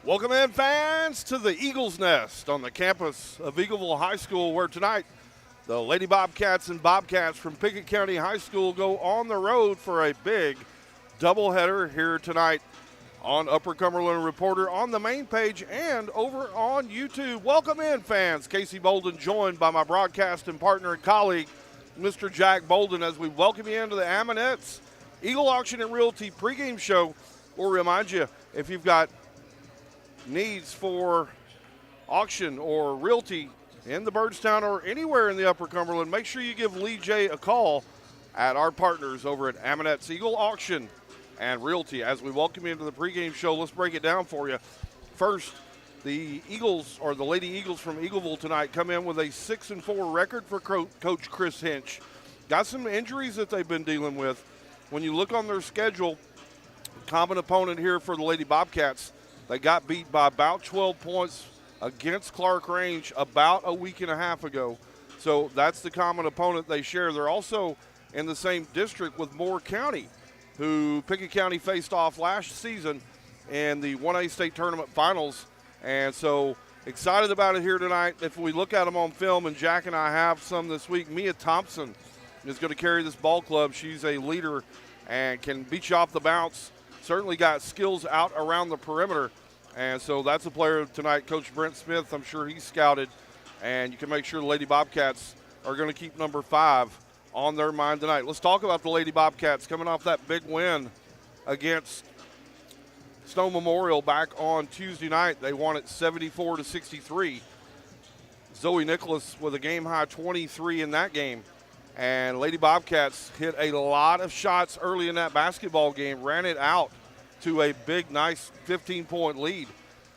Welcome in, fans, to the Eagles Nest on the campus of Eagleville High School, where tonight the Lady Bobcats and Bobcats from Pickett County High School go on the road for a big doubleheader here tonight on Upper Cumberland Reporter on the main page and over on YouTube. Welcome in, fans. Casey Bolden joined by my broadcasting partner and colleague, Mr. Jack Bolden, as we welcome you into the Aminettes Eagle Auction and Realty pregame show. We'll remind you, if you've got needs for auction or realty in the Byrdstown or anywhere in the Upper Cumberland, make sure you give Lee J a call at our partners over at Aminettes Eagle Auction and Realty. As we welcome you into the pregame show, let's break it down for you. First, the Eagles, or the Lady Eagles from Eagleville tonight, come in with a 6-4 record for Coach Chris Hinch. Got some injuries that they've been dealing with. When you look on their schedule, common opponent here for the Lady Bobcats, they got beat by about 12 points against Clark Range about a week and a half ago. So that's the common opponent they share. They're also in the same district with Moore County, who Pickett County faced off last season in the 1A state tournament finals. And so excited about it here tonight. If we look at them on film, and Jack and I have some this week, Mia Thompson is going to carry this ball club. She's a leader and can beat you off the bounce. Certainly got skills out around the perimeter. And so that's a player tonight, Coach Brent Smith, I'm sure he's scouted. And you can make sure the Lady Bobcats are going to keep number 5 on their mind tonight. Let's talk about the Lady Bobcats coming off that big win against Snow Memorial back on Tuesday night. They won it 74-63. Zoe Nicholas with a game-high 23 in that game. And Lady Bobcats hit a lot of shots early in that basketball game, ran it out to a big, nice 15-point lead.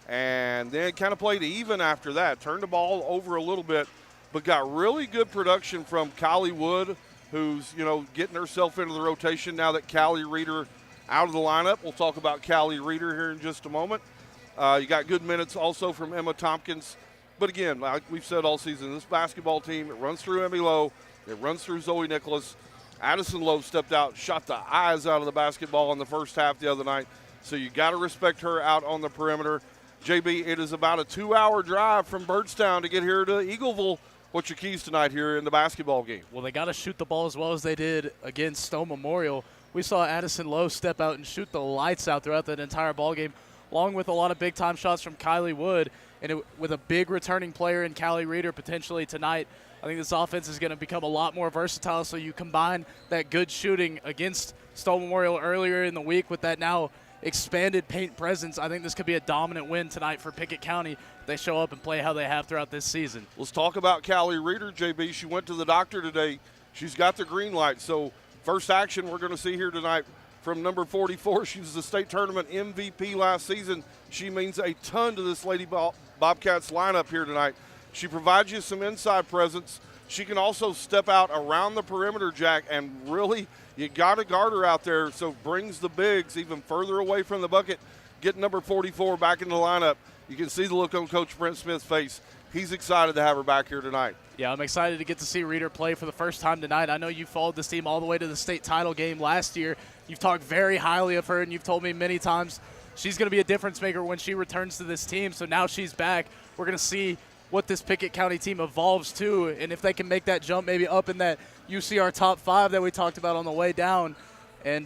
And then kind of played even after that, turned the ball over a little bit, but got really good production from Kylie Wood, who's, getting herself into the rotation now that Callie Reeder out of the lineup. We'll talk about Callie Reeder here in just a moment. You got good minutes also from Emma Tompkins. But again, like we've said all season, this basketball team, it runs through Emmy Lowe, it runs through Zoe Nicholas. Addison Lowe stepped out, shot the eyes out of the basketball in the first half the other night. So you got to respect her out on the perimeter. JB, it is about a 2-hour drive from Byrdstown to get here to Eagleville. What's your keys tonight here in the basketball game? Well, they got to shoot the ball as well as they did against Snow Memorial. We saw Addison Lowe step out and shoot the lights out throughout that entire ball game, along with a lot of big-time shots from Kylie Wood. And with a big returning player in Callie Reeder potentially tonight, I think this offense is going to become a lot more versatile. So you combine that good shooting against Snow Memorial earlier in the week with that now expanded paint presence. I think this could be a dominant win tonight for Pickett County if they show up and play how they have throughout this season. Let's talk about Callie Reeder, JB. She went to the doctor today. She's got the green light. So first action we're going to see here tonight from number 44. She was the state tournament MVP last season. She means a ton to this Lady Bobcats lineup here tonight. She provides you some inside presence. She can also step out around the perimeter, Jack, and really you got to guard her out there, so brings the bigs even further away from the bucket. Get number 44 back in the lineup. You can see the look on Coach Brent Smith's face. He's excited to have her back here tonight. Yeah, I'm excited to get to see Reeder play for the first time tonight. I know you followed this team all the way to the state title game last year. You've talked very highly of her, and you've told me many times she's going to be a difference maker when she returns to this team. So now she's back. We're going to see what this Pickett County team evolves to, and if they can make that jump maybe up in that UCR top 5 that we talked about on the way down, and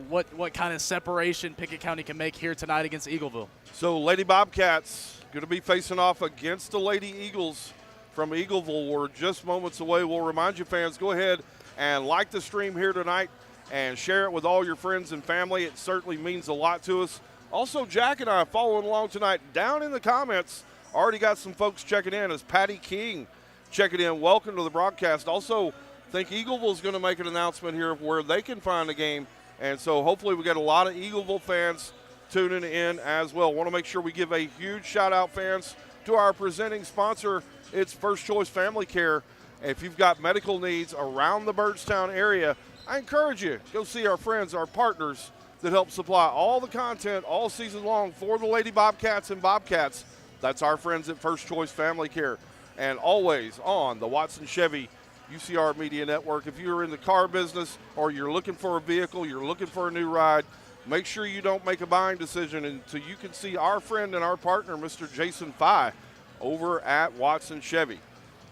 what kind of separation Pickett County can make here tonight against Eagleville. So Lady Bobcats going to be facing off against the Lady Eagles from Eagleville. We're just moments away. We'll remind you, fans, go ahead and like the stream here tonight and share it with all your friends and family. It certainly means a lot to us. Also, Jack and I following along tonight. Down in the comments, already got some folks checking in as Patty King checking in. Welcome to the broadcast. Also, I think Eagleville is going to make an announcement here of where they can find the game. And so hopefully we get a lot of Eagleville fans tuning in as well. Want to make sure we give a huge shout out, fans, to our presenting sponsor. It's First Choice Family Care. If you've got medical needs around the Byrdstown area, I encourage you, go see our friends, our partners that help supply all the content all season long for the Lady Bobcats and Bobcats. That's our friends at First Choice Family Care. And always on the Watson Chevy UCR Media Network. If you're in the car business or you're looking for a vehicle, you're looking for a new ride, make sure you don't make a buying decision until you can see our friend and our partner, Mr. Jason Fye, over at Watson Chevy.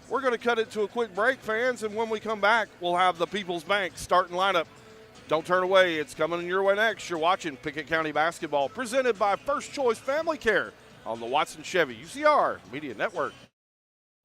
We're going to cut it to a quick break, fans, and when we come back, we'll have the People's Bank starting lineup. Don't turn away. It's coming your way next. You're watching Pickett County Basketball, presented by First Choice Family Care on the Watson Chevy UCR Media Network.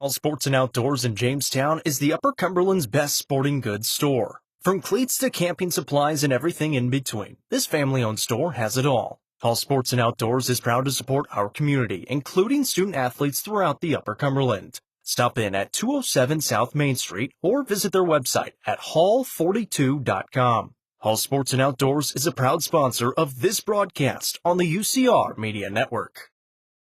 All Sports and Outdoors in Jamestown is the Upper Cumberland's best sporting goods store. From cleats to camping supplies and everything in between, this family-owned store has it all. All Sports and Outdoors is proud to support our community, including student athletes throughout the Upper Cumberland. Stop in at 207 South Main Street or visit their website at hall42.com. All Sports and Outdoors is a proud sponsor of this broadcast on the UCR Media Network.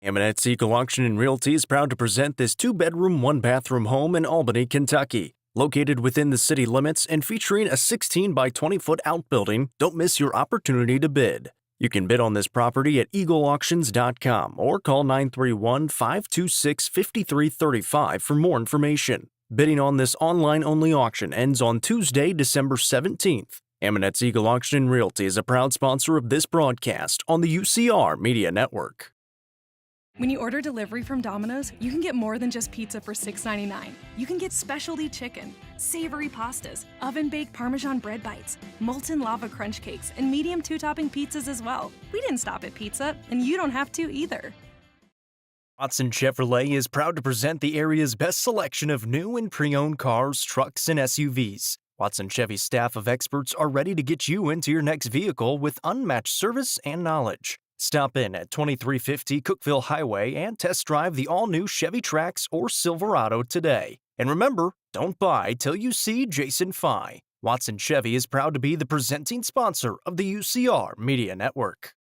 Amonette's Eagle Auction and Realty is proud to present this 2-bedroom, 1-bathroom home in Albany, Kentucky. Located within the city limits and featuring a 16 by 20-foot outbuilding, don't miss your opportunity to bid. You can bid on this property at eagleauctions.com or call 931-526-5335 for more information. Bidding on this online-only auction ends on Tuesday, December 17th. Amonette's Eagle Auction and Realty is a proud sponsor of this broadcast on the UCR Media Network. When you order delivery from Domino's, you can get more than just pizza for $6.99. You can get specialty chicken, savory pastas, oven-baked Parmesan bread bites, molten lava crunch cakes, and medium 2-topping pizzas as well. We didn't stop at pizza, and you don't have to either. Watson Chevrolet is proud to present the area's best selection of new and pre-owned cars, trucks, and SUVs. Watson Chevy's staff of experts are ready to get you into your next vehicle with unmatched service and knowledge. Stop in at 2350 Cookeville Highway and test drive the all-new Chevy Trax or Silverado today. And remember, don't buy till you see Jason Fye. Watson Chevy is proud to be the presenting sponsor of the UCR Media Network.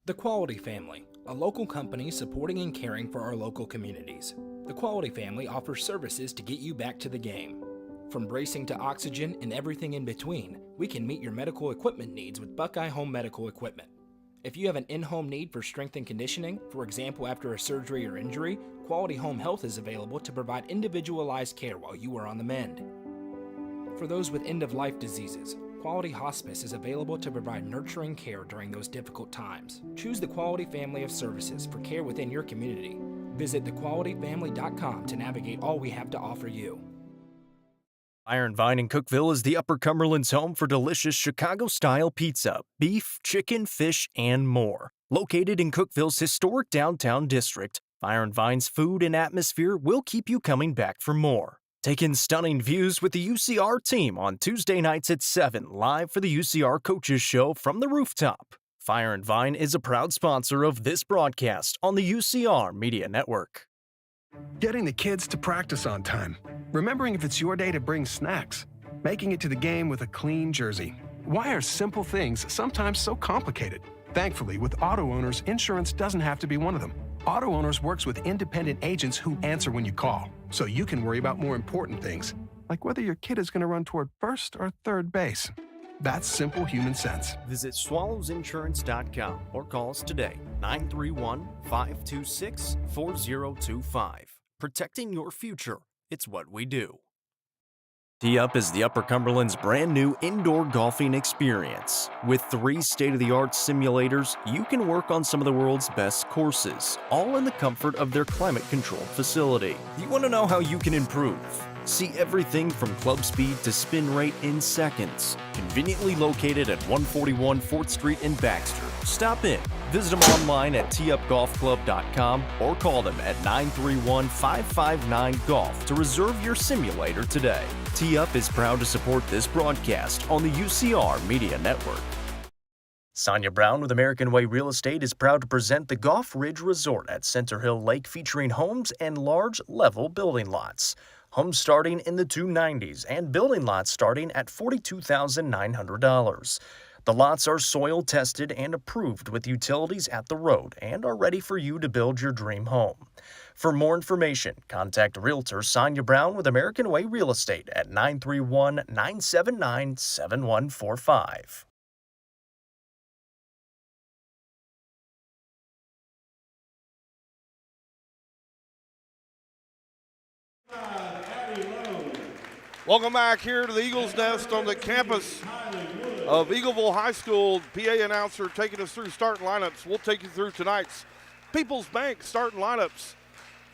The Quality Family, a local company supporting and caring for our local communities. The Quality Family offers services to get you back to the game. From bracing to oxygen and everything in between, we can meet your medical equipment needs with Buckeye Home Medical Equipment. If you have an in-home need for strength and conditioning, for example after a surgery or injury, Quality Home Health is available to provide individualized care while you are on the mend. For those with end-of-life diseases, Quality Hospice is available to provide nurturing care during those difficult times. Choose the Quality family of services for care within your community. Visit thequalityfamily.com to navigate all we have to offer you. Iron Vine in Cookeville is the Upper Cumberland's home for delicious Chicago-style pizza, beef, chicken, fish, and more. Located in Cookeville's historic downtown district, Iron Vine's food and atmosphere will keep you coming back for more. Take in stunning views with the UCR team on Tuesday nights at 7, live for the UCR Coaches Show from the rooftop. Fire and Vine is a proud sponsor of this broadcast on the UCR Media Network. Getting the kids to practice on time. Remembering if it's your day to bring snacks. Making it to the game with a clean jersey. Why are simple things sometimes so complicated? Thankfully, with Auto Owners, insurance doesn't have to be one of them. Auto Owners works with independent agents who answer when you call, so you can worry about more important things, like whether your kid is going to run toward first or third base. That's simple human sense. Visit swallowsinsurance.com or call us today, 931-526-4025. Protecting your future. It's what we do. Tee Up is the Upper Cumberland's brand new indoor golfing experience. With 3 state-of-the-art simulators, you can work on some of the world's best courses, all in the comfort of their climate-controlled facility. You want to know how you can improve? See everything from club speed to spin rate in seconds. Conveniently located at 141 4th Street in Baxter. Stop in. Visit them online at teeupgolfclub.com or call them at 931-559-GOLF to reserve your simulator today. Tee Up is proud to support this broadcast on the UCR Media Network. Sonia Brown with American Way Real Estate is proud to present the Golf Ridge Resort at Center Hill Lake, featuring homes and large level building lots. Homes starting in the 290s and building lots starting at $42,900. The lots are soil tested and approved with utilities at the road and are ready for you to build your dream home. For more information, contact Realtor Sonia Brown with American Way Real Estate at 931-979-7145. Welcome back here to the Eagles Nest on the campus of Eagleville High School. PA announcer taking us through starting lineups. We'll take you through tonight's People's Bank starting lineups.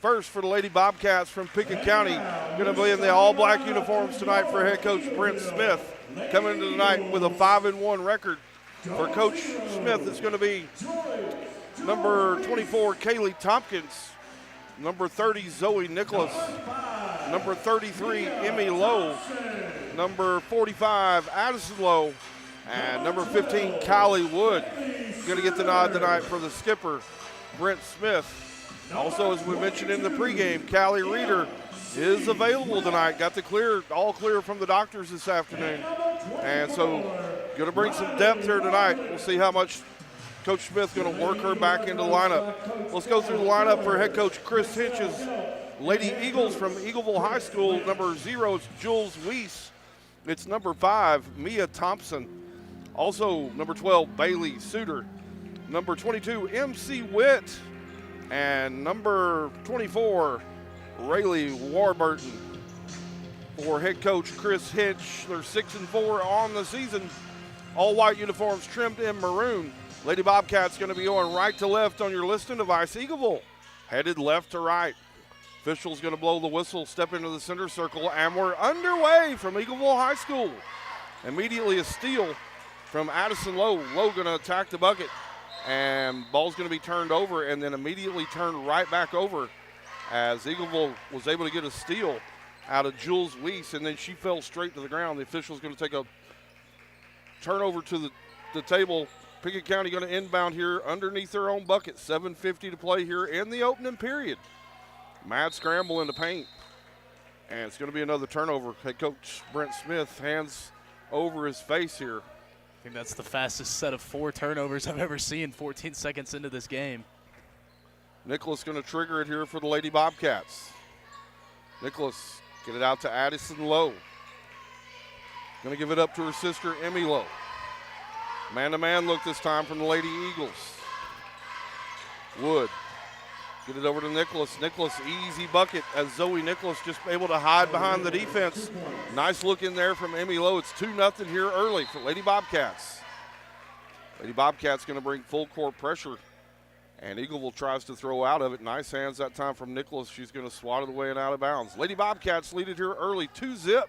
First for the Lady Bobcats from Pickett County, going to be in the all-black uniforms tonight for head coach Brent Smith. Coming into tonight with a 5-1 record for Coach Smith. It's going to be number 24, Kaylee Tompkins, number 30, Zoe Nicholas, number 33, Emmy Lowe, number 45, Addison Lowe, and number 15, Kylie Wood. Going to get the nod tonight for the skipper, Brent Smith. Also, as we mentioned in the pregame, Callie Reeder is available tonight. Got the all clear from the doctors this afternoon. And so going to bring some depth here tonight. We'll see how much Coach Smith going to work her back into the lineup. Let's go through the lineup for head coach Chris Hinch's Lady Eagles from Eagleville High School. Number 0 is Jules Weiss. It's number 5, Mia Thompson. Also, number 12, Bailey Suter. Number 22, MC Witt. And number 24, Rayleigh Warburton. For head coach Chris Hinch, they're 6-4 on the season. All white uniforms trimmed in maroon. Lady Bobcats going to be going right to left on your listening device. Eagleville headed left to right. Officials going to blow the whistle, step into the center circle, and we're underway from Eagleville High School. Immediately a steal from Addison Lowe. Lowe going to attack the bucket. And ball's going to be turned over and then immediately turned right back over as Eagleville was able to get a steal out of Jules Weiss, and then she fell straight to the ground. The official's going to take a turnover to the table. Pickett County going to inbound here underneath their own bucket. 7:50 to play here in the opening period. Mad scramble in the paint. And it's going to be another turnover. Head coach Brent Smith hands over his face here. I think that's the fastest set of 4 turnovers I've ever seen 14 seconds into this game. Nicholas going to trigger it here for the Lady Bobcats. Nicholas get it out to Addison Lowe. Going to give it up to her sister, Emmy Lowe. Man-to-man look this time from the Lady Eagles. Wood. Get it over to Nicholas. Nicholas, easy bucket as Zoe Nicholas just able to hide behind the defense. Nice look in there from Emmy Lowe. It's 2-0 here early for Lady Bobcats. Lady Bobcats going to bring full court pressure, and Eagleville tries to throw out of it. Nice hands that time from Nicholas. She's going to swat it away and out of bounds. Lady Bobcats lead it here early, 2-0.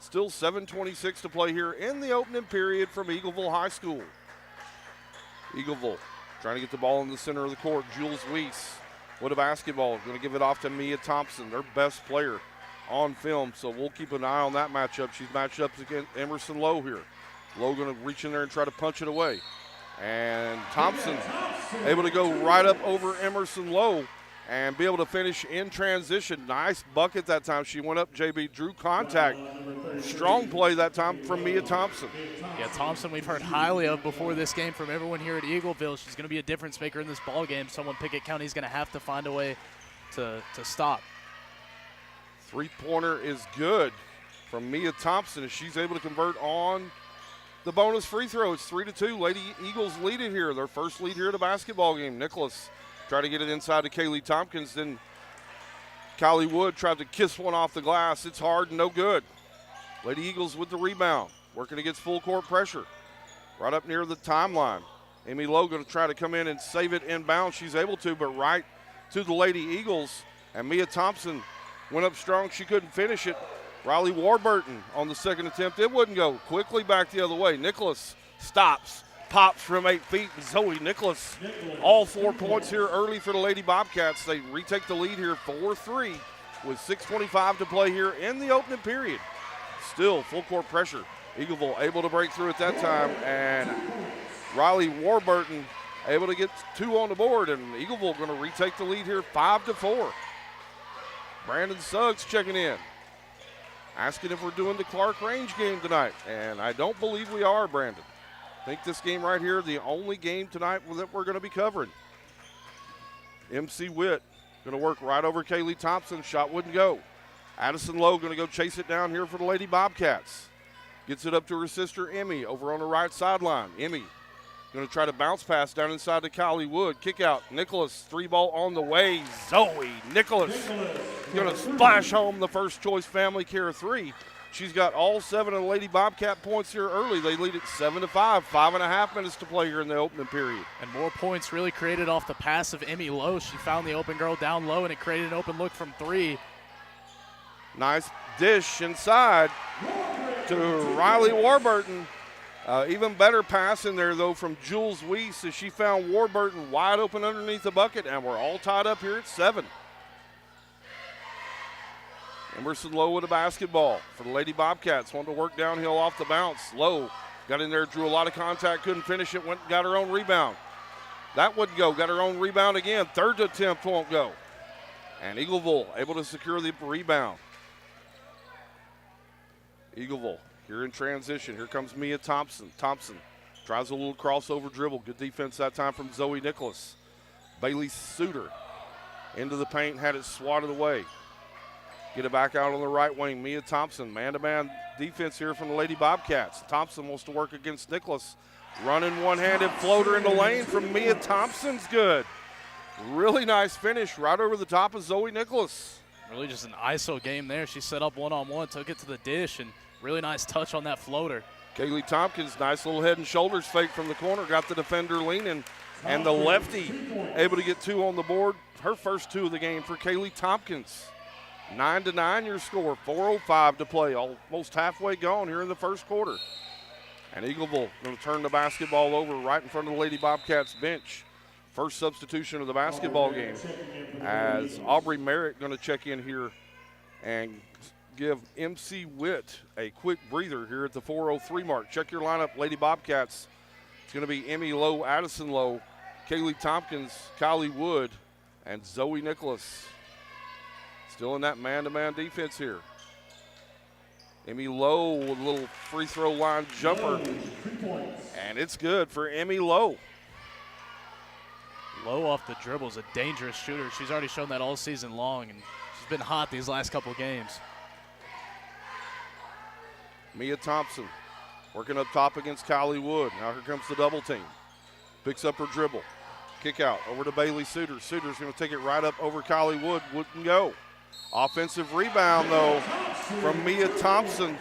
Still 7:26 to play here in the opening period from Eagleville High School. Eagleville trying to get the ball in the center of the court. Jules Weiss with a basketball. Going to give it off to Mia Thompson, their best player on film. So we'll keep an eye on that matchup. She's matched up against Emerson Lowe here. Lowe going to reach in there and try to punch it away. And Thompson able to go right up over Emerson Lowe and be able to finish in transition. Nice bucket that time. She went up, JB, drew contact. Strong play that time from Mia Thompson. Yeah, Thompson we've heard highly of before this game from everyone here at Eagleville. She's going to be a difference maker in this ball game. Someone Pickett County is going to have to find a way to stop. Three-pointer is good from Mia Thompson as she's able to convert on the bonus free throw. It's 3-2. Lady Eagles lead it here. Their first lead here at the basketball game. Nicholas tried to get it inside to Kaylee Tompkins. Then Kylie Wood tried to kiss one off the glass. It's hard and no good. Lady Eagles with the rebound, working against full court pressure. Right up near the timeline. Emmy Lowe going to try to come in and save it inbound. She's able to, but right to the Lady Eagles. And Mia Thompson went up strong. She couldn't finish it. Riley Warburton on the second attempt. It wouldn't go. Quickly back the other way. Nicholas stops, pops from 8 feet. Zoe Nicholas, all 4 points here early for the Lady Bobcats. They retake the lead here 4-3 with 6:25 to play here in the opening period. Still full court pressure. Eagleville able to break through at that time, and Riley Warburton able to get 2 on the board, and Eagleville going to retake the lead here 5-4. Brandon Suggs checking in, asking if we're doing the Clark Range game tonight, and I don't believe we are, Brandon. I think this game right here, the only game tonight that we're going to be covering. MC Witt going to work right over Kaylee Thompson. Shot wouldn't go. Addison Lowe going to go chase it down here for the Lady Bobcats. Gets it up to her sister Emmy over on the right sideline. Emmy going to try to bounce pass down inside to Kylie Wood. Kick out. Nicholas, 3-ball on the way. Zoe Nicholas going to splash home the first choice family care 3. She's got all 7 of the Lady Bobcat points here early. They lead at 7-5, 5.5 minutes to play here in the opening period. And more points really created off the pass of Emmy Lowe. She found the open girl down low, and it created an open look from 3. Nice dish inside to Riley Warburton. Even better pass in there, though, from Jules Weiss as she found Warburton wide open underneath the bucket, and we're all tied up here at 7. Emerson Lowe with a basketball for the Lady Bobcats. Wanted to work downhill off the bounce. Lowe got in there, drew a lot of contact, couldn't finish it, went and got her own rebound. That wouldn't go, got her own rebound again. Third attempt won't go. And Eagleville able to secure the rebound. Eagleville here in transition. Here comes Mia Thompson. Thompson tries a little crossover dribble. Good defense that time from Zoe Nicholas. Bailey Suter into the paint, had it swatted away. Get it back out on the right wing. Mia Thompson, man-to-man defense here from the Lady Bobcats. Thompson wants to work against Nicholas. Running one-handed floater in the lane from Mia Thompson's good. Really nice finish right over the top of Zoe Nicholas. Really just an ISO game there. She set up one-on-one, took it to the dish, and really nice touch on that floater. Kaylee Tompkins, nice little head and shoulders fake from the corner. Got the defender leaning, and the lefty able to get 2 on the board. Her first 2 of the game for Kaylee Tompkins. 9-9 your score, 4:05 to play, almost halfway gone here in the first quarter. And Eagleville going to turn the basketball over right in front of the Lady Bobcats bench. First substitution of the basketball game as Aubrey Merritt going to check in here and give MC Witt a quick breather here at the 4:03 mark. Check your lineup, Lady Bobcats. It's going to be Emmy Lowe, Addison Lowe, Kaylee Tompkins, Kylie Wood, and Zoe Nicholas. Still in that man-to-man defense here. Emmy Lowe with a little free throw line jumper. And it's good for Emmy Lowe. Lowe off the dribble is a dangerous shooter. She's already shown that all season long, and she's been hot these last couple of games. Mia Thompson working up top against Kylie Wood. Now here comes the double team. Picks up her dribble. Kick out over to Bailey Suter. Suter's going to take it right up over Kylie Wood. Wouldn't go. Offensive rebound, though, from Mia Thompson.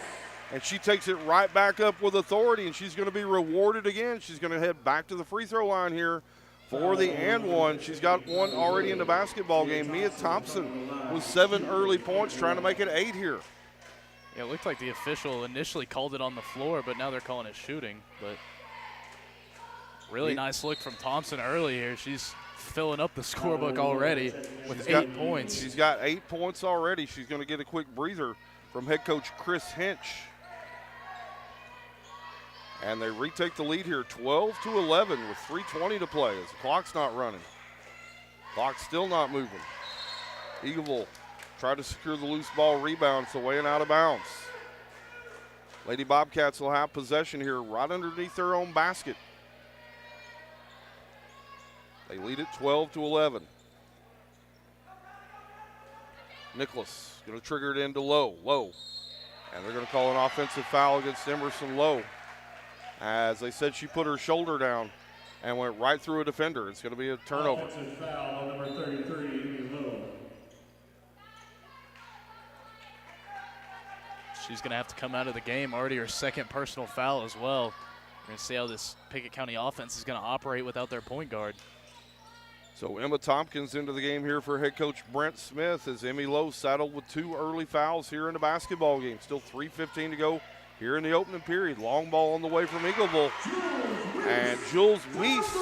And she takes it right back up with authority, and she's going to be rewarded again. She's going to head back to the free throw line here for the and one. She's got 1 already in the basketball game. Mia Thompson with 7 early points, trying to make it 8 here. Yeah, it looked like the official initially called it on the floor, but now they're calling it shooting. But really nice look from Thompson early here. She's filling up the scorebook already with 8 points. She's got 8 points already. She's going to get a quick breather from head coach Chris Hinch. And they retake the lead here, 12-11 with 3:20 to play as the clock's not running. Clock's still not moving. Eagleville tried to secure the loose ball rebound. It's away and out of bounds. Lady Bobcats will have possession here right underneath their own basket. They lead it 12-11. Nicholas going to trigger it into Lowe. Lowe. And they're going to call an offensive foul against Emerson Lowe. As they said, she put her shoulder down and went right through a defender. It's going to be a turnover. Offensive foul on number 33, Emmy Lowe. She's going to have to come out of the game. Already her second personal foul as well. We're going to see how this Pickett County offense is going to operate without their point guard. So Emma Tompkins into the game here for head coach Brent Smith as Emmy Lowe saddled with 2 early fouls here in the basketball game. Still 3:15 to go here in the opening period. Long ball on the way from Eagleville. And Jules Weiss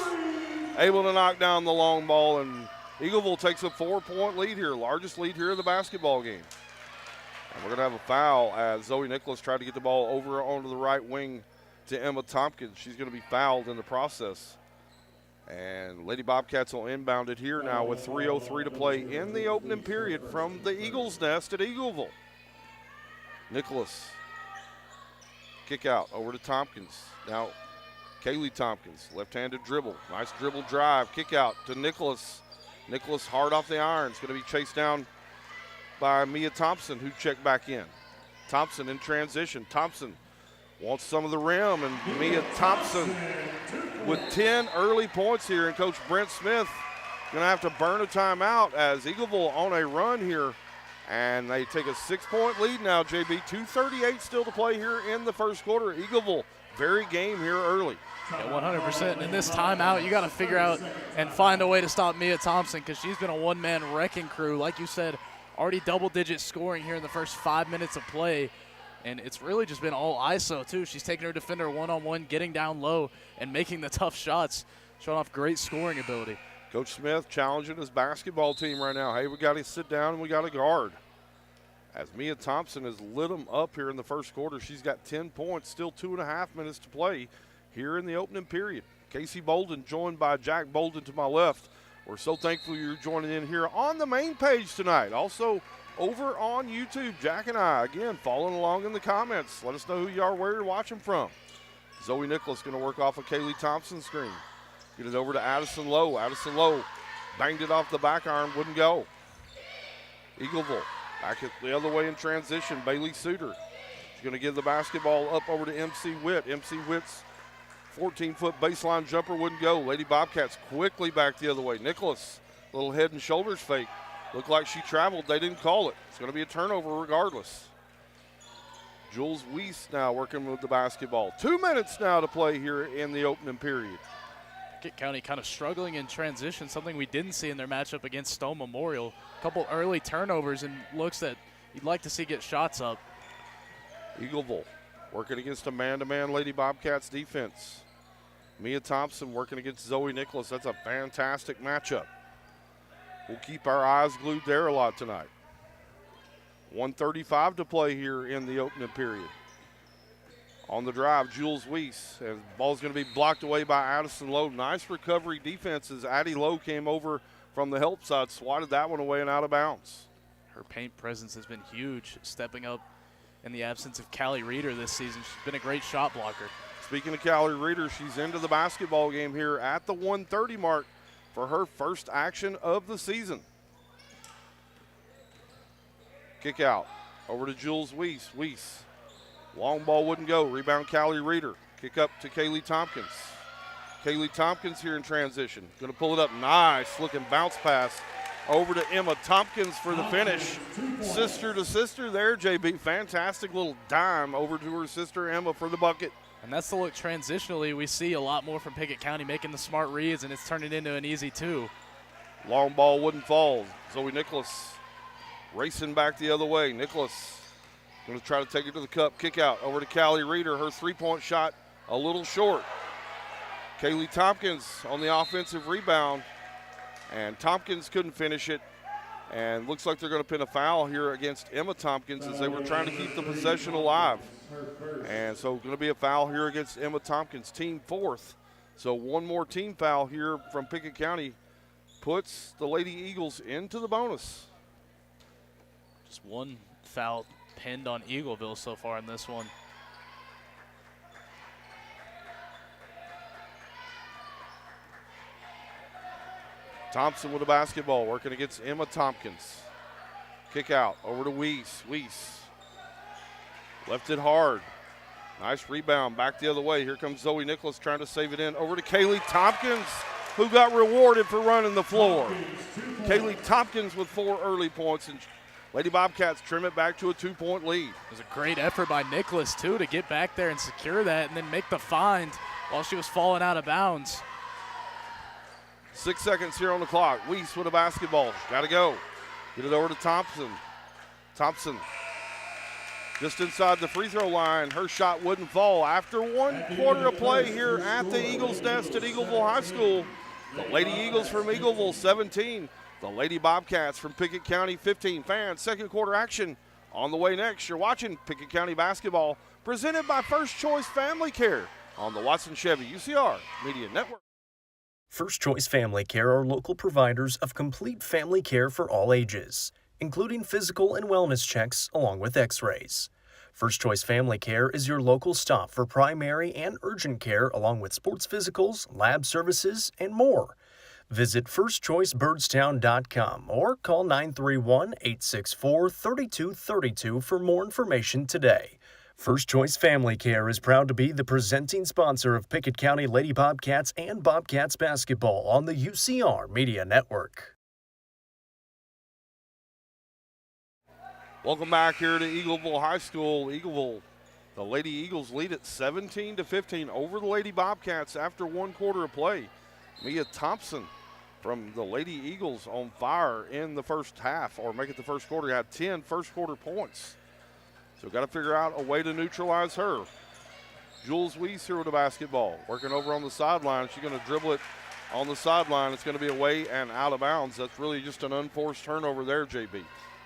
able to knock down the long ball, and Eagleville takes a 4-point lead here, largest lead here in the basketball game. And we're going to have a foul as Zoe Nicholas tried to get the ball over onto the right wing to Emma Tompkins. She's going to be fouled in the process. And Lady Bobcats will inbound it here now with 3:03 to play in the opening period from the Eagles' Nest at Eagleville. Nicholas. Kick out over to Tompkins. Now, Kaylee Tompkins, left-handed dribble. Nice dribble drive. Kick out to Nicholas. Nicholas hard off the iron. It's going to be chased down by Mia Thompson, who checked back in. Thompson in transition. Thompson wants some of the rim, and Mia Thompson with 10 early points here, and Coach Brent Smith going to have to burn a timeout as Eagleville on a run here And they take a 6-point lead now, JB. 2:38 still to play here in the first quarter. Eagleville, very game here early. Yeah, 100%. And in this timeout, you got to figure out and find a way to stop Mia Thompson because she's been a one-man wrecking crew. Like you said, already double-digit scoring here in the first 5 minutes of play. And it's really just been all ISO, too. She's taking her defender one-on-one, getting down low, and making the tough shots, showing off great scoring ability. Coach Smith challenging his basketball team right now. Hey, we got to sit down and we got to guard. As Mia Thompson has lit them up here in the first quarter, she's got 10 points, still 2.5 minutes to play here in the opening period. Casey Bolden joined by Jack Bolden to my left. We're so thankful you're joining in here on the main page tonight. Also over on YouTube, Jack and I, again, following along in the comments. Let us know who you are, where you're watching from. Zoe Nicholas going to work off of Kaylee Thompson's screen. Get it over to Addison Lowe. Addison Lowe banged it off the back iron, wouldn't go. Eagleville back it the other way in transition. Bailey Suter. She's going to give the basketball up over to MC Witt. MC Witt's 14-foot baseline jumper wouldn't go. Lady Bobcats quickly back the other way. Nicholas, little head and shoulders fake. Looked like she traveled. They didn't call it. It's going to be a turnover regardless. Jules Weiss now working with the basketball. 2 minutes now to play here in the opening period. Pickett County kind of struggling in transition, something we didn't see in their matchup against Stone Memorial. A couple early turnovers and looks that you'd like to see get shots up. Eagleville working against a man-to-man Lady Bobcats defense. Mia Thompson working against Zoe Nicholas. That's a fantastic matchup. We'll keep our eyes glued there a lot tonight. 1:35 to play here in the opening period. On the drive, Jules Weiss. And the ball's going to be blocked away by Addison Lowe. Nice recovery defense as Addie Lowe came over from the help side, swatted that one away and out of bounds. Her paint presence has been huge, stepping up in the absence of Callie Reeder this season. She's been a great shot blocker. Speaking of Callie Reeder, she's into the basketball game here at the 1:30 mark for her first action of the season. Kick out over to Jules Weiss. Weiss. Long ball wouldn't go. Rebound, Callie Reeder. Kick up to Kaylee Tompkins. Kaylee Tompkins here in transition. Going to pull it up. Nice looking bounce pass over to Emma Tompkins for the finish. Sister to sister there, JB. Fantastic little dime over to her sister Emma for the bucket. And that's the look transitionally. We see a lot more from Pickett County making the smart reads, and it's turning into an easy two. Long ball wouldn't fall. Zoe Nicholas racing back the other way. Nicholas going to try to take it to the cup. Kick out over to Callie Reeder. Her three-point shot a little short. Kaylee Tompkins on the offensive rebound. And Tompkins couldn't finish it. And looks like they're going to pin a foul here against Emma Tompkins as they were trying to keep the possession alive. And so going to be a foul here against Emma Tompkins, team fourth. So one more team foul here from Pickett County puts the Lady Eagles into the bonus. Just one foul pinned on Eagleville so far in this one. Thompson with the basketball, working against Emma Tompkins. Kick out over to Weiss. Weiss left it hard. Nice rebound back the other way. Here comes Zoe Nicholas trying to save it in. Over to Kaylee Tompkins, who got rewarded for running the floor. Kaylee Tompkins with 4 early points, and Lady Bobcats trim it back to a 2-point lead. It was a great effort by Nicholas, too, to get back there and secure that and then make the find while she was falling out of bounds. 6 seconds here on the clock. Weiss with a basketball. Got to go. Get it over to Thompson. Thompson just inside the free throw line. Her shot wouldn't fall. After 1 quarter of play here at the Eagles Nest at Eagleville High School, the Lady Eagles from Eagleville 17. The Lady Bobcats from Pickett County 15. Fans, second quarter action on the way next. You're watching Pickett County basketball presented by First Choice Family Care on the Watson Chevy UCR Media Network. First Choice Family Care are local providers of complete family care for all ages, including physical and wellness checks along with x-rays. First Choice Family Care is your local stop for primary and urgent care along with sports physicals, lab services, and more. Visit firstchoicebirdstown.com or call 931-864-3232 for more information today. First Choice Family Care is proud to be the presenting sponsor of Pickett County Lady Bobcats and Bobcats basketball on the UCR Media Network. Welcome back here to Eagleville High School. Eagleville, the Lady Eagles lead at 17-15 over the Lady Bobcats after 1 quarter of play. Mia Thompson from the Lady Eagles on fire in the first half, or make it the first quarter. Had 10 first quarter points. So got to figure out a way to neutralize her. Jules Weiss here with the basketball, working over on the sideline. She's going to dribble it on the sideline. It's going to be away and out of bounds. That's really just an unforced turnover there, JB.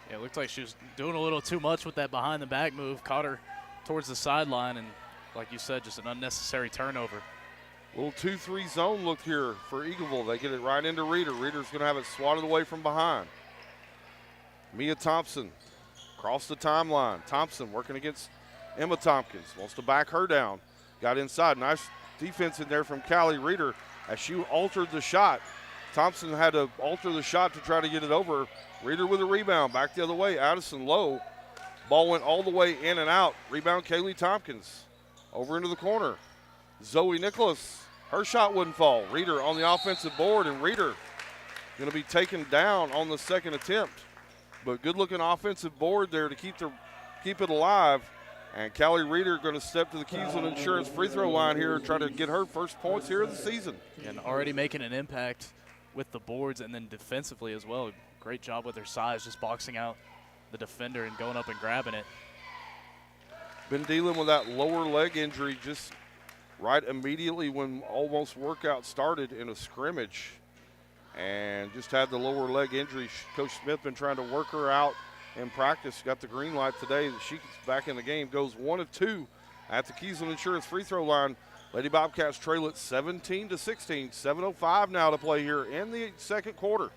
Yeah, it looked like she was doing a little too much with that behind-the-back move. Caught her towards the sideline, and like you said, just an unnecessary turnover. Little 2-3 zone look here for Eagleville. They get it right into Reeder. Reeder's going to have it swatted away from behind. Mia Thompson across the timeline. Thompson working against Emma Tompkins. Wants to back her down. Got inside. Nice defense in there from Callie Reeder as she altered the shot. Thompson had to alter the shot to try to get it over. Reeder with a rebound. Back the other way. Addison Lowe. Ball went all the way in and out. Rebound Kaylee Tompkins. Over into the corner. Zoe Nicholas. Her shot wouldn't fall. Reeder on the offensive board, and Reeder going to be taken down on the second attempt. But good-looking offensive board there to keep it alive. And Callie Reeder going to step to the Keysland Insurance free throw line here and try to get her first points here of the season. And already making an impact with the boards and then defensively as well. Great job with her size, just boxing out the defender and going up and grabbing it. Been dealing with that lower leg injury just right immediately when almost workout started in a scrimmage, and just had the lower leg injury. Coach Smith been trying to work her out in practice. Got the green light today that she's back in the game. Goes 1 of 2 at the Keysland Insurance free throw line. Lady Bobcats trail it 17-16. 7:05 now to play here in the second quarter.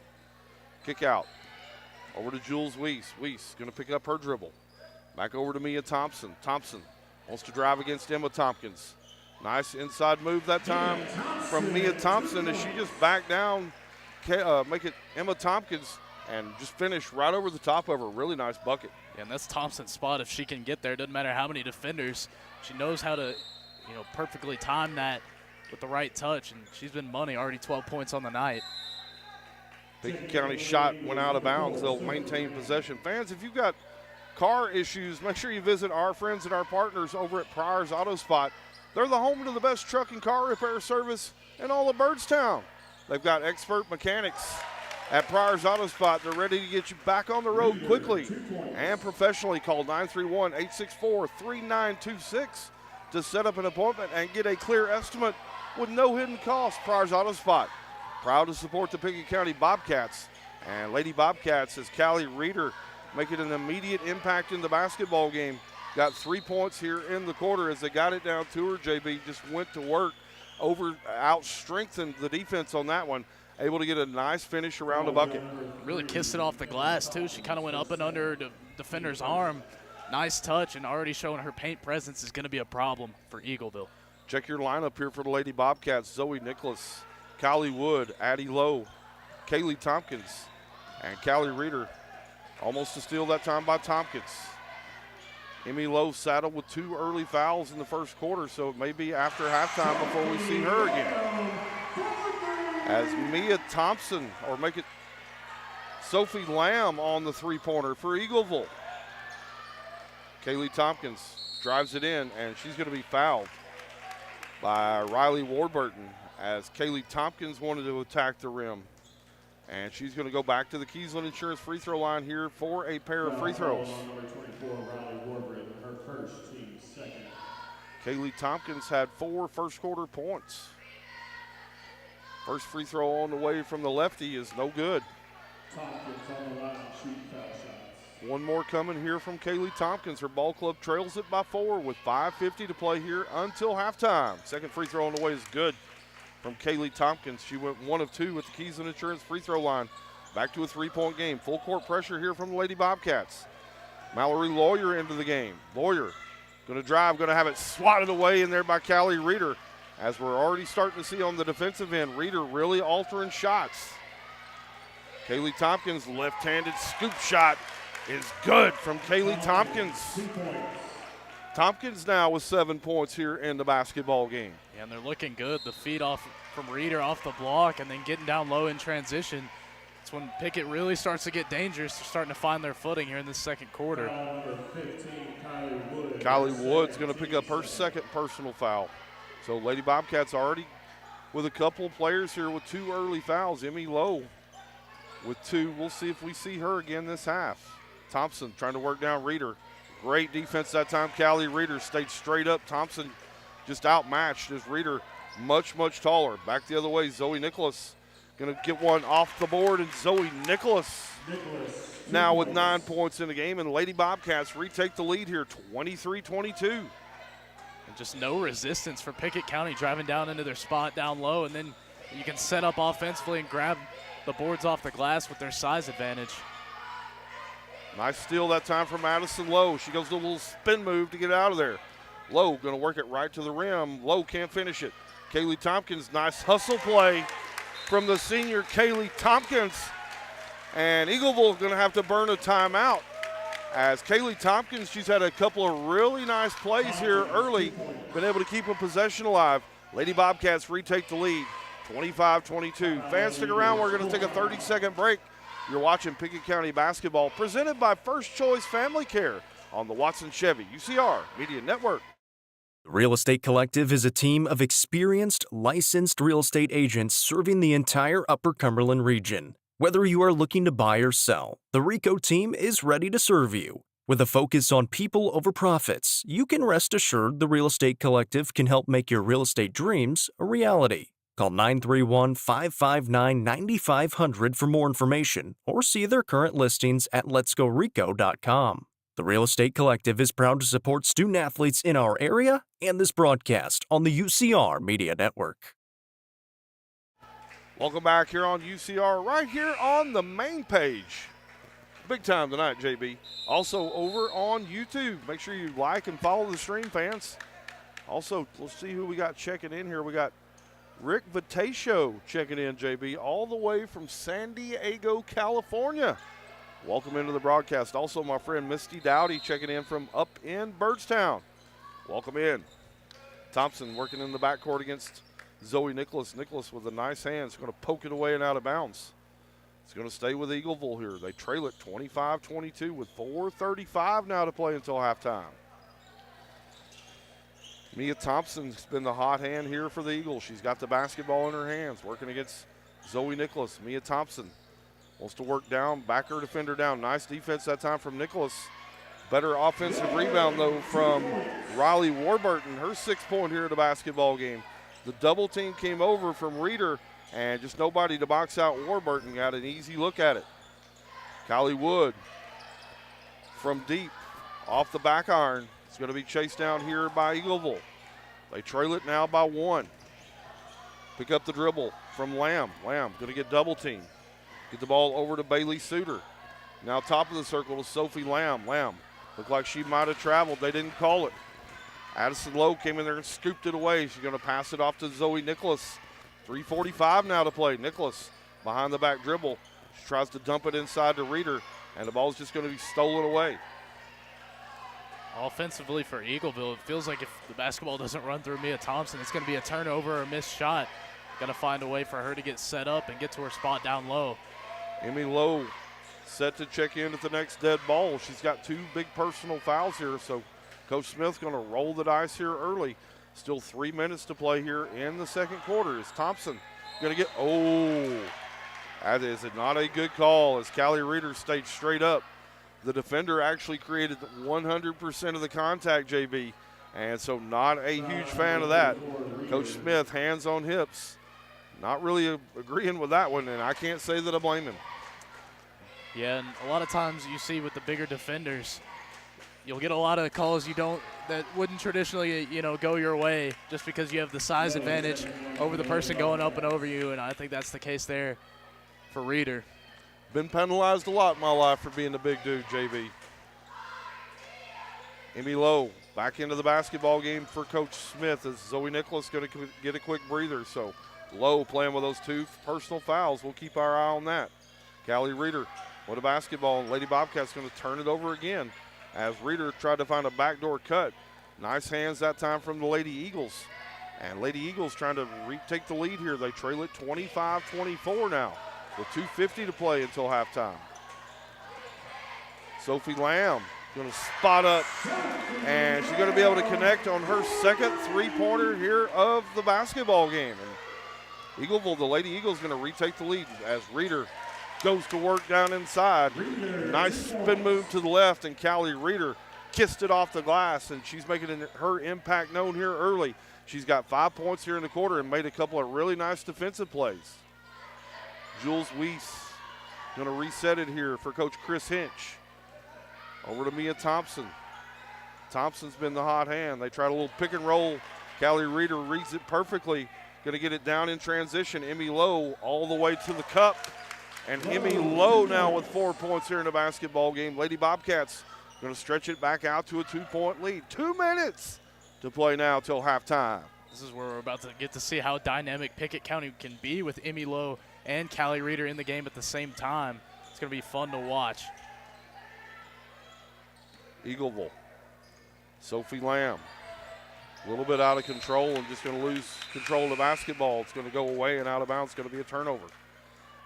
Kick out over to Jules Weiss. Weiss going to pick up her dribble. Back over to Mia Thompson. Thompson wants to drive against Emma Tompkins. Nice inside move that time from Mia Thompson as she just backed down, make it Emma Tompkins, and just finish right over the top of her. Really nice bucket. Yeah, and that's Thompson's spot if she can get there. Doesn't matter how many defenders. She knows how to, perfectly time that with the right touch, and she's been money, already 12 points on the night. Pickett County shot went out of bounds. They'll maintain possession. Fans, if you've got car issues, make sure you visit our friends and our partners over at Pryor's Auto Spot. They're the home to the best truck and car repair service in all of Byrdstown. They've got expert mechanics at Pryor's Auto Spot. They're ready to get you back on the road quickly and professionally. Call 931-864-3926 to set up an appointment and get a clear estimate with no hidden cost. Pryor's Auto Spot, proud to support the Pickett County Bobcats. And Lady Bobcats, as Callie Reeder making an immediate impact in the basketball game. Got 3 points here in the quarter as they got it down to her. JB just went to work, out-strengthened the defense on that one. Able to get a nice finish around the bucket. Really kissed it off the glass, too. She kind of went up and under the defender's arm. Nice touch, and already showing her paint presence is going to be a problem for Eagleville. Check your lineup here for the Lady Bobcats. Zoe Nicholas, Kylie Wood, Addie Lowe, Kaylee Tompkins, and Callie Reeder. Almost a steal that time by Tompkins. Emmy Lowe saddled with 2 early fouls in the first quarter, so it may be after halftime before we see her again. As Mia Thompson, or make it Sophie Lamb on the three-pointer for Eagleville. Kaylee Tompkins drives it in, and she's going to be fouled by Riley Warburton as Kaylee Tompkins wanted to attack the rim. And she's going to go back to the Keysland Insurance free throw line here for a pair of free throws. Number 24, Riley Warburton, her first, team second. Kaylee Tompkins had 4 first quarter points. First free throw on the way from the lefty is no good. Tompkins on the line, shooting foul shots. One more coming here from Kaylee Tompkins. Her ball club trails it by 4 with 5:50 to play here until halftime. Second free throw on the way is good from Kaylee Tompkins. She went 1 of 2 with the Keysland Insurance free throw line. Back to a 3-point game. Full court pressure here from the Lady Bobcats. Mallory Lawyer into the game. Lawyer going to drive, going to have it swatted away in there by Callie Reeder. As we're already starting to see on the defensive end, Reeder really altering shots. Kaylee Tompkins' left-handed scoop shot is good from Kaylee Tompkins. Tompkins now with 7 points here in the basketball game. Yeah, and they're looking good. The feed off from Reeder off the block and then getting down low in transition. It's when Pickett really starts to get dangerous. They're starting to find their footing here in the second quarter. Number 15, Kylie Wood. Kylie Wood's going to pick up her second personal foul. So Lady Bobcats already with a couple of players here with 2 early fouls. Emmy Lowe with 2. We'll see if we see her again this half. Thompson trying to work down Reeder. Great defense that time. Callie Reeder stayed straight up. Thompson just outmatched as Reeder much, much taller. Back the other way, Zoe Nicholas going to get one off the board, and Zoe Nicholas now with 9 points in the game, and Lady Bobcats retake the lead here, 23-22. And just no resistance for Pickett County driving down into their spot down low, and then you can set up offensively and grab the boards off the glass with their size advantage. Nice steal that time from Madison Lowe. She goes to a little spin move to get out of there. Lowe going to work it right to the rim. Lowe can't finish it. Kaylee Tompkins, nice hustle play from the senior Kaylee Tompkins. And Eagleville going to have to burn a timeout as Kaylee Tompkins, she's had a couple of really nice plays here early, been able to keep a possession alive. Lady Bobcats retake the lead, 25-22. Fans, stick around. We're going to take a 30-second break. You're watching Pickett County basketball presented by First Choice Family Care on the Watson Chevy UCR Media Network. The Real Estate Collective is a team of experienced, licensed real estate agents serving the entire Upper Cumberland region. Whether you are looking to buy or sell, the RICO team is ready to serve you. With a focus on people over profits, you can rest assured the Real Estate Collective can help make your real estate dreams a reality. Call 931-559-9500 for more information or see their current listings at letsgorico.com. The Real Estate Collective is proud to support student athletes in our area and this broadcast on the UCR Media Network. Welcome back here on UCR, right here on the main page. Big time tonight, JB. Also over on YouTube. Make sure you like and follow the stream, fans. Also, let's see who we got checking in here. We got Rick Vitacio checking in, JB, all the way from San Diego, California. Welcome into the broadcast. Also, my friend Misty Dowdy checking in from up in Birdstown. Welcome in. Thompson working in the backcourt against Zoe Nicholas. Nicholas with a nice hand. It's going to poke it away and out of bounds. It's going to stay with Eagleville here. They trail it 25-22 with 4:35 now to play until halftime. Mia Thompson's been the hot hand here for the Eagles. She's got the basketball in her hands, working against Zoe Nicholas. Mia Thompson wants to work down, back her defender down. Nice defense that time from Nicholas. Better offensive rebound, though, from Riley Warburton. Her 6-point here in the basketball game. The double team came over from Reeder, and just nobody to box out Warburton. Got an easy look at it. Kylie Wood from deep, off the back iron. It's going to be chased down here by Eagleville. They trail it now by 1. Pick up the dribble from Lamb. Lamb going to get double teamed. Get the ball over to Bailey Suter. Now top of the circle to Sophie Lamb. Lamb looked like she might have traveled. They didn't call it. Addison Lowe came in there and scooped it away. She's going to pass it off to Zoe Nicholas. 3:45 now to play. Nicholas behind the back dribble. She tries to dump it inside to Reeder, and the ball's just going to be stolen away. Offensively for Eagleville, it feels like if the basketball doesn't run through Mia Thompson, it's going to be a turnover or a missed shot. Got to find a way for her to get set up and get to her spot down low. Emmy Lowe set to check in at the next dead ball. She's got 2 big personal fouls here, so Coach Smith's going to roll the dice here early. Still 3 minutes to play here in the second quarter. Is Thompson going to get, that is not a good call as Callie Reeder stayed straight up. The defender actually created 100% of the contact, JB, and so not a huge fan of that. Coach Smith, hands on hips, not really agreeing with that one, and I can't say that I blame him. Yeah, and a lot of times you see with the bigger defenders, you'll get a lot of calls that wouldn't traditionally, go your way just because you have the size advantage over the person going up and over you, and I think that's the case there for Reeder. Been penalized a lot in my life for being the big dude, JB. Emmy Lowe back into the basketball game for Coach Smith as Zoe Nicholas going to get a quick breather. So Lowe playing with those 2 personal fouls. We'll keep our eye on that. Callie Reeder with a basketball, and Lady Bobcats going to turn it over again as Reeder tried to find a backdoor cut. Nice hands that time from the Lady Eagles. And Lady Eagles trying to retake the lead here. They trail it 25-24 now. with 2:50 to play until halftime. Sophie Lamb going to spot up, and she's going to be able to connect on her second three-pointer here of the basketball game. And Eagleville, the Lady Eagles, going to retake the lead as Reeder goes to work down inside. Nice spin move to the left, and Callie Reeder kissed it off the glass, and she's making her impact known here early. She's got 5 points here in the quarter and made a couple of really nice defensive plays. Jules Weiss going to reset it here for Coach Chris Hinch. Over to Mia Thompson. Thompson's been the hot hand. They tried a little pick and roll. Callie Reeder reads it perfectly. Going to get it down in transition. Emmy Lowe all the way to the cup. And Emmy Lowe now with 4 points here in the basketball game. Lady Bobcats going to stretch it back out to a 2-point lead. 2 minutes to play now till halftime. This is where we're about to get to see how dynamic Pickett County can be with Emmy Lowe and Callie Reeder in the game at the same time. It's going to be fun to watch. Eagleville. Sophie Lamb. A little bit out of control and just going to lose control of the basketball. It's going to go away and out of bounds. It's going to be a turnover.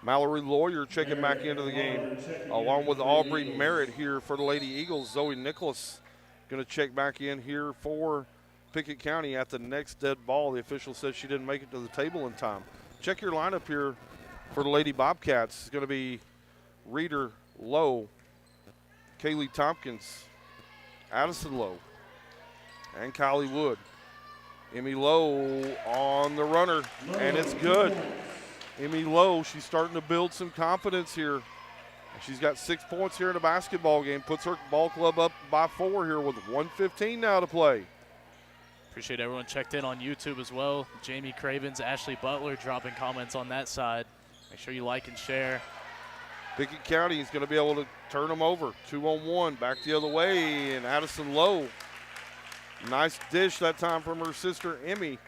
Mallory Lawyer checking back into the game along with Aubrey Merritt here for the Lady Eagles. Zoe Nicholas going to check back in here for Pickett County at the next dead ball. The official says she didn't make it to the table in time. Check your lineup here for the Lady Bobcats. It's going to be Reeder, Lowe, Kaylee Tompkins, Addison Lowe, and Kylie Wood. Emmy Lowe on the runner, and it's good. Emmy Lowe, she's starting to build some confidence here. She's got 6 points here in the basketball game, puts her ball club up by 4 here with 1:15 now to play. Appreciate everyone checked in on YouTube as well. Jamie Cravens, Ashley Butler dropping comments on that side. Make sure you like and share. Pickett County is going to be able to turn them over. 2-on-1, back the other way, and Addison Lowe. Nice dish that time from her sister Emmy,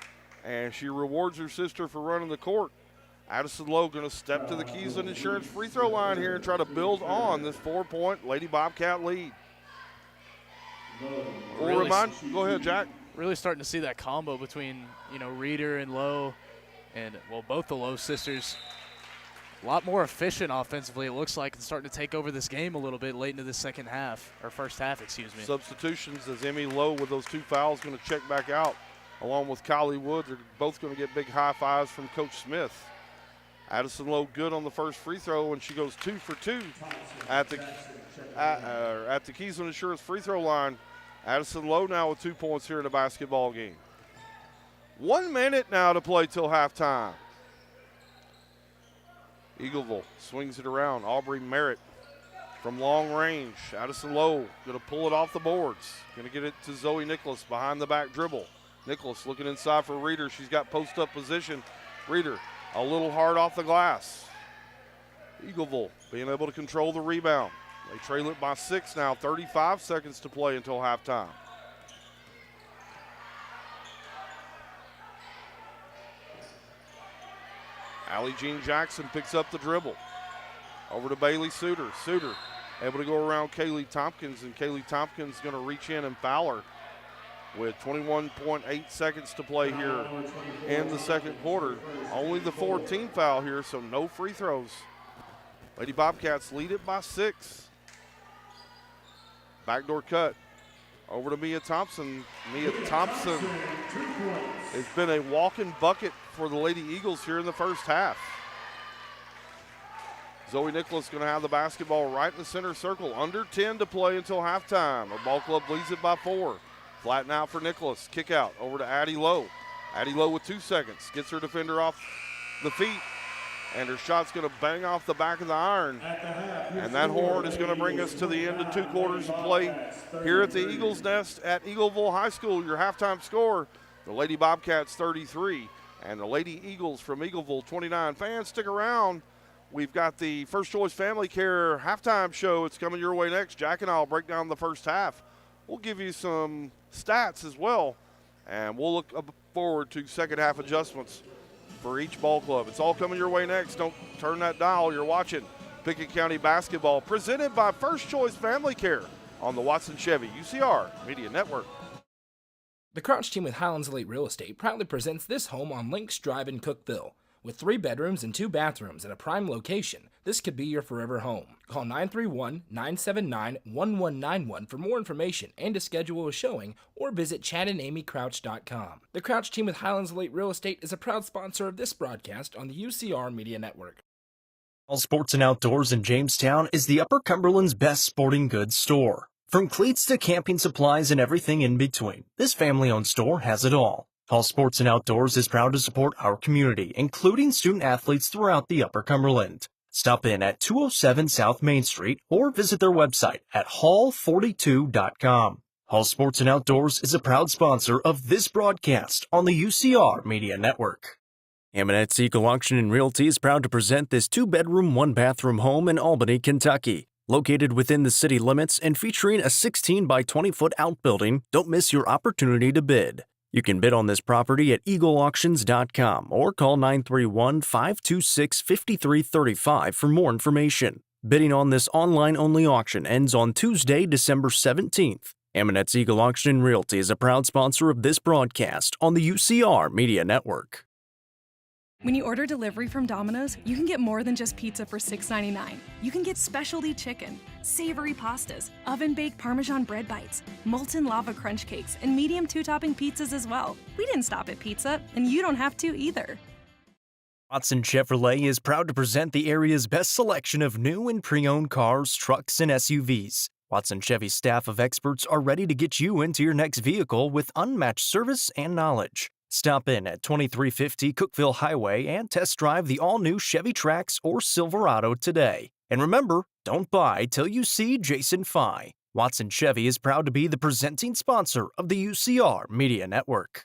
and she rewards her sister for running the court. Addison Lowe going to step to the Keys and Insurance free throw line here and try to build on this 4-point Lady Bobcat lead. Go ahead, Jack. Really starting to see that combo between, Reeder and Lowe, and, both the Lowe sisters. A lot more efficient offensively, it looks like, and starting to take over this game a little bit late into the second half, or first half, excuse me. Substitutions as Emmy Lowe with those 2 fouls going to check back out, along with Kylie Wood. They're both going to get big high fives from Coach Smith. Addison Lowe good on the first free throw, and she goes 2 for 2 at the Keys and Insurance free throw line. Addison Lowe now with 2 points here in the basketball game. 1 minute now to play till halftime. Eagleville swings it around. Aubrey Merritt from long range. Addison Lowe going to pull it off the boards. Going to get it to Zoe Nicholas behind the back dribble. Nicholas looking inside for Reeder. She's got post-up position. Reeder a little hard off the glass. Eagleville being able to control the rebound. They trail it by 6 now. 35 seconds to play until halftime. Allie Jean Jackson picks up the dribble. Over to Bailey Suter. Suter able to go around Kaylee Tompkins, and Kaylee Tompkins going to reach in and foul her with 21.8 seconds to play here in the second quarter. Only the 14th foul here, so no free throws. Lady Bobcats lead it by 6. Backdoor cut. Over to Mia Thompson. Mia Thompson has been a walking bucket for the Lady Eagles here in the first half. Zoe Nicholas going to have the basketball right in the center circle. Under 10 to play until halftime. Her ball club leads it by 4. Flatten out for Nicholas. Kick out over to Addie Lowe. Addie Lowe with 2 seconds. Gets her defender off the feet. And her shot's going to bang off the back of the iron. And that horn is going to bring us to the end of 2 quarters of play here at the Eagles Nest at Eagleville High School. Your halftime score, the Lady Bobcats 33 and the Lady Eagles from Eagleville 29. Fans, stick around. We've got the First Choice Family Care halftime show. It's coming your way next. Jack and I will break down the first half. We'll give you some stats as well, and we'll look forward to second half adjustments for each ball club. It's all coming your way next. Don't turn that dial. You're watching Pickett County basketball presented by First Choice Family Care on the Watson Chevy UCR Media Network. The Crouch team with Highlands Elite Real Estate proudly presents this home on Links Drive in Cookeville. With 3 bedrooms and 2 bathrooms at a prime location, this could be your forever home. Call 931-979-1191 for more information and to schedule a showing, or visit chadandamycrouch.com. The Crouch team with Highlands Elite Real Estate is a proud sponsor of this broadcast on the UCR Media Network. All Sports and Outdoors in Jamestown is the Upper Cumberland's best sporting goods store. From cleats to camping supplies and everything in between, this family-owned store has it all. All Sports and Outdoors is proud to support our community, including student athletes throughout the Upper Cumberland. Stop in at 207 South Main Street or visit their website at hall42.com. All Sports and Outdoors is a proud sponsor of this broadcast on the UCR Media Network. Amonette's Eagle Auction and Realty is proud to present this 2-bedroom, 1-bathroom home in Albany, Kentucky. Located within the city limits and featuring a 16 by 20-foot outbuilding, don't miss your opportunity to bid. You can bid on this property at eagleauctions.com or call 931-526-5335 for more information. Bidding on this online-only auction ends on Tuesday, December 17th. Amonette's Eagle Auction and Realty is a proud sponsor of this broadcast on the UCR Media Network. When you order delivery from Domino's, you can get more than just pizza for $6.99. You can get specialty chicken, savory pastas, oven-baked Parmesan bread bites, molten lava crunch cakes, and medium 2-topping pizzas as well. We didn't stop at pizza, and you don't have to either. Watson Chevrolet is proud to present the area's best selection of new and pre-owned cars, trucks, and SUVs. Watson Chevy's staff of experts are ready to get you into your next vehicle with unmatched service and knowledge. Stop in at 2350 Cookeville Highway and test drive the all-new Chevy Trax or Silverado today. And remember, don't buy till you see Jason Fye. Watson Chevy is proud to be the presenting sponsor of the UCR Media Network.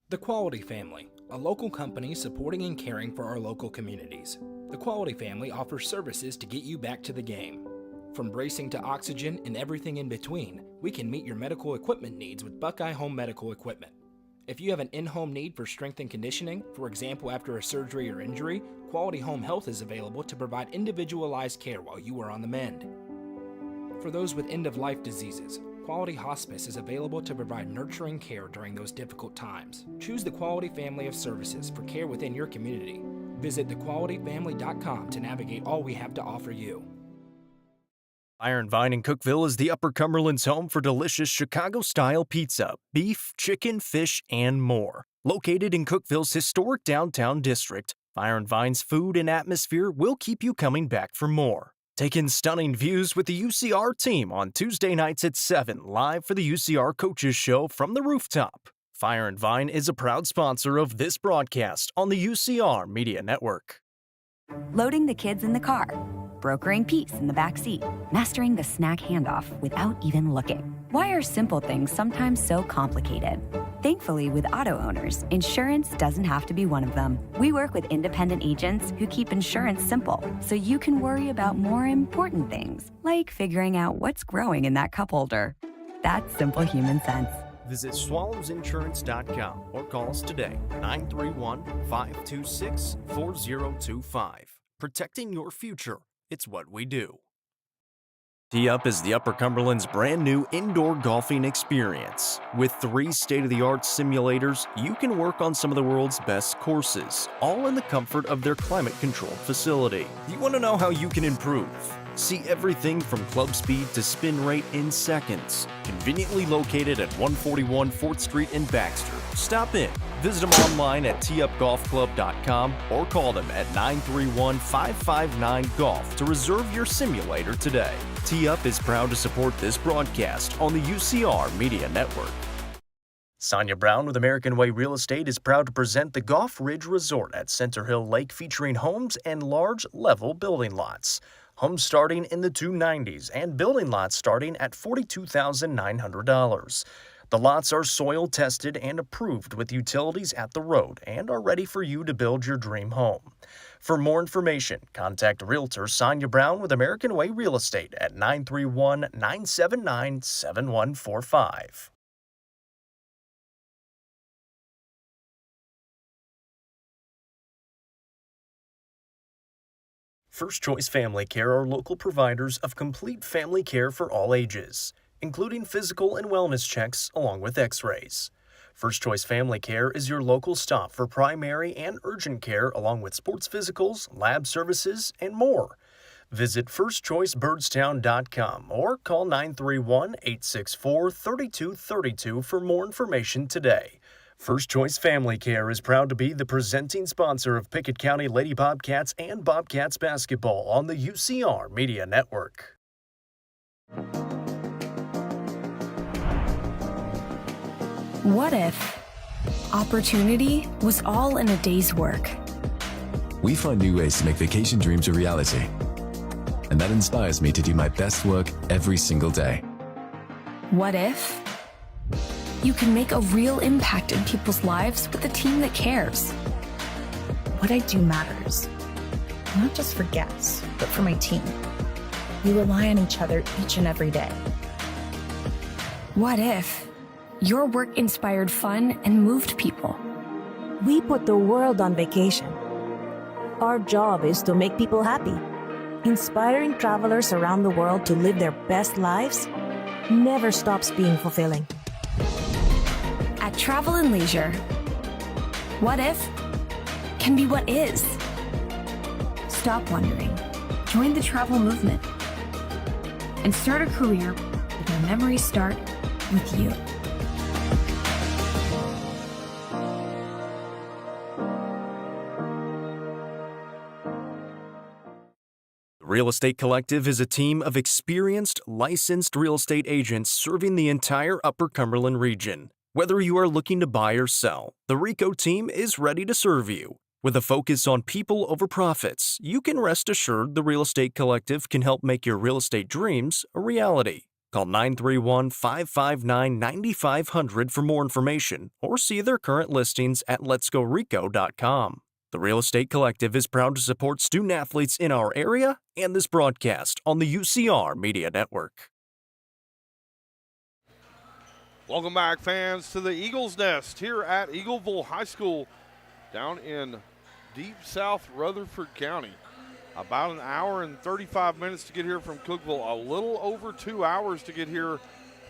The Quality Family, a local company supporting and caring for our local communities. The Quality Family offers services to get you back to the game. From bracing to oxygen and everything in between, we can meet your medical equipment needs with Buckeye Home Medical Equipment. If you have an in-home need for strength and conditioning, for example after a surgery or injury, Quality Home Health is available to provide individualized care while you are on the mend. For those with end-of-life diseases, Quality Hospice is available to provide nurturing care during those difficult times. Choose the Quality family of services for care within your community. Visit thequalityfamily.com to navigate all we have to offer you. Iron Vine in Cookeville is the Upper Cumberland's home for delicious Chicago-style pizza, beef, chicken, fish, and more. Located in Cookeville's historic downtown district, Iron Vine's food and atmosphere will keep you coming back for more. Take in stunning views with the UCR team on Tuesday nights at 7, live for the UCR Coaches Show from the rooftop. Fire and Vine is a proud sponsor of this broadcast on the UCR Media Network. Loading the kids in the car, brokering peace in the back seat, mastering the snack handoff without even looking. Why are simple things sometimes so complicated? Thankfully, with auto owners, insurance doesn't have to be one of them. We work with independent agents who keep insurance simple, so you can worry about more important things, like figuring out what's growing in that cup holder. That's simple human sense. Visit swallowsinsurance.com or call us today, 931-526-4025. Protecting your future. It's what we do. Tee Up is the Upper Cumberland's brand new indoor golfing experience. With 3 state-of-the-art simulators, you can work on some of the world's best courses, all in the comfort of their climate-controlled facility. You want to know how you can improve? See everything from club speed to spin rate in seconds. Conveniently located at 141 4th Street in Baxter. Stop in. Visit them online at teupgolfclub.com or call them at 931-559-GOLF to reserve your simulator today. Tee Up is proud to support this broadcast on the UCR Media Network. Sonia Brown with American Way Real Estate is proud to present the Golf Ridge Resort at Center Hill Lake, featuring homes and large level building lots. Homes starting in the 290s and building lots starting at $42,900. The lots are soil tested and approved with utilities at the road and are ready for you to build your dream home. For more information, contact Realtor Sonia Brown with American Way Real Estate at 931-979-7145. First Choice Family Care are local providers of complete family care for all ages, including physical and wellness checks along with x-rays. First Choice Family Care is your local stop for primary and urgent care along with sports physicals, lab services, and more. Visit firstchoicebirdstown.com or call 931-864-3232 for more information today. First Choice Family Care is proud to be the presenting sponsor of Pickett County Lady Bobcats and Bobcats basketball on the UCR Media Network. What if opportunity was all in a day's work? We find new ways to make vacation dreams a reality. And that inspires me to do my best work every single day. What if you can make a real impact in people's lives with a team that cares? What I do matters, not just for guests, but for my team. We rely on each other each and every day. What if your work inspired fun and moved people? We put the world on vacation. Our job is to make people happy. Inspiring travelers around the world to live their best lives never stops being fulfilling. At Travel and Leisure, what if can be what is. Stop wondering. Join the travel movement and start a career where memories start with you. Real Estate Collective is a team of experienced, licensed real estate agents serving the entire Upper Cumberland region. Whether you are looking to buy or sell, the RICO team is ready to serve you. With a focus on people over profits, you can rest assured the Real Estate Collective can help make your real estate dreams a reality. Call 931-559-9500 for more information or see their current listings at letsgorico.com. The Real Estate Collective is proud to support student athletes in our area and this broadcast on the UCR Media Network. Welcome back, fans, to the Eagles Nest here at Eagleville High School down in deep South Rutherford County. About an hour and 35 minutes to get here from Cookeville, a little over 2 hours to get here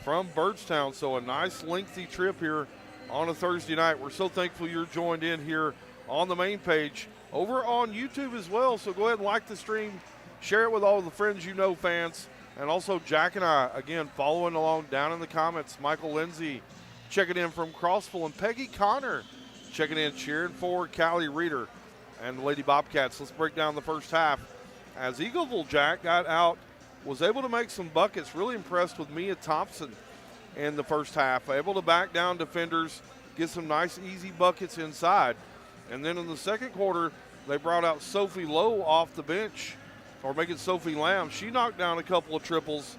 from Byrdstown. So a nice lengthy trip here on a Thursday night. We're so thankful you're joined in here on the main page, over on YouTube as well. So go ahead and like the stream, share it with all the friends you know, fans. And also Jack and I, again, following along down in the comments. Michael Lindsay checking in from Crossville, and Peggy Connor checking in, cheering for Callie Reeder and the Lady Bobcats. Let's break down the first half. As Eagleville, Jack got out, was able to make some buckets. Really impressed with Mia Thompson in the first half. Able to back down defenders, get some nice easy buckets inside. And then in the second quarter, they brought out Sophie Lowe off the bench, or make it Sophie Lamb. She knocked down a couple of triples.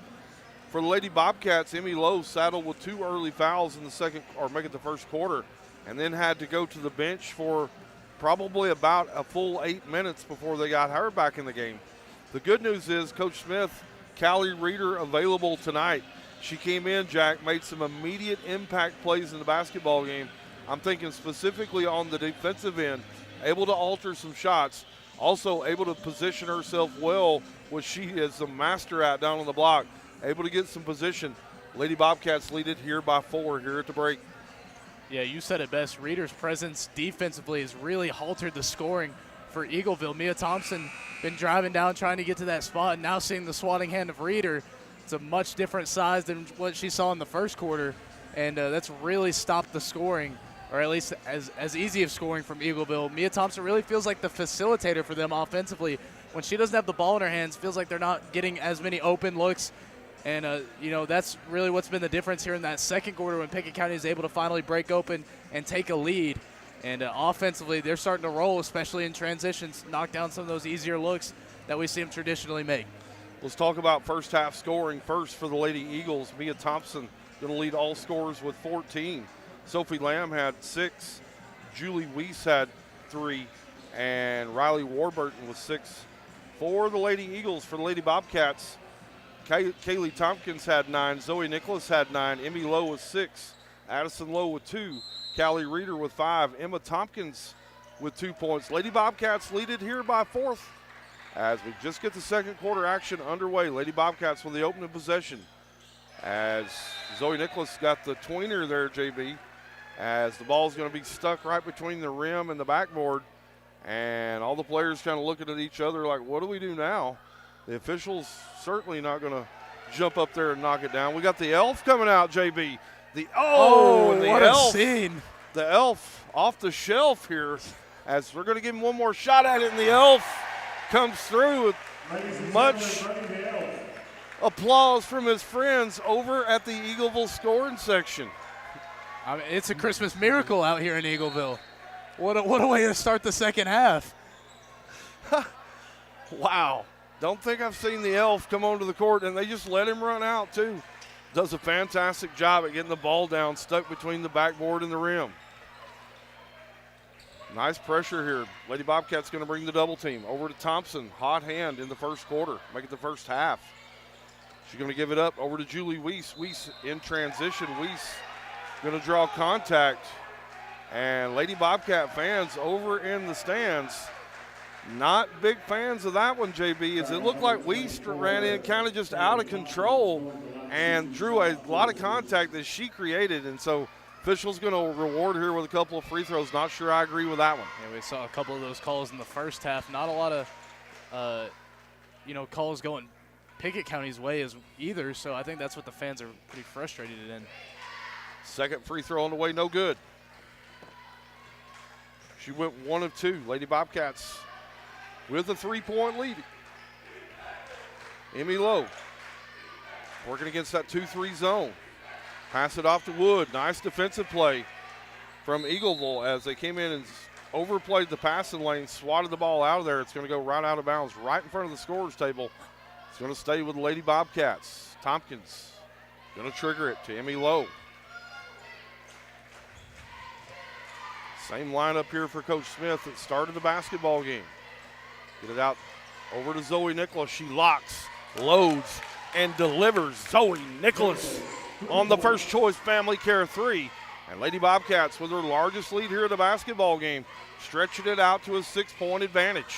For the Lady Bobcats, Emmy Lowe saddled with 2 early fouls in the second, or make it the first quarter, and then had to go to the bench for probably about a full 8 minutes before they got her back in the game. The good news is Coach Smith, Callie Reeder available tonight. She came in, Jack, made some immediate impact plays in the basketball game. I'm thinking specifically on the defensive end, able to alter some shots, also able to position herself well, which she is the master at down on the block, able to get some position. Lady Bobcats lead it here by 4 here at the break. Yeah, you said it best. Reeder's presence defensively has really haltered the scoring for Eagleville. Mia Thompson been driving down trying to get to that spot, and now seeing the swatting hand of Reeder. It's a much different size than what she saw in the first quarter, and that's really stopped the scoring, or at least as easy of scoring from Eagleville. Mia Thompson really feels like the facilitator for them offensively. When she doesn't have the ball in her hands, feels like they're not getting as many open looks. And, that's really what's been the difference here in that second quarter when Pickett County is able to finally break open and take a lead. And offensively, they're starting to roll, especially in transitions, knock down some of those easier looks that we see them traditionally make. Let's talk about first half scoring first for the Lady Eagles. Mia Thompson going to lead all scorers with 14. Sophie Lamb had 6. Julie Weiss had 3. And Riley Warburton with 6. For the Lady Eagles, for the Lady Bobcats, Kaylee Tompkins had 9. Zoe Nicholas had 9. Emmy Lowe with 6. Addison Lowe with 2. Callie Reeder with 5. Emma Tompkins with 2 points. Lady Bobcats lead it here by 4th as we just get the second quarter action underway. Lady Bobcats with the opening possession as Zoe Nicholas got the tweener there, JB, as the ball's going to be stuck right between the rim and the backboard. And all the players kind of looking at each other like, what do we do now? The officials certainly not going to jump up there and knock it down. We got the elf coming out, JB. And the what elf, a scene. The elf off the shelf here, as we're going to give him one more shot at it, and the elf comes through with much applause from his friends over at the Eagleville scoring section. I mean, it's a Christmas miracle out here in Eagleville. What a way to start the second half. Wow. Don't think I've seen the elf come onto the court, and they just let him run out too. Does a fantastic job at getting the ball down, stuck between the backboard and the rim. Nice pressure here. Lady Bobcats going to bring the double team over to Thompson. Hot hand in the first quarter, make it the first half. She's going to give it up over to Julie Weiss. Weiss in transition. Weiss going to draw contact. And Lady Bobcat fans over in the stands, not big fans of that one, JB, as it looked like Weiss ran in kind of just out of control and drew a lot of contact that she created. And so officials going to reward her with a couple of free throws. Not sure I agree with that one. Yeah, we saw a couple of those calls in the first half. Not a lot of, calls going Pickett County's way as either. So I think that's what the fans are pretty frustrated in. Second free throw on the way, no good. She went 1 of 2. Lady Bobcats with a 3-point lead. Emmy Lowe working against that 2-3 zone. Pass it off to Wood. Nice defensive play from Eagleville as they came in and overplayed the passing lane, swatted the ball out of there. It's going to go right out of bounds, right in front of the scorer's table. It's going to stay with the Lady Bobcats. Tompkins going to trigger it to Emmy Lowe. Same lineup here for Coach Smith that started the basketball game. Get it out over to Zoe Nicholas. She locks, loads, and delivers. Zoe Nicholas on the first choice Family Care 3. And Lady Bobcats with her largest lead here in the basketball game, stretching it out to a 6-point advantage.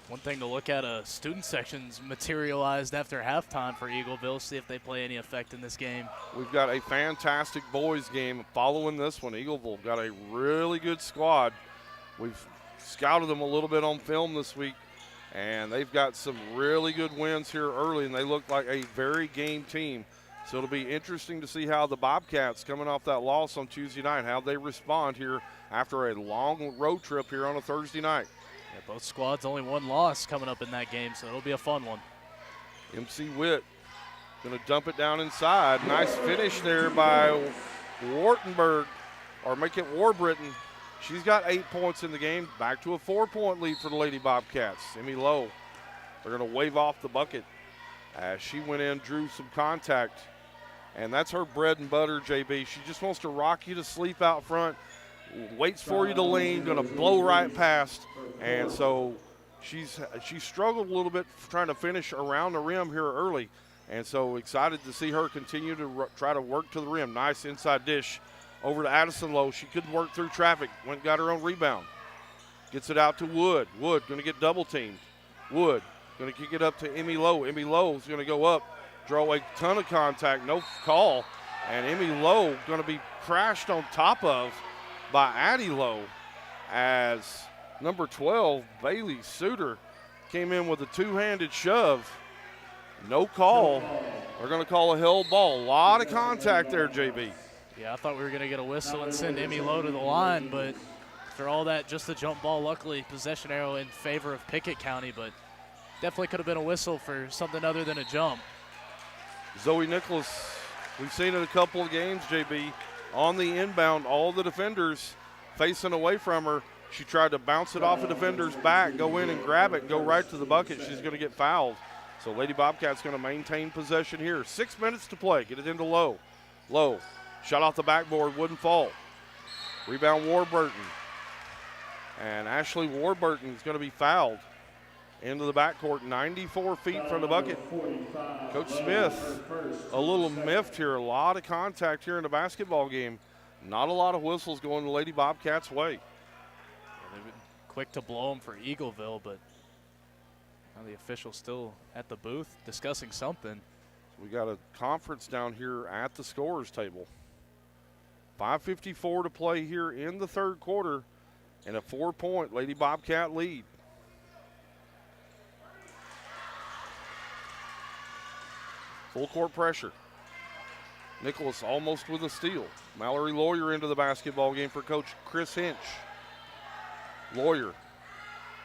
One thing to look at, student sections materialized after halftime for Eagleville, see if they play any effect in this game. We've got a fantastic boys game following this one. Eagleville got a really good squad. We've scouted them a little bit on film this week, and they've got some really good wins here early, and they look like a very game team. So it'll be interesting to see how the Bobcats, coming off that loss on Tuesday night, how they respond here after a long road trip here on a Thursday night. Yeah, both squads only one loss coming up in that game, so it'll be a fun one. MC Witt going to dump it down inside. Nice finish there by Wartenberg, or make it Warbritain. She's got 8 points in the game. Back to a 4-point lead for the Lady Bobcats. Emmy Lowe, they're going to wave off the bucket as she went in, drew some contact. And that's her bread and butter, JB. She just wants to rock you to sleep out front, waits for you to lean, going to blow right past. And so she struggled a little bit trying to finish around the rim here early. And so excited to see her continue to try to work to the rim. Nice inside dish over to Addison Lowe. She couldn't work through traffic. Went and got her own rebound. Gets it out to Wood. Wood going to get double teamed. Wood going to kick it up to Emmy Lowe. Emmy Lowe is going to go up, draw a ton of contact, no call. And Emmy Lowe going to be crashed on top of by Addie Lowe as number 12, Bailey Suter, came in with a two-handed shove. No call. They're going to call a held ball. A lot of contact there, JB. Yeah, I thought we were going to get a whistle and send Emmy Lowe to the line, but after all that, just the jump ball. Luckily, possession arrow in favor of Pickett County, but definitely could have been a whistle for something other than a jump. Zoe Nicholas, we've seen it a couple of games, JB. On the inbound, all the defenders facing away from her. She tried to bounce it off a defender's back, go in and grab it, and go right to the bucket. She's going to get fouled. So Lady Bobcats going to maintain possession here. 6 minutes to play. Get it into Lowe. Lowe, shot off the backboard, wouldn't fall. Rebound Warburton. And Ashley Warburton is going to be fouled into the backcourt, 94 feet from the bucket. Coach Smith, a little miffed here. A lot of contact here in the basketball game. Not a lot of whistles going the Lady Bobcats' way. Yeah, they've been quick to blow them for Eagleville, but now the official's still at the booth discussing something. We got a conference down here at the scorer's table. 5:54 to play here in the third quarter, and a 4-point Lady Bobcat lead. Full court pressure. Nicholas almost with a steal. Mallory Lawyer into the basketball game for Coach Chris Hinch. Lawyer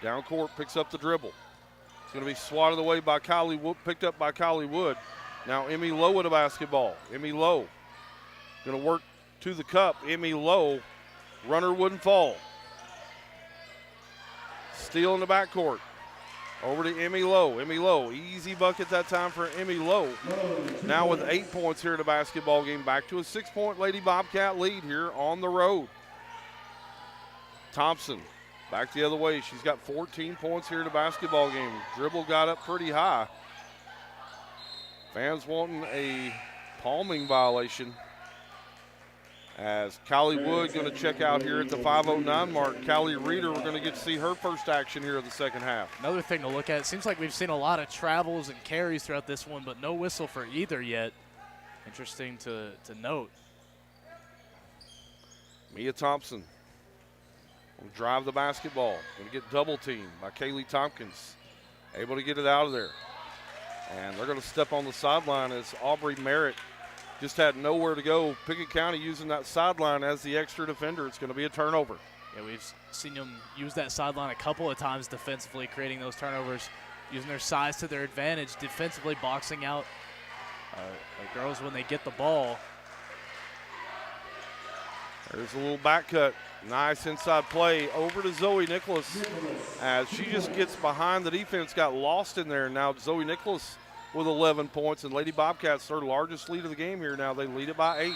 down court, picks up the dribble. It's going to be swatted away by Kylie Wood, picked up by Kylie Wood. Now Emmy Lowe with a basketball. Emmy Lowe going to work to the cup. Emmy Lowe, runner wouldn't fall. Steal in the backcourt. Over to Emmy Lowe. Emmy Lowe, easy bucket that time for Emmy Lowe. Now with 8 points here in the basketball game. Back to a 6-point Lady Bobcat lead here on the road. Thompson back the other way. She's got 14 points here in the basketball game. Dribble got up pretty high. Fans wanting a palming violation. As Callie Wood going to check out here at the 5:09 mark. Callie Reeder, we're going to get to see her first action here in the second half. Another thing to look at, it seems like we've seen a lot of travels and carries throughout this one, but no whistle for either yet. Interesting to note. Mia Thompson will drive the basketball. Going to get double teamed by Kaylee Tompkins. Able to get it out of there. And they're going to step on the sideline as Aubrey Merritt just had nowhere to go. Pickett County using that sideline as the extra defender. It's going to be a turnover. Yeah, we've seen them use that sideline a couple of times defensively, creating those turnovers, using their size to their advantage, defensively boxing out the girls when they get the ball. There's a little back cut. Nice inside play over to Zoe Nicholas as she just gets behind the defense, got lost in there. Now Zoe Nicholas with 11 points, and Lady Bobcats their largest lead of the game here now. They lead it by 8.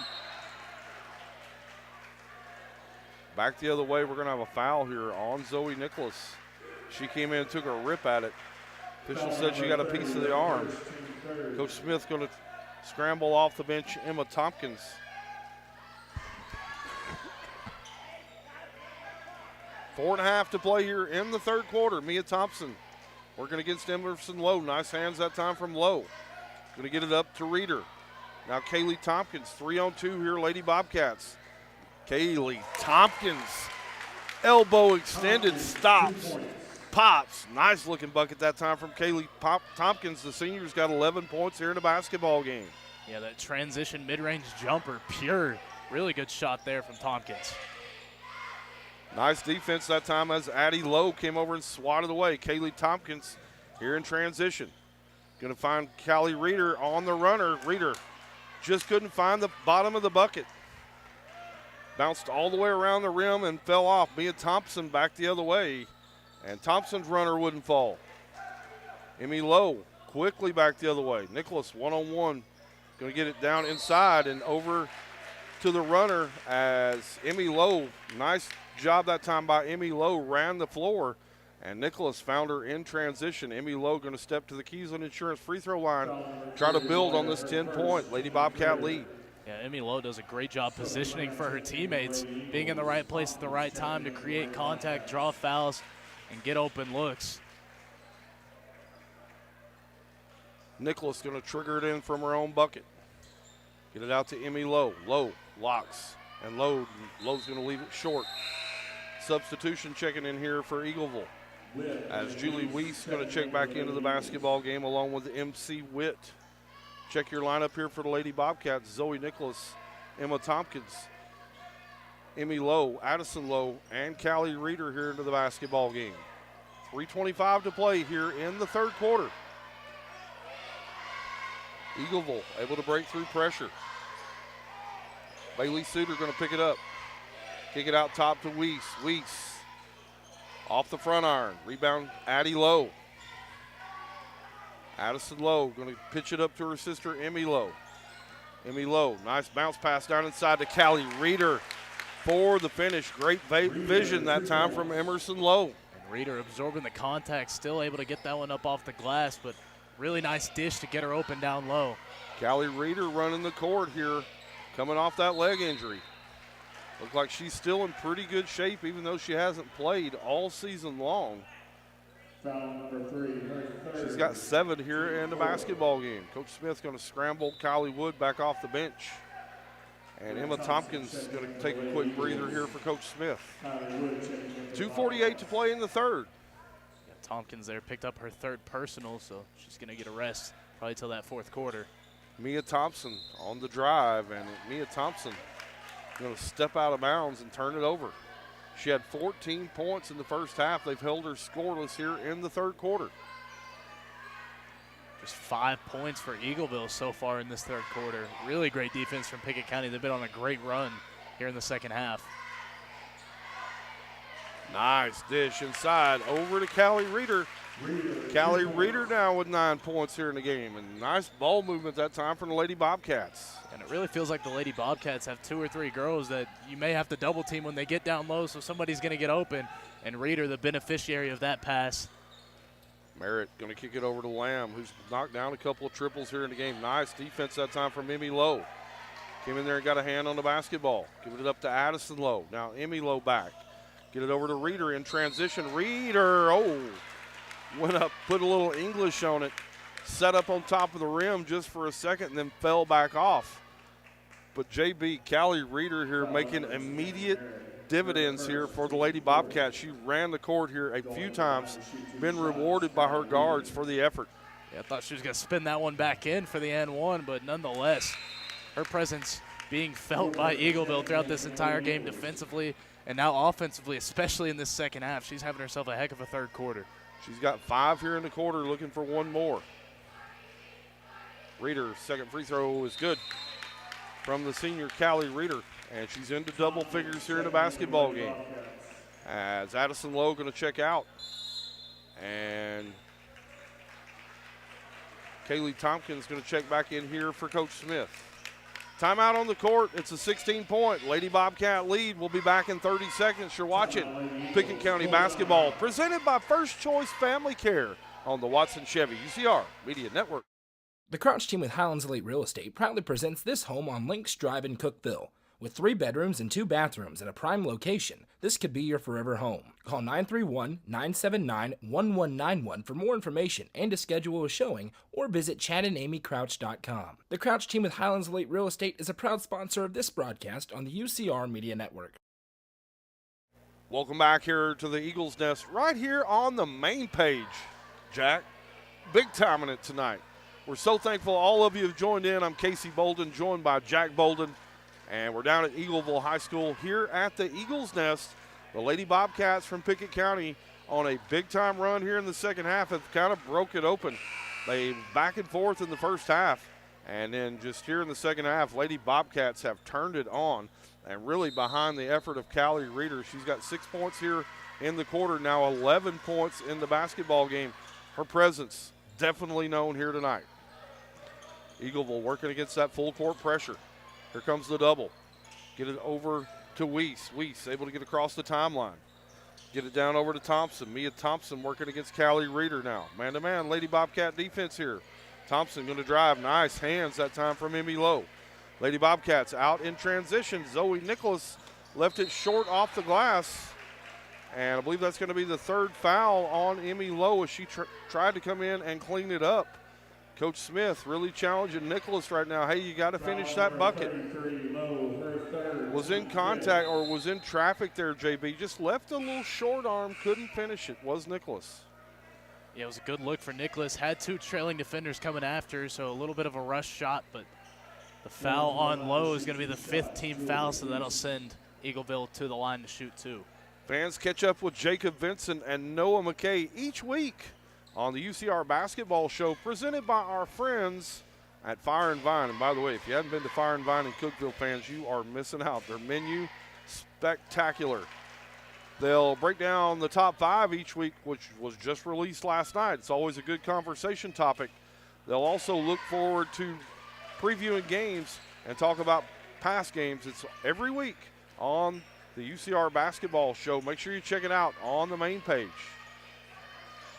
Back the other way, we're going to have a foul here on Zoe Nicholas. She came in and took a rip at it. Official said she got a piece of the arm. Coach Smith going to scramble off the bench Emma Tompkins. Four and a half to play here in the third quarter. Mia Thompson working against Emerson Lowe. Nice hands that time from Lowe. Going to get it up to Reeder. Now Kaylee Tompkins, 3-on-2 here, Lady Bobcats. Kaylee Tompkins, elbow extended, stops, pops. Nice looking bucket that time from Kaylee Tompkins. The senior's got 11 points here in the basketball game. Yeah, that transition mid-range jumper, pure. Really good shot there from Tompkins. Nice defense that time as Addie Lowe came over and swatted away. Kaylee Tompkins here in transition. Going to find Callie Reeder on the runner. Reeder just couldn't find the bottom of the bucket. Bounced all the way around the rim and fell off. Mia Thompson back the other way, and Thompson's runner wouldn't fall. Emmy Lowe quickly back the other way. Nicholas one-on-one. Going to get it down inside and over to the runner as Emmy Lowe, nice job that time by Emmy Lowe, ran the floor, and Nicholas found her in transition. Emmy Lowe going to step to the Keysland Insurance free throw line, try to build on this 10-point Lady Bobcat lead. Yeah, Emmy Lowe does a great job positioning for her teammates, being in the right place at the right time to create contact, draw fouls, and get open looks. Nicholas going to trigger it in from her own bucket. Get it out to Emmy Lowe. Lowe locks, and Lowe's going to leave it short. Substitution checking in here for Eagleville as Julie Weiss going to check back into the basketball game along with MC Witt. Check your lineup here for the Lady Bobcats. Zoe Nicholas, Emma Tompkins, Emmy Lowe, Addison Lowe, and Callie Reeder here into the basketball game. 3:25 to play here in the third quarter. Eagleville able to break through pressure. Bailey Suter going to pick it up. Kick it out top to Weiss. Weiss off the front iron. Rebound, Addie Lowe. Addison Lowe going to pitch it up to her sister, Emmy Lowe. Emmy Lowe, nice bounce pass down inside to Callie Reeder for the finish. Great vision that time from Emerson Lowe. And Reeder absorbing the contact, still able to get that one up off the glass, but really nice dish to get her open down low. Callie Reeder running the court here, coming off that leg injury. Looks like she's still in pretty good shape, even though she hasn't played all season long. Foul number 3. She's got 7 here in the basketball game. Coach Smith going to scramble Kylie Wood back off the bench. And Emma Tompkins is going to take a quick breather here for Coach Smith. 2:48 to play in the third. Yeah, Tompkins there picked up her third personal, so she's going to get a rest probably till that fourth quarter. Mia Thompson on the drive, and Mia Thompson going to step out of bounds and turn it over. She had 14 points in the first half. They've held her scoreless here in the third quarter. Just 5 points for Eagleville so far in this third quarter. Really great defense from Pickett County. They've been on a great run here in the second half. Nice dish inside over to Callie Reeder. Callie Reeder now with 9 points here in the game. And nice ball movement that time from the Lady Bobcats. And it really feels like the Lady Bobcats have 2 or 3 girls that you may have to double team when they get down low, so somebody's going to get open. And Reeder, the beneficiary of that pass. Merritt going to kick it over to Lamb, who's knocked down a couple of triples here in the game. Nice defense that time from Emmy Lowe. Came in there and got a hand on the basketball. Giving it up to Addison Lowe. Now Emmy Lowe back. Get it over to Reeder in transition. Reeder, went up, put a little English on it. Set up on top of the rim just for a second and then fell back off. But JB, Callie Reeder here making immediate dividends here for the Lady Bobcats. She ran the court here a few times, been rewarded by her guards for the effort. Yeah, I thought she was going to spin that one back in for the and one, but nonetheless, her presence being felt by Eagleville throughout this entire game defensively and now offensively, especially in this second half. She's having herself a heck of a third quarter. She's got 5 here in the quarter, looking for one more. Reeder's second free throw is good from the senior Callie Reeder. And she's into double figures here in the basketball game. As Addison Lowe going to check out. And Kaylee Tompkins going to check back in here for Coach Smith. Timeout on the court. It's a 16-point Lady Bobcat lead. We'll be back in 30 seconds. You're watching Pickett County basketball presented by First Choice Family Care on the Watson Chevy UCR Media Network. The Crouch team with Highlands Elite Real Estate proudly presents this home on Links Drive in Cookeville. With 3 bedrooms and 2 bathrooms in a prime location, this could be your forever home. Call 931-979-1191 for more information and to schedule a showing, or visit chadandamycrouch.com. The Crouch team with Highlands Elite Real Estate is a proud sponsor of this broadcast on the UCR Media Network. Welcome back here to the Eagles Nest right here on the main page, Jack. Big time in it tonight. We're so thankful all of you have joined in. I'm Casey Bolden, joined by Jack Bolden. And we're down at Eagleville High School here at the Eagles Nest. The Lady Bobcats from Pickett County on a big-time run here in the second half have kind of broke it open. They back and forth in the first half, and then just here in the second half, Lady Bobcats have turned it on, and really behind the effort of Callie Reeder. She's got 6 points here in the quarter, now 11 points in the basketball game. Her presence definitely known here tonight. Eagleville working against that full court pressure. Here comes the double. Get it over to Weiss. Weiss able to get across the timeline. Get it down over to Thompson. Mia Thompson working against Callie Reeder now. Man-to-man, Lady Bobcat defense here. Thompson going to drive. Nice hands that time from Emmy Lowe. Lady Bobcats out in transition. Zoe Nicholas left it short off the glass. And I believe that's going to be the third foul on Emmy Lowe as she tried to come in and clean it up. Coach Smith really challenging Nicholas right now. Hey, you got to finish that bucket. Was in contact or was in traffic there, JB. Just left a little short arm, couldn't finish it, was Nicholas. Yeah, it was a good look for Nicholas. Had 2 trailing defenders coming after, so a little bit of a rush shot, but the foul on Lowe is going to be the 5th team foul, so that'll send Eagleville to the line to shoot 2. Fans catch up with Jacob Vincent and Noah McKay each week on the UCR Basketball Show, presented by our friends at Fire and Vine. And by the way, if you haven't been to Fire and Vine in Cookeville, fans, you are missing out. Their menu, spectacular. They'll break down the top 5 each week, which was just released last night. It's always a good conversation topic. They'll also look forward to previewing games and talk about past games. It's every week on the UCR Basketball Show. Make sure you check it out on the main page.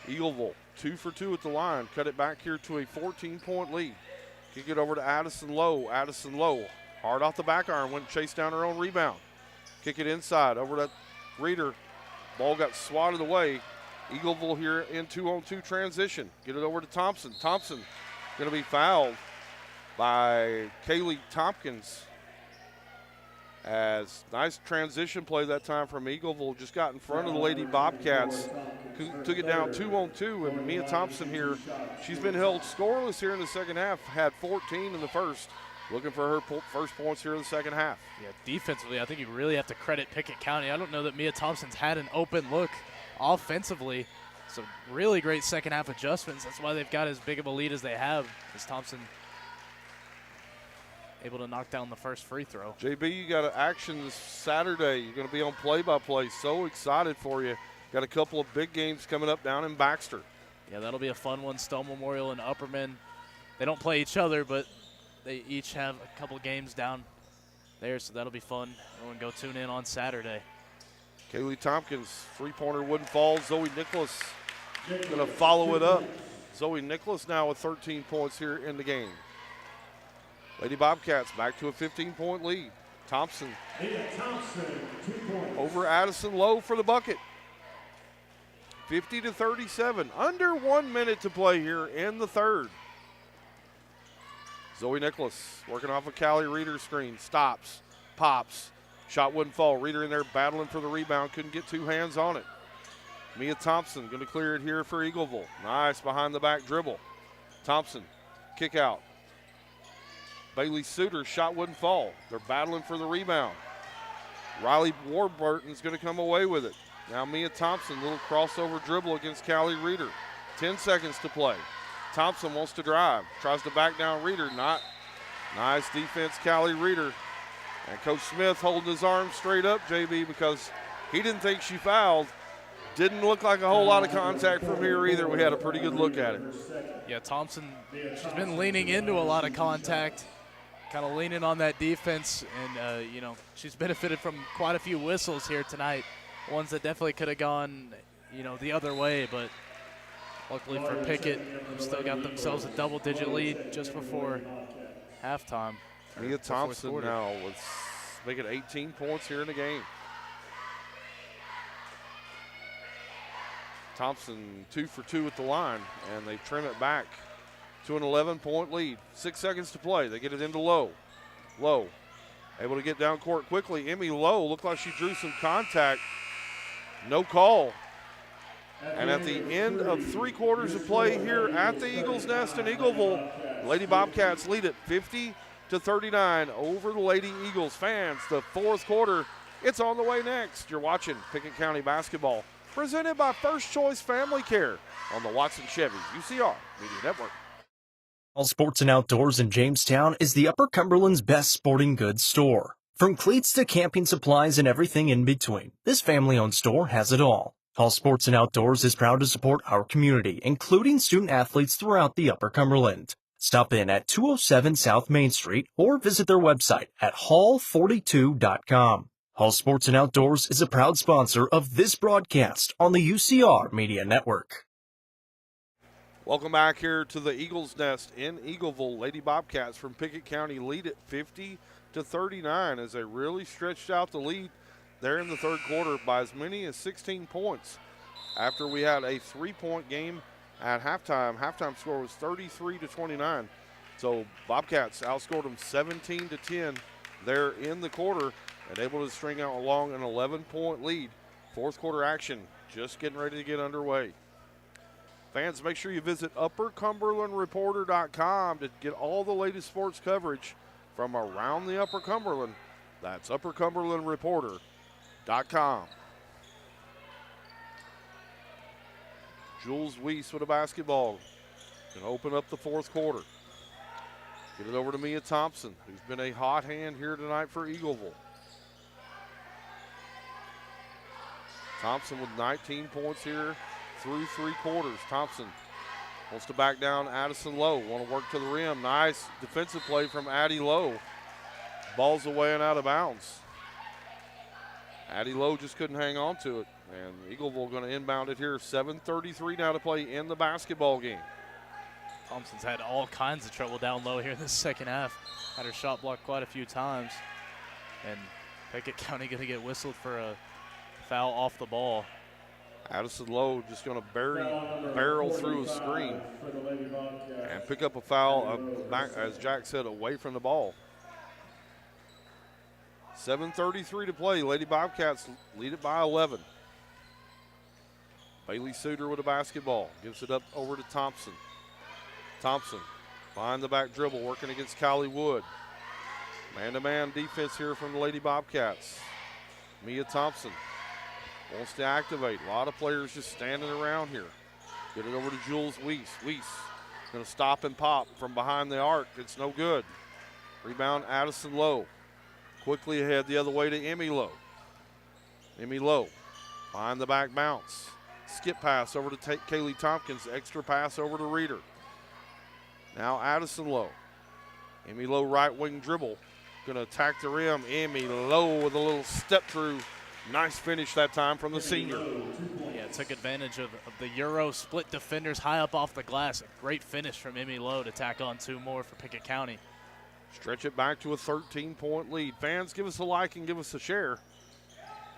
Eagleville 2 for 2 at the line. Cut it back here to a 14-point lead. Kick it over to Addison Lowe. Addison Lowe, hard off the back iron, went and chased down her own rebound. Kick it inside over to Reeder. Ball got swatted away. Eagleville here in 2-on-2 transition. Get it over to Thompson. Thompson going to be fouled by Kaylee Tompkins. As nice transition play that time from Eagleville, just got in front of the Lady Bobcats, took it down 2-on-2, and Mia Thompson here, she's been held scoreless here in the second half, had 14 in the first, looking for her first points here in the second half. Yeah, defensively, I think you really have to credit Pickett County. I don't know that Mia Thompson's had an open look offensively, so really great second half adjustments. That's why they've got as big of a lead as they have, as Thompson able to knock down the first free throw. JB, you got an action this Saturday. You're going to be on play-by-play. So excited for you. Got a couple of big games coming up down in Baxter. Yeah, that'll be a fun one. Stone Memorial and Upperman. They don't play each other, but they each have a couple games down there, so that'll be fun. Everyone go tune in on Saturday. Kaylee Tompkins, three-pointer wouldn't fall. Zoe Nicholas going to follow it up. Zoe Nicholas now with 13 points here in the game. Lady Bobcats back to a 15-point lead. Thompson over Addison Lowe for the bucket. 50-37. Under 1 minute to play here in the third. Zoe Nicholas working off a Callie Reeder screen. Stops, pops. Shot wouldn't fall. Reeder in there battling for the rebound. Couldn't get two hands on it. Mia Thompson going to clear it here for Eagleville. Nice behind the back dribble. Thompson, kick out. Bailey Suter, shot wouldn't fall. They're battling for the rebound. Riley Warburton's going to come away with it. Now Mia Thompson, little crossover dribble against Callie Reeder. 10 seconds to play. Thompson wants to drive. Tries to back down Reeder. Not. Nice defense, Callie Reeder. And Coach Smith holding his arm straight up, JB, because he didn't think she fouled. Didn't look like a whole lot of contact from here either. We had a pretty good look at it. Yeah, Thompson, she's been leaning into a lot of contact, kind of leaning on that defense, and, you know, she's benefited from quite a few whistles here tonight, ones that definitely could have gone, you know, the other way, but luckily for Pickett, they've still got themselves a double-digit lead just before halftime. Mia Thompson now with making 18 points here in the game. Thompson 2 for 2 at the line, and they trim it back to an 11-point lead. 6 seconds to play. They get it into Lowe. Lowe able to get down court quickly. Emmy Lowe looked like she drew some contact. No call. And at the end of 3 quarters of play here at the Eagles Nest in Eagleville, Lady Bobcats lead it 50-39 over the Lady Eagles. Fans, the fourth quarter, it's on the way next. You're watching Pickett County basketball, presented by First Choice Family Care on the Watson Chevy UCR Media Network. All Sports and Outdoors in Jamestown is the Upper Cumberland's best sporting goods store. From cleats to camping supplies and everything in between, this family-owned store has it all. All Sports and Outdoors is proud to support our community, including student athletes throughout the Upper Cumberland. Stop in at 207 South Main Street or visit their website at hall42.com. All Sports and Outdoors is a proud sponsor of this broadcast on the UCR Media Network. Welcome back here to the Eagles Nest in Eagleville. Lady Bobcats from Pickett County lead at 50-39 as they really stretched out the lead there in the third quarter by as many as 16 points. After we had a 3-point game at halftime, halftime score was 33-29. So Bobcats outscored them 17-10 there in the quarter and able to string out along an 11-point lead. Fourth quarter action just getting ready to get underway. Fans, make sure you visit UpperCumberlandReporter.com to get all the latest sports coverage from around the Upper Cumberland. That's UpperCumberlandReporter.com. Jules Weiss with a basketball. Going to open up the fourth quarter. Get it over to Mia Thompson, who's been a hot hand here tonight for Eagleville. Thompson with 19 points here through 3 quarters. Thompson wants to back down Addison Lowe. Want to work to the rim. Nice defensive play from Addie Lowe. Ball's away and out of bounds. Addie Lowe just couldn't hang on to it. And Eagleville going to inbound it here. 7:33 now to play in the basketball game. Thompson's had all kinds of trouble down low here in the second half. Had her shot blocked quite a few times. And Pickett County going to get whistled for a foul off the ball. Addison Lowe just going to barrel through a screen and pick up a foul, back, as Jack said, away from the ball. 7:33 to play. Lady Bobcats lead it by 11. Bailey Suter with a basketball. Gives it up over to Thompson. Thompson behind the back dribble, working against Kylie Wood. Man-to-man defense here from the Lady Bobcats. Mia Thompson wants to activate. A lot of players just standing around here. Get it over to Jules Weiss. Weiss going to stop and pop from behind the arc. It's no good. Rebound, Addison Lowe. Quickly ahead the other way to Emmy Lowe. Emmy Lowe behind the back bounce. Skip pass over to Kaylee Tompkins. Extra pass over to Reeder. Now Addison Lowe. Emmy Lowe right wing dribble. Going to attack the rim. Emmy Lowe with a little step through. Nice finish that time from the senior. Yeah, took advantage of the Euro split defenders high up off the glass. A great finish from Emmy Lowe to tack on 2 more for Pickett County. Stretch it back to a 13-point lead. Fans, give us a like and give us a share.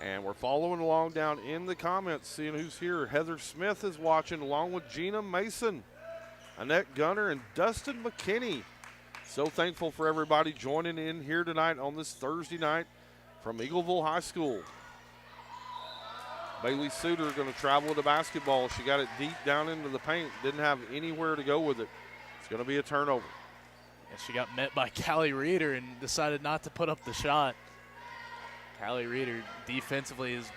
And we're following along down in the comments, seeing who's here. Heather Smith is watching along with Gina Mason, Annette Gunner, and Dustin McKinney. So thankful for everybody joining in here tonight on this Thursday night from Eagleville High School. Bailey Suter going to travel with the basketball. She got it deep down into the paint. Didn't have anywhere to go with it. It's going to be a turnover. And she got met by Callie Reeder and decided not to put up the shot. Callie Reeder defensively has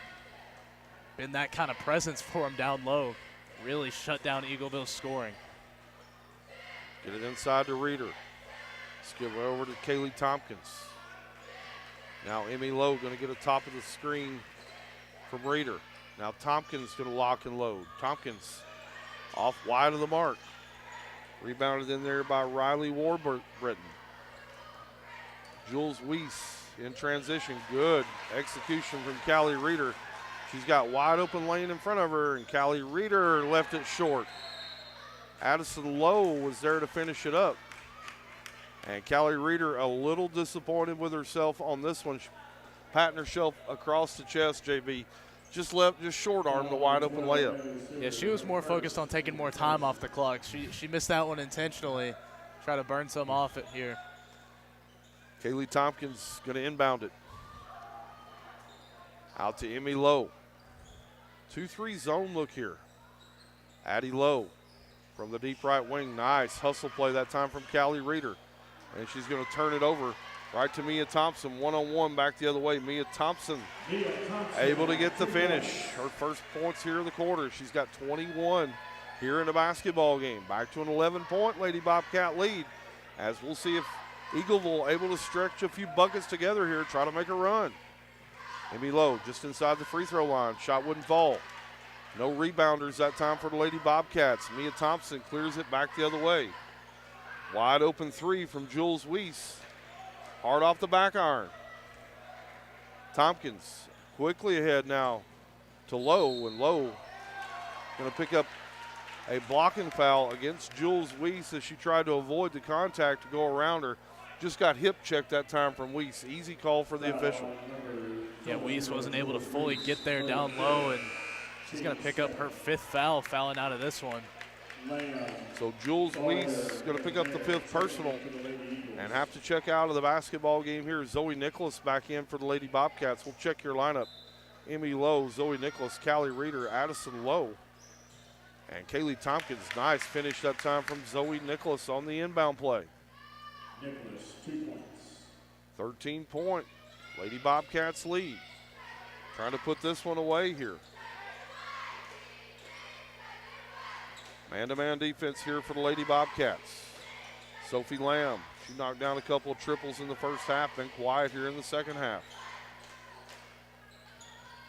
been that kind of presence for him down low. Really shut down Eagleville's scoring. Get it inside to Reeder. Skip it over to Kaylee Tompkins. Now Emmy Lowe going to get a top of the screen from Reeder. Now Tompkins going to lock and load. Tompkins off wide of the mark. Rebounded in there by Riley Warbritton. Jules Weiss in transition. Good execution from Callie Reeder. She's got wide open lane in front of her, and Callie Reeder left it short. Addison Lowe was there to finish it up. And Callie Reeder a little disappointed with herself on this one. She patting herself across the chest, JB. Just short arm the wide open layup. Yeah, she was more focused on taking more time off the clock. She missed that one intentionally. Try to burn some off it here. Kaylee Tompkins going to inbound it. Out to Emmy Lowe. 2-3 zone look here. Addie Lowe from the deep right wing. Nice hustle play that time from Callie Reeder. And she's going to turn it over right to Mia Thompson. One-on-one back the other way. Mia Thompson able to get the finish. Her first points here in the quarter. She's got 21 here in the basketball game. Back to an 11-point Lady Bobcat lead, as we'll see if Eagleville able to stretch a few buckets together here, try to make a run. Emmy Lowe just inside the free throw line. Shot wouldn't fall. No rebounders that time for the Lady Bobcats. Mia Thompson clears it back the other way. Wide open 3 from Jules Weiss. Hard off the back iron. Tompkins quickly ahead now to Lowe, and Lowe going to pick up a blocking foul against Jules Weiss as she tried to avoid the contact to go around her. Just got hip checked that time from Weiss. Easy call for the official. Yeah, Weiss wasn't able to fully get there down low, and she's going to pick up her 5th foul, fouling out of this one. So Jules Weiss is going to pick up the 5th personal and have to check out of the basketball game here. Zoe Nicholas back in for the Lady Bobcats. We'll check your lineup. Emmy Lowe, Zoe Nicholas, Callie Reeder, Addison Lowe, and Kaylee Tompkins. Nice finish that time from Zoe Nicholas on the inbound play. Nicholas, 2 points. 13-point Lady Bobcats lead. Trying to put this one away here. Man-to-man defense here for the Lady Bobcats. Sophie Lamb, she knocked down a couple of triples in the first half, been quiet here in the second half.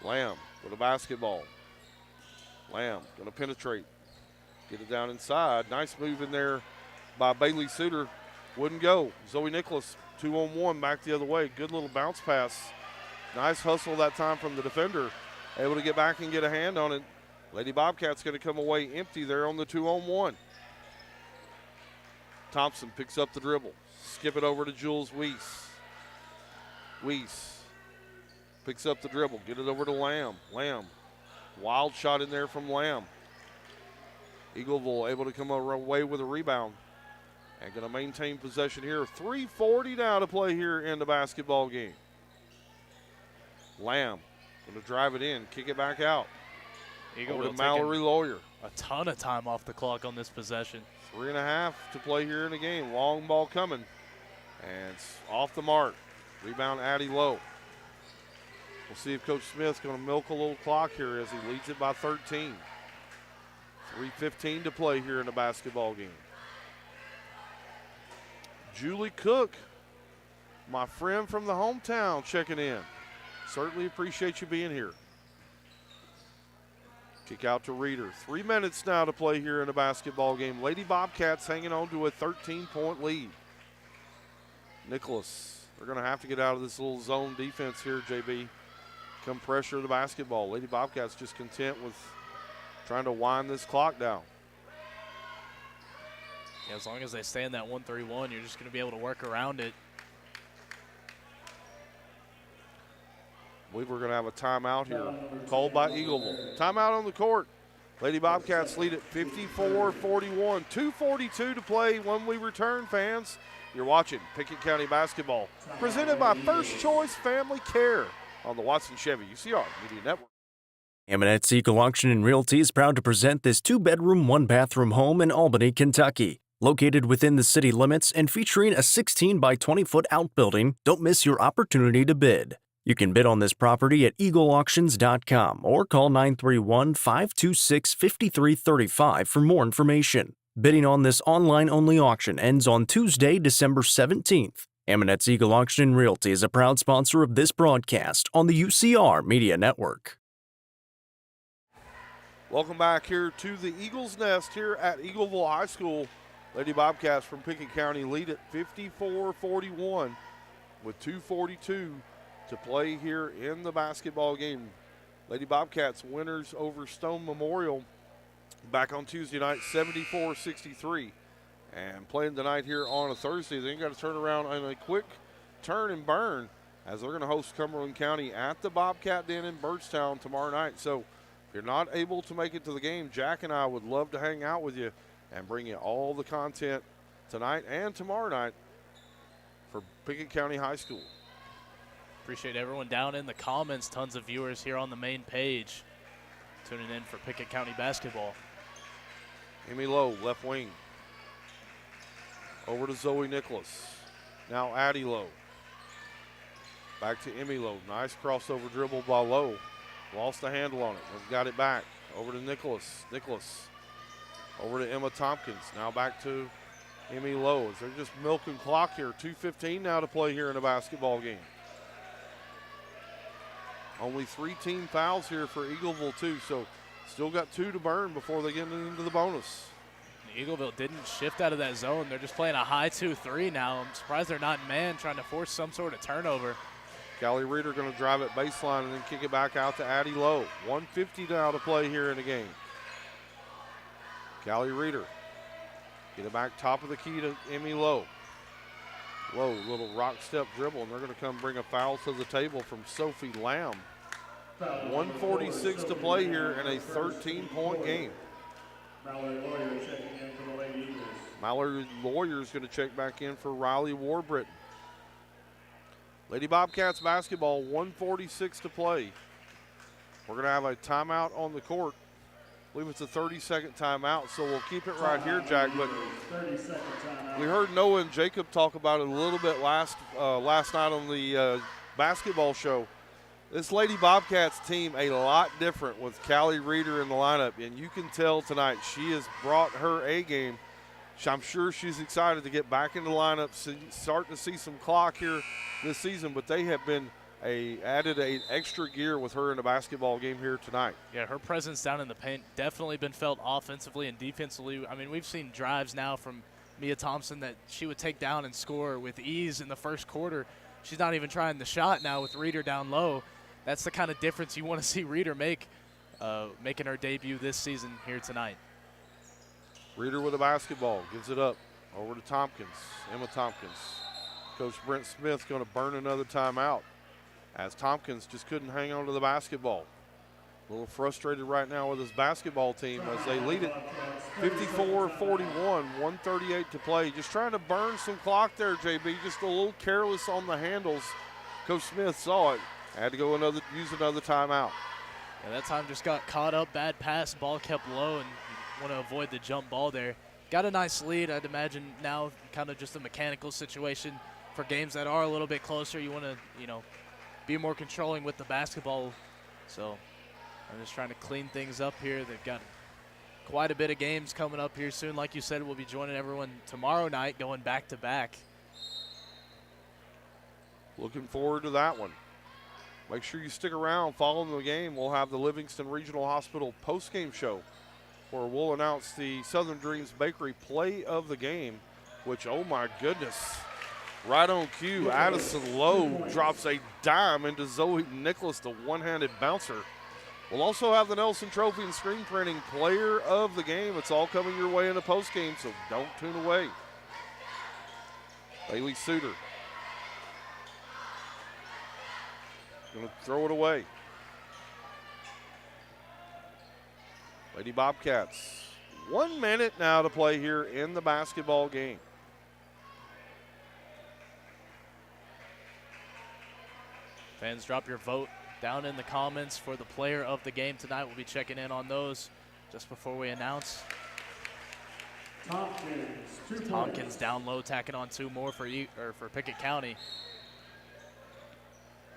Lamb with a basketball. Lamb gonna penetrate, get it down inside. Nice move in there by Bailey Suter. Wouldn't go. Zoe Nicholas 2-on-1 back the other way. Good little bounce pass. Nice hustle that time from the defender. Able to get back and get a hand on it. Lady Bobcats going to come away empty there on the 2-on-1. Thompson picks up the dribble. Skip it over to Jules Weiss. Weiss picks up the dribble. Get it over to Lamb. Lamb. Wild shot in there from Lamb. Eagleville able to come away with a rebound. And going to maintain possession here. 3:40 now to play here in the basketball game. Lamb going to drive it in, kick it back out. Over to Eagleville Mallory Lawyer. a ton of time off the clock on this possession. 3.5 to play here in the game. Long ball coming. And it's off the mark. Rebound Addie Lowe. We'll see if Coach Smith's going to milk a little clock here as he leads it by 13. 3:15 to play here in the basketball game. Julie Cook, my friend from the hometown, checking in. Certainly appreciate you being here. Kick out to Reeder. 3 minutes now to play here in the basketball game. Lady Bobcats hanging on to a 13-point lead. Nicholas, they're going to have to get out of this little zone defense here, JB. Come pressure the basketball. Lady Bobcats just content with trying to wind this clock down. Yeah, as long as they stay in that 1-3-1, you're just going to be able to work around it. I believe we're going to have a timeout here called by Eagleville. Timeout on the court. Lady Bobcats lead at 54-41. 2:42 to play when we return, fans. You're watching Pickett County basketball, presented by First Choice Family Care on the Watson Chevy UCR Media Network. Amonette's Eagle Auction and Realty is proud to present this 2-bedroom, 1-bathroom home in Albany, Kentucky. Located within the city limits and featuring a 16 by 20-foot outbuilding, don't miss your opportunity to bid. You can bid on this property at eagleauctions.com or call 931-526-5335 for more information. Bidding on this online-only auction ends on Tuesday, December 17th. Amonette's Eagle Auction and Realty is a proud sponsor of this broadcast on the UCR Media Network. Welcome back here to the Eagles Nest here at Eagleville High School. Lady Bobcats from Pickett County lead at 54-41 with 2:42 to play here in the basketball game. Lady Bobcats winners over Stone Memorial back on Tuesday night, 74-63. And playing tonight here on a Thursday, they got to turn around on a quick turn and burn as they're going to host Cumberland County at the Bobcat Den in Byrdstown tomorrow night. So if you're not able to make it to the game, Jack and I would love to hang out with you and bring you all the content tonight and tomorrow night for Pickett County High School. Appreciate everyone down in the comments. Tons of viewers here on the main page tuning in for Pickett County basketball. Amy Lowe, left wing. Over to Zoe Nicholas. Now Addie Lowe. Back to Emmy Lowe. Nice crossover dribble by Lowe. Lost the handle on it. Got it back. Over to Nicholas. Nicholas. Over to Emma Tompkins. Now back to Emmy Lowe. They're just milking clock here. 2:15 now to play here in a basketball game. Only 3 team fouls here for Eagleville too, so still got 2 to burn before they get into the bonus. Eagleville didn't shift out of that zone. They're just playing a high 2-3 now. I'm surprised they're not in man trying to force some sort of turnover. Callie Reeder going to drive it baseline and then kick it back out to Addie Lowe. 1:50 now to play here in the game. Callie Reeder. Get it back top of the key to Emmy Lowe. Lowe, little rock step dribble, and they're going to come bring a foul to the table from Sophie Lamb. 1:46 to play here in a 13-point game. Mallory Lawyer checking in for the Lady Eagles. Mallory Lawyer is going to check back in for Riley Warbritton. Lady Bobcats basketball, 1:46 to play. We're going to have a timeout on the court. I believe it's a 30-second timeout, so we'll keep it right here, Jack. But 30-second timeout. we heard Noah and Jacob talk about it a little bit last night on the basketball show. This Lady Bobcats team a lot different with Callie Reeder in the lineup, and you can tell tonight she has brought her A game. I'm sure she's excited to get back in the lineup, starting to see some clock here this season, but they have been added an extra gear with her in the basketball game here tonight. Yeah, her presence down in the paint definitely been felt offensively and defensively. I mean, we've seen drives now from Mia Thompson that she would take down and score with ease in the first quarter. She's not even trying the shot now with Reeder down low. That's the kind of difference you want to see Reeder make, making her debut this season here tonight. Reeder with a basketball, gives it up over to Tompkins, Emma Tompkins. Coach Brent Smith's going to burn another timeout as Tompkins just couldn't hang on to the basketball. A little frustrated right now with his basketball team as they lead it 54-41, 1:38 to play. Just trying to burn some clock there, JB, just a little careless on the handles. Coach Smith saw it. Had to go use another timeout. Yeah, that time just got caught up, bad pass, ball kept low, and want to avoid the jump ball there. Got a nice lead. I'd imagine now kind of just a mechanical situation for games that are a little bit closer. You want to, be more controlling with the basketball. So I'm just trying to clean things up here. They've got quite a bit of games coming up here soon. Like you said, we'll be joining everyone tomorrow night, going back-to-back. Looking forward to that one. Make sure you stick around following the game. We'll have the Livingston Regional Hospital postgame show where we'll announce the Southern Dreams Bakery play of the game, which, oh my goodness, right on cue, Addison Lowe drops a dime into Zoe Nicholas, the one-handed bouncer. We'll also have the Nelson Trophy and screen printing player of the game. It's all coming your way in the postgame, so don't tune away. Bailey Suter going to throw it away. Lady Bobcats, 1 minute now to play here in the basketball game. Fans, drop your vote down in the comments for the player of the game tonight. We'll be checking in on those just before we announce. Tompkins down low, tacking on 2 more for Pickett County.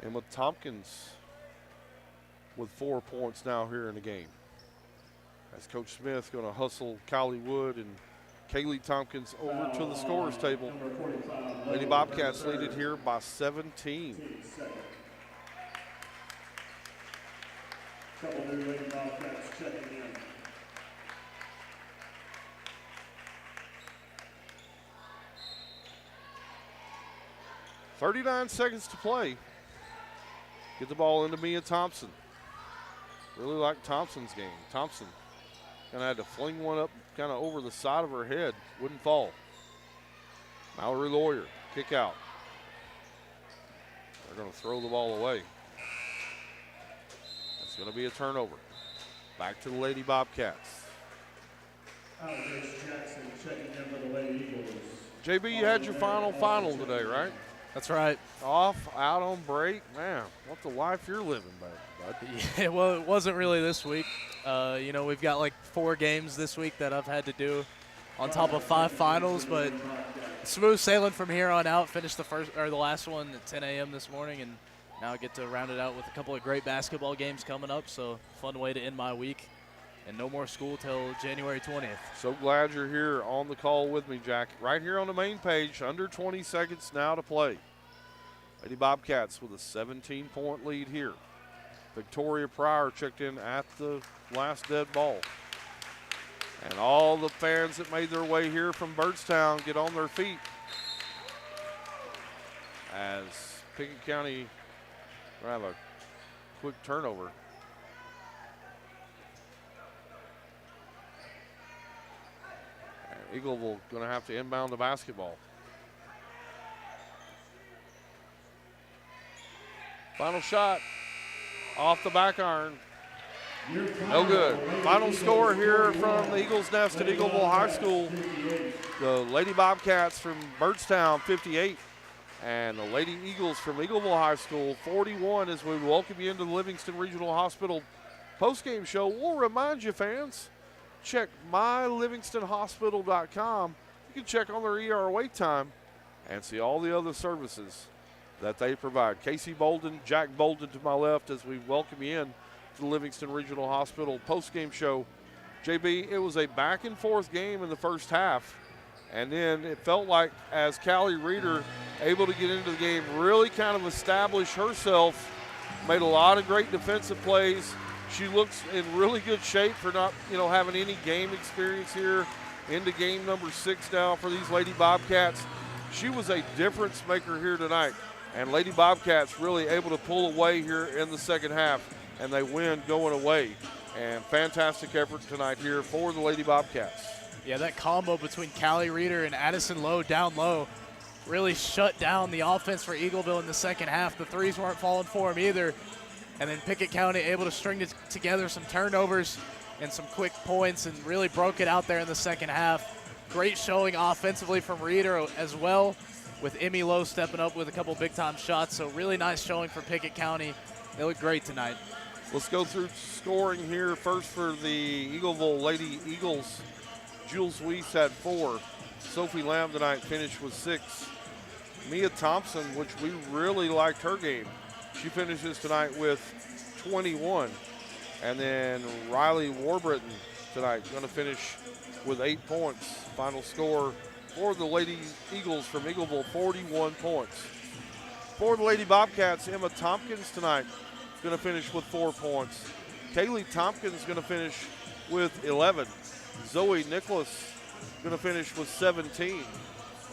And with Tompkins with 4 points now here in the game. As Coach Smith going to hustle Kylie Wood and Kaylee Tompkins over to the scorer's table. Lady Bobcats lead it here by 17. Couple new Lady Bobcats checking in. .39 seconds to play. Get the ball into Mia Thompson. Really like Thompson's game. Thompson kind of had to fling one up kind of over the side of her head. Wouldn't fall. Mallory Lawyer, kick out. They're going to throw the ball away. That's going to be a turnover. Back to the Lady Bobcats. Alex Jackson checking in for the Lady Eagles. JB, you had your final today, right? That's right. Off, out on break. Man, what the life you're living, bud. Yeah, well, it wasn't really this week. We've got like 4 games this week that I've had to do on top of 5 finals, but smooth sailing from here on out. Finished the last one at 10 a.m. this morning, and now I get to round it out with a couple of great basketball games coming up. So fun way to end my week, and no more school till January 20th. So glad you're here on the call with me, Jack. Right here on the main page, under 20 seconds now to play. Lady Bobcats with a 17-point lead here. Victoria Pryor checked in at the last dead ball. And all the fans that made their way here from Byrdstown get on their feet as Pickett County will have a quick turnover. And Eagleville going to have to inbound the basketball. Final shot off the back iron. No good. Final score here from the Eagles Nest at Eagleville High School. The Lady Bobcats from Byrdstown, 58. And the Lady Eagles from Eagleville High School, 41, as we welcome you into the Livingston Regional Hospital postgame show. We'll remind you, fans, check mylivingstonhospital.com. You can check on their ER wait time and see all the other services that they provide. Casey Bolden, Jack Bolden to my left as we welcome you in to the Livingston Regional Hospital postgame show. JB, it was a back and forth game in the first half, and then it felt like as Callie Reeder able to get into the game, really kind of establish herself, made a lot of great defensive plays. She looks in really good shape for not, having any game experience here into game number 6 now for these Lady Bobcats. She was a difference maker here tonight. And Lady Bobcats really able to pull away here in the second half, and they win going away. And fantastic effort tonight here for the Lady Bobcats. Yeah, that combo between Callie Reeder and Addison Lowe down low really shut down the offense for Eagleville in the second half. The threes weren't falling for them either. And then Pickett County able to string together some turnovers and some quick points and really broke it out there in the second half. Great showing offensively from Reeder as well. with Emmy Lowe stepping up with a couple big-time shots. So really nice showing for Pickett County. They look great tonight. Let's go through scoring here. First for the Eagleville Lady Eagles, Jules Weiss had 4. Sophie Lamb tonight finished with 6. Mia Thompson, which we really liked her game, she finishes tonight with 21. And then Riley Warburton tonight going to finish with 8 points. Final score for the Lady Eagles from Eagleville, 41 points. For the Lady Bobcats, Emma Tompkins tonight is going to finish with 4 points. Kaylee Tompkins is going to finish with 11. Zoe Nicholas is going to finish with 17.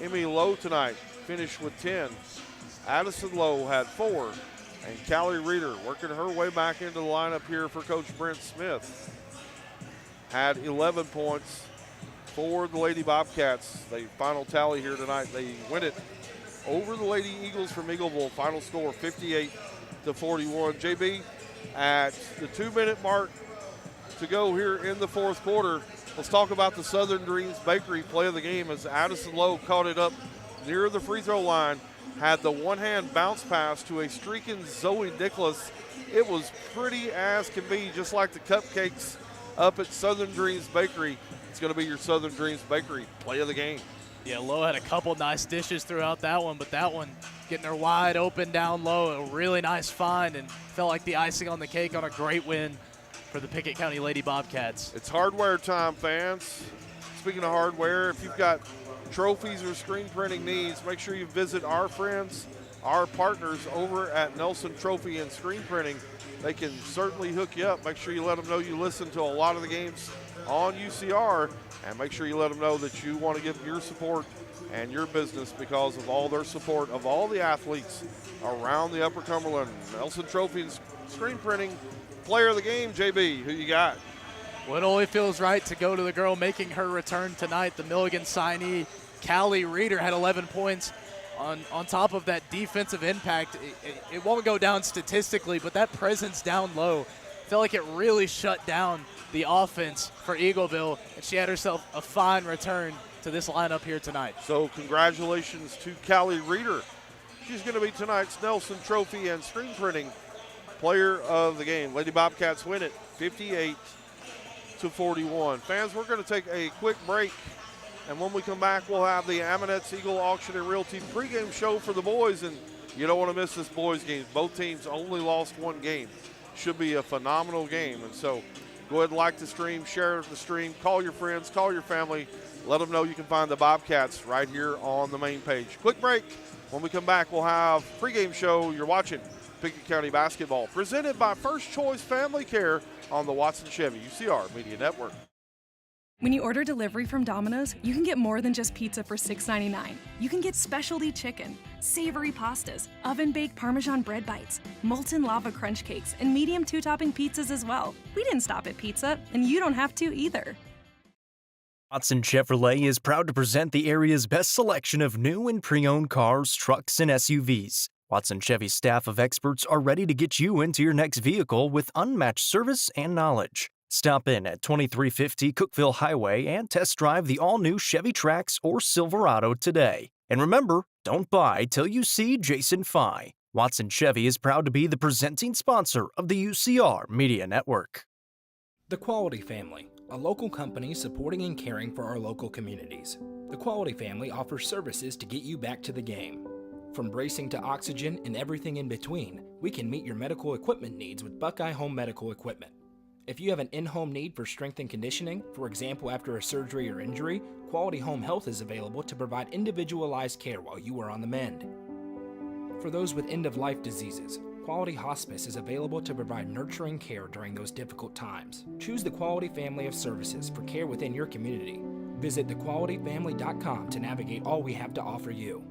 Emmy Lowe tonight finished with 10. Addison Lowe had 4. And Callie Reeder working her way back into the lineup here for Coach Brent Smith. Had 11 points for the Lady Bobcats. The final tally here tonight, they win it over the Lady Eagles from Eagleville. Final score 58-41. JB, at the 2-minute mark to go here in the fourth quarter, let's talk about the Southern Dreams Bakery play of the game as Addison Lowe caught it up near the free throw line. Had the one-hand bounce pass to a streaking Zoe Nicholas. It was pretty as can be, just like the cupcakes up at Southern Dreams Bakery. It's going to be your Southern Dreams Bakery play of the game. Yeah, Lowe had a couple nice dishes throughout that one, but that one getting her wide open down low, a really nice find, and felt like the icing on the cake on a great win for the Pickett County Lady Bobcats. It's hardware time, fans. Speaking of hardware, if you've got trophies or screen printing needs, make sure you visit our friends, our partners over at Nelson Trophy and Screen Printing. They can certainly hook you up. Make sure you let them know you listen to a lot of the games on UCR, and make sure you let them know that you want to give your support and your business because of all their support of all the athletes around the Upper Cumberland. Nelson Trophy and Screen Printing player of the game, JB, who you got? Well, it only feels right to go to the girl making her return tonight, the Milligan signee. Callie Reeder had 11 points. On top of that defensive impact, it won't go down statistically, but that presence down low felt like it really shut down the offense for Eagleville, and she had herself a fine return to this lineup here tonight. So congratulations to Callie Reeder. She's going to be tonight's Nelson Trophy and Screen Printing player of the game. Lady Bobcats win it 58-41. Fans, we're going to take a quick break. And when we come back, we'll have the Aminettes Eagle Auction and Realty pregame show for the boys. And you don't want to miss this boys game. Both teams only lost 1 game. Should be a phenomenal game. And so go ahead and like the stream, share the stream, call your friends, call your family. Let them know you can find the Bobcats right here on the main page. Quick break. When we come back, we'll have pregame show. You're watching Pickett County Basketball, presented by First Choice Family Care on the Watson Chevy UCR Media Network. When you order delivery from Domino's, you can get more than just pizza for $6.99. You can get specialty chicken, savory pastas, oven-baked Parmesan bread bites, molten lava crunch cakes, and medium 2-topping pizzas as well. We didn't stop at pizza, and you don't have to either. Watson Chevrolet is proud to present the area's best selection of new and pre-owned cars, trucks, and SUVs. Watson Chevy's staff of experts are ready to get you into your next vehicle with unmatched service and knowledge. Stop in at 2350 Cookeville Highway and test drive the all-new Chevy Trax or Silverado today. And remember, don't buy till you see Jason Fye. Watson Chevy is proud to be the presenting sponsor of the UCR Media Network. The Quality Family, a local company supporting and caring for our local communities. The Quality Family offers services to get you back to the game. From bracing to oxygen and everything in between, we can meet your medical equipment needs with Buckeye Home Medical Equipment. If you have an in-home need for strength and conditioning, for example after a surgery or injury, Quality Home Health is available to provide individualized care while you are on the mend. For those with end-of-life diseases, Quality Hospice is available to provide nurturing care during those difficult times. Choose the Quality Family of Services for care within your community. Visit thequalityfamily.com to navigate all we have to offer you.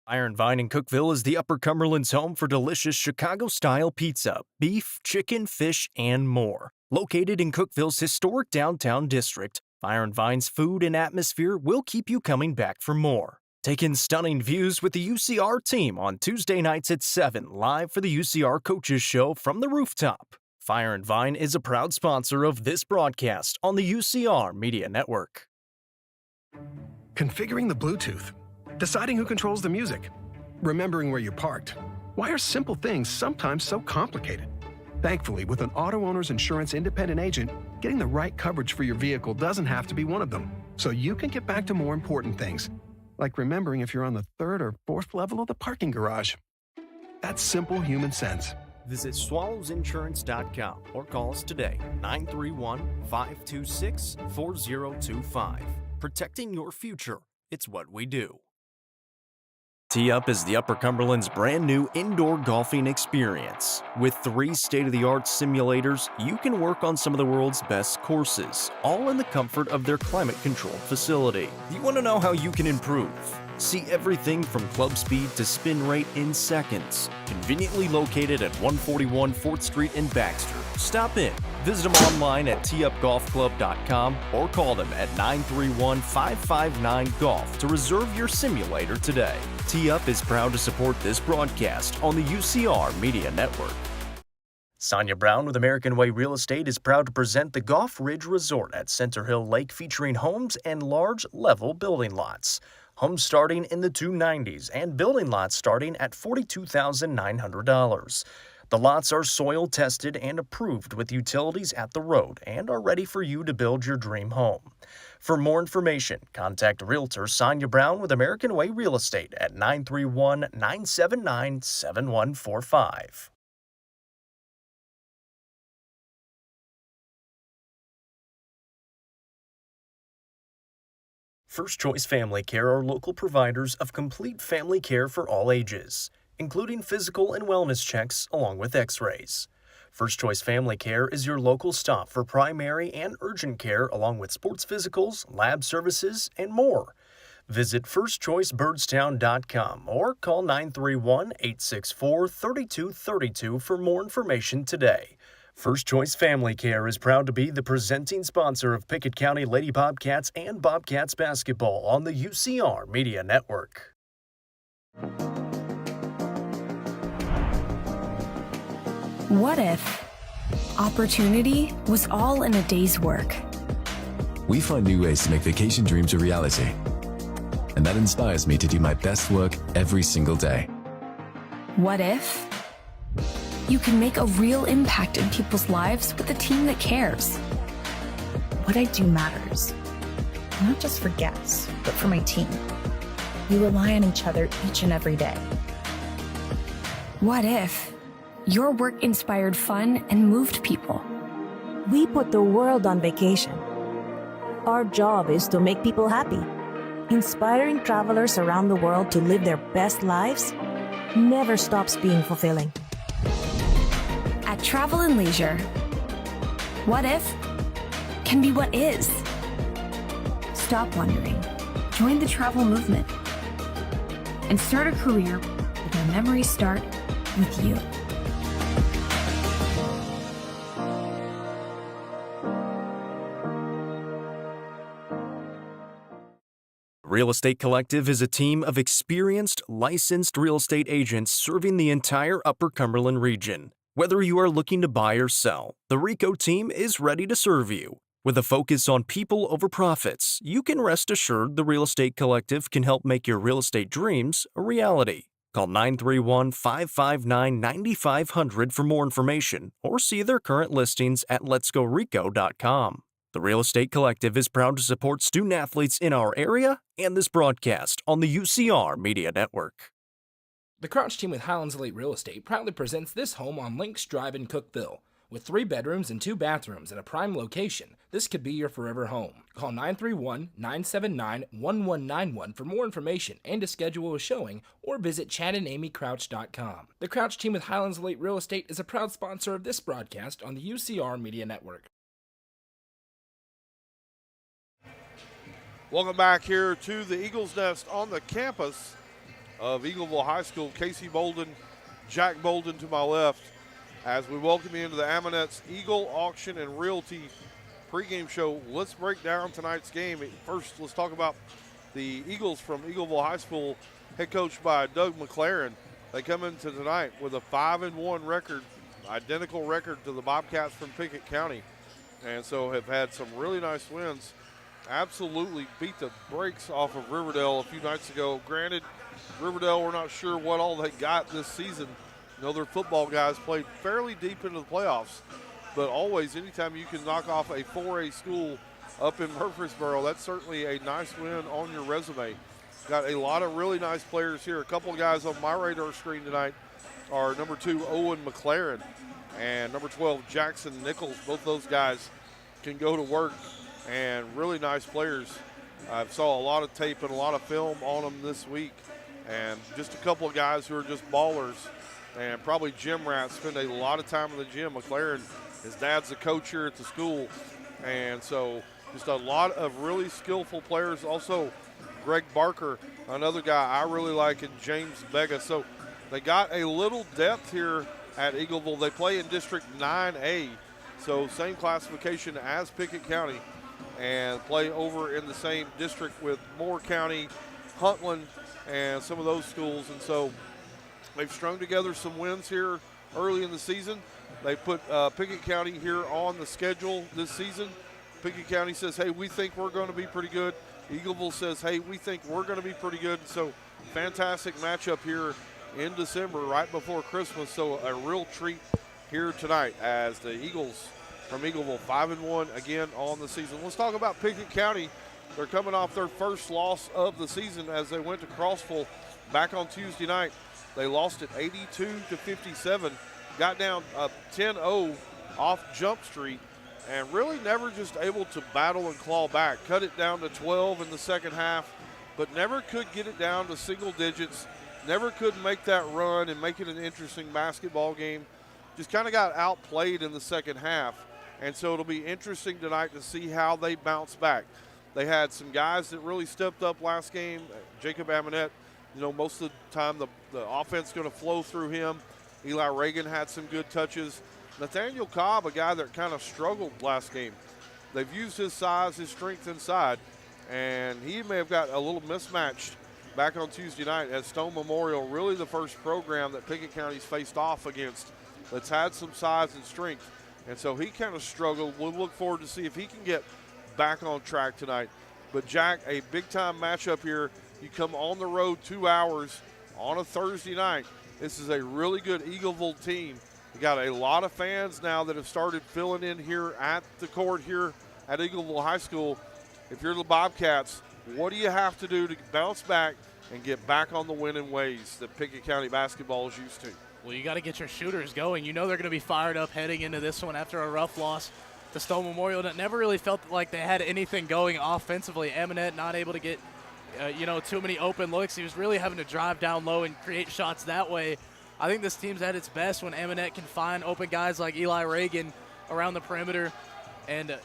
Iron Vine in Cookeville is the Upper Cumberland's home for delicious Chicago-style pizza, beef, chicken, fish, and more. Located in Cookeville's historic downtown district, Iron Vine's food and atmosphere will keep you coming back for more. Take in stunning views with the UCR team on Tuesday nights at 7, live for the UCR Coaches Show from the rooftop. Fire and Vine is a proud sponsor of this broadcast on the UCR Media Network. Configuring the Bluetooth, Deciding who controls the music. Remembering where you parked. Why are simple things sometimes so complicated? Thankfully, with an auto owner's insurance independent agent, getting the right coverage for your vehicle doesn't have to be one of them. So you can get back to more important things, like remembering if you're on the 3rd or 4th level of the parking garage. That's simple human sense. Visit swallowsinsurance.com or call us today, 931-526-4025. Protecting your future. It's what we do. Tee Up is the Upper Cumberland's brand new indoor golfing experience. With 3 state-of-the-art simulators, you can work on some of the world's best courses, all in the comfort of their climate-controlled facility. You want to know how you can improve? See everything from club speed to spin rate in seconds. Conveniently located at 141 4th Street in Baxter. Stop in. Visit them online at teeupgolfclub.com or call them at 931-559-GOLF to reserve your simulator today. Tee Up is proud to support this broadcast on the UCR Media Network. Sonia Brown with American Way Real Estate is proud to present the Golf Ridge Resort at Center Hill Lake, featuring homes and large level building lots. Homes starting in the 290s and building lots starting at $42,900. The lots are soil tested and approved with utilities at the road and are ready for you to build your dream home. For more information, contact Realtor Sonia Brown with American Way Real Estate at 931-979-7145. First Choice Family Care are local providers of complete family care for all ages, including physical and wellness checks along with x-rays. First Choice Family Care is your local stop for primary and urgent care along with sports physicals, lab services, and more. Visit firstchoicebirdstown.com or call 931-864-3232 for more information today. First Choice Family Care is proud to be the presenting sponsor of Pickett County Lady Bobcats and Bobcats basketball on the UCR Media Network. What if opportunity was all in a day's work? We find new ways to make vacation dreams a reality. And that inspires me to do my best work every single day. What if you can make a real impact in people's lives with a team that cares? What I do matters, not just for guests, but for my team. We rely on each other each and every day. What if your work inspired fun and moved people? We put the world on vacation. Our job is to make people happy. Inspiring travelers around the world to live their best lives never stops being fulfilling. At Travel and Leisure, what if can be what is. Stop wondering. Join the travel movement and start a career where memories start with you. Real Estate Collective is a team of experienced, licensed real estate agents serving the entire Upper Cumberland region. Whether you are looking to buy or sell, the RICO team is ready to serve you. With a focus on people over profits, you can rest assured the Real Estate Collective can help make your real estate dreams a reality. Call 931-559-9500 for more information or see their current listings at letsgorico.com. The Real Estate Collective is proud to support student athletes in our area and this broadcast on the UCR Media Network. The Crouch team with Highlands Elite Real Estate proudly presents this home on Links Drive in Cookeville. With 3 bedrooms and 2 bathrooms in a prime location, this could be your forever home. Call 931-979-1191 for more information and to schedule a showing, or visit chadandamycrouch.com. The Crouch team with Highlands Elite Real Estate is a proud sponsor of this broadcast on the UCR Media Network. Welcome back here to the Eagles Nest on the campus of Eagleville High School. Casey Bolden, Jack Bolden to my left, as we welcome you into the Amonette's Eagle Auction and Realty pregame show. Let's break down tonight's game. First, let's talk about the Eagles from Eagleville High School, head coached by Doug McLaren. They come into tonight with a 5-1 record, identical record to the Bobcats from Pickett County, and so have had some really nice wins absolutely beat the brakes off of Riverdale a few nights ago. Granted, Riverdale, we're not sure what all they got this season. You know, their football guys played fairly deep into the playoffs, but always, anytime you can knock off a 4A school up in Murfreesboro, that's certainly a nice win on your resume. Got a lot of really nice players here. A couple of guys on my radar screen tonight are number 2, Owen McLaren, and number 12, Jackson Nichols. Both those guys can go to work, and really nice players. I saw a lot of tape and a lot of film on them this week, and just a couple of guys who are just ballers and probably gym rats, spend a lot of time in the gym. McLaren, his dad's a coach here at the school, and so just a lot of really skillful players. Also, Greg Barker, another guy I really like, and James Vega. So they got a little depth here at Eagleville. They play in District 9A, so same classification as Pickett County, and play over in the same district with Moore County, Huntland, and some of those schools. And so they've strung together some wins here early in the season. They put Pickett County here on the schedule this season. Pickett County says, hey, we think we're going to be pretty good. Eagleville says, hey, we think we're going to be pretty good. So fantastic matchup here in December right before Christmas. So a real treat here tonight as the Eagles from Eagleville 5-1 again on the season. Let's talk about Pickett County. They're coming off their first loss of the season as they went to Crossville back on Tuesday night. They lost it 82-57, got down 10-0 off Jump Street, and really never just able to battle and claw back. Cut it down to 12 in the second half, but never could get it down to single digits, never could make that run and make it an interesting basketball game. Just kind of got outplayed in the second half, and so it'll be interesting tonight to see how they bounce back. They had some guys that really stepped up last game. Jacob Amonette, you know, most of the time the offense is going to flow through him. Eli Reagan had some good touches. Nathaniel Cobb, a guy that kind of struggled last game. They've used his size, his strength inside, and he may have got a little mismatched back on Tuesday night as Stone Memorial, really the first program that Pickett County's faced off against that's had some size and strength. And so he kind of struggled. We'll look forward to see if he can get back on track tonight. But Jack, a big-time matchup here. You come on the road 2 hours on a Thursday night. This is a really good Eagleville team. We got a lot of fans now that have started filling in here at the court here at Eagleville High School. If you're the Bobcats, what do you have to do to bounce back and get back on the winning ways that Pickett County basketball is used to? Well, you got to get your shooters going. You know they're going to be fired up heading into this one after a rough loss to Stone Memorial. That never really felt like they had anything going offensively. Amonette not able to get too many open looks. He was really having to drive down low and create shots that way. I think this team's at its best when Amonette can find open guys like Eli Reagan around the perimeter and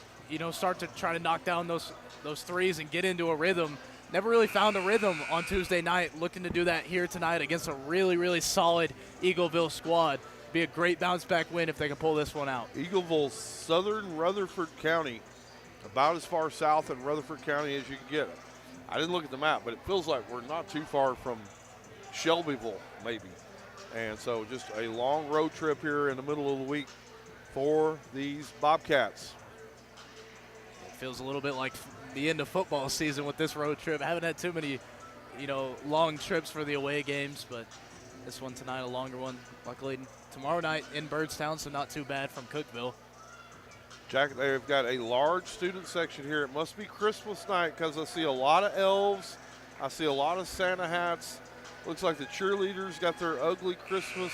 start to try to knock down those threes and get into a rhythm. Never really found the rhythm on Tuesday night. Looking to do that here tonight against a really, really solid Eagleville squad. Be a great bounce-back win if they can pull this one out. Eagleville, southern Rutherford County, about as far south in Rutherford County as you can get. I didn't look at the map, but it feels like we're not too far from Shelbyville, maybe. And so just a long road trip here in the middle of the week for these Bobcats. It feels a little bit like the end of football season with this road trip. I haven't had too many, long trips for the away games, but this one tonight, a longer one. Luckily, tomorrow night in Birdstown, so not too bad from Cookeville. Jack, they've got a large student section here. It must be Christmas night because I see a lot of elves. I see a lot of Santa hats. Looks like the cheerleaders got their ugly Christmas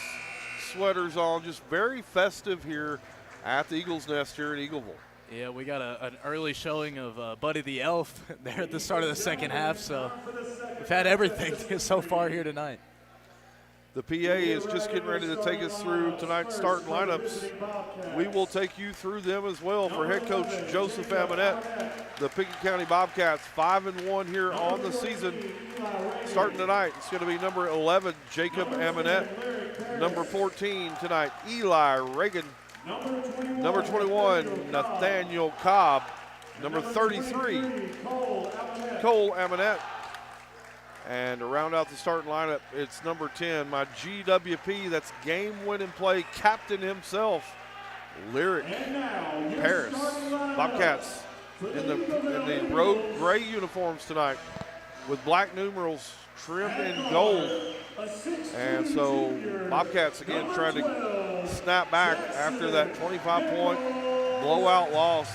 sweaters on. Just very festive here at the Eagles Nest here in Eagleville. Yeah, we got an early showing of Buddy the Elf there at the start of the second half, so we've had everything so far here tonight. The PA is just getting ready to take us through tonight's starting lineups. We will take you through them as well for head coach Joseph Amonette. The Pickett County Bobcats 5-1 here on the season. Starting tonight, it's going to be number 11, Jacob Amonette. Number 14 tonight, Eli Reagan. Number 21, Nathaniel Cobb. Number 33, Cole Amonette. And to round out the starting lineup, it's number 10, my GWP, that's game-winning play captain himself, Lyric Paris. Bobcats in the road gray uniforms tonight with black numerals trimmed in gold. And so Bobcats again trying to snap back after that 25-point blowout loss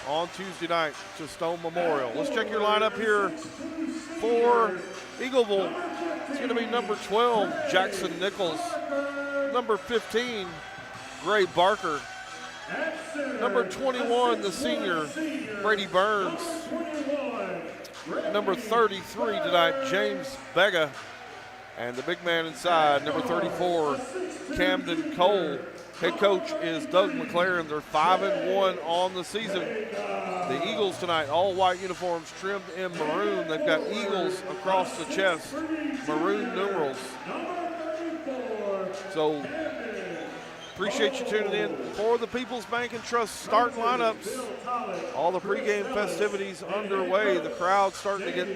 on Tuesday night to Stone Memorial. Let's check your lineup here for Eagleville. It's going to be number 12, Jackson Nichols. Number 15, Gray Barker. Number 21, the senior, Brady Burns. Number 33 tonight, James Bega. And the big man inside, number 34, Camden Cole. Head coach is Doug McLaren. They're 5-1 on the season. The Eagles tonight, all white uniforms trimmed in maroon. They've got Eagles across the chest, maroon numerals. So appreciate you tuning in for the People's Bank and Trust starting lineups. All the pregame festivities underway. The crowd starting to get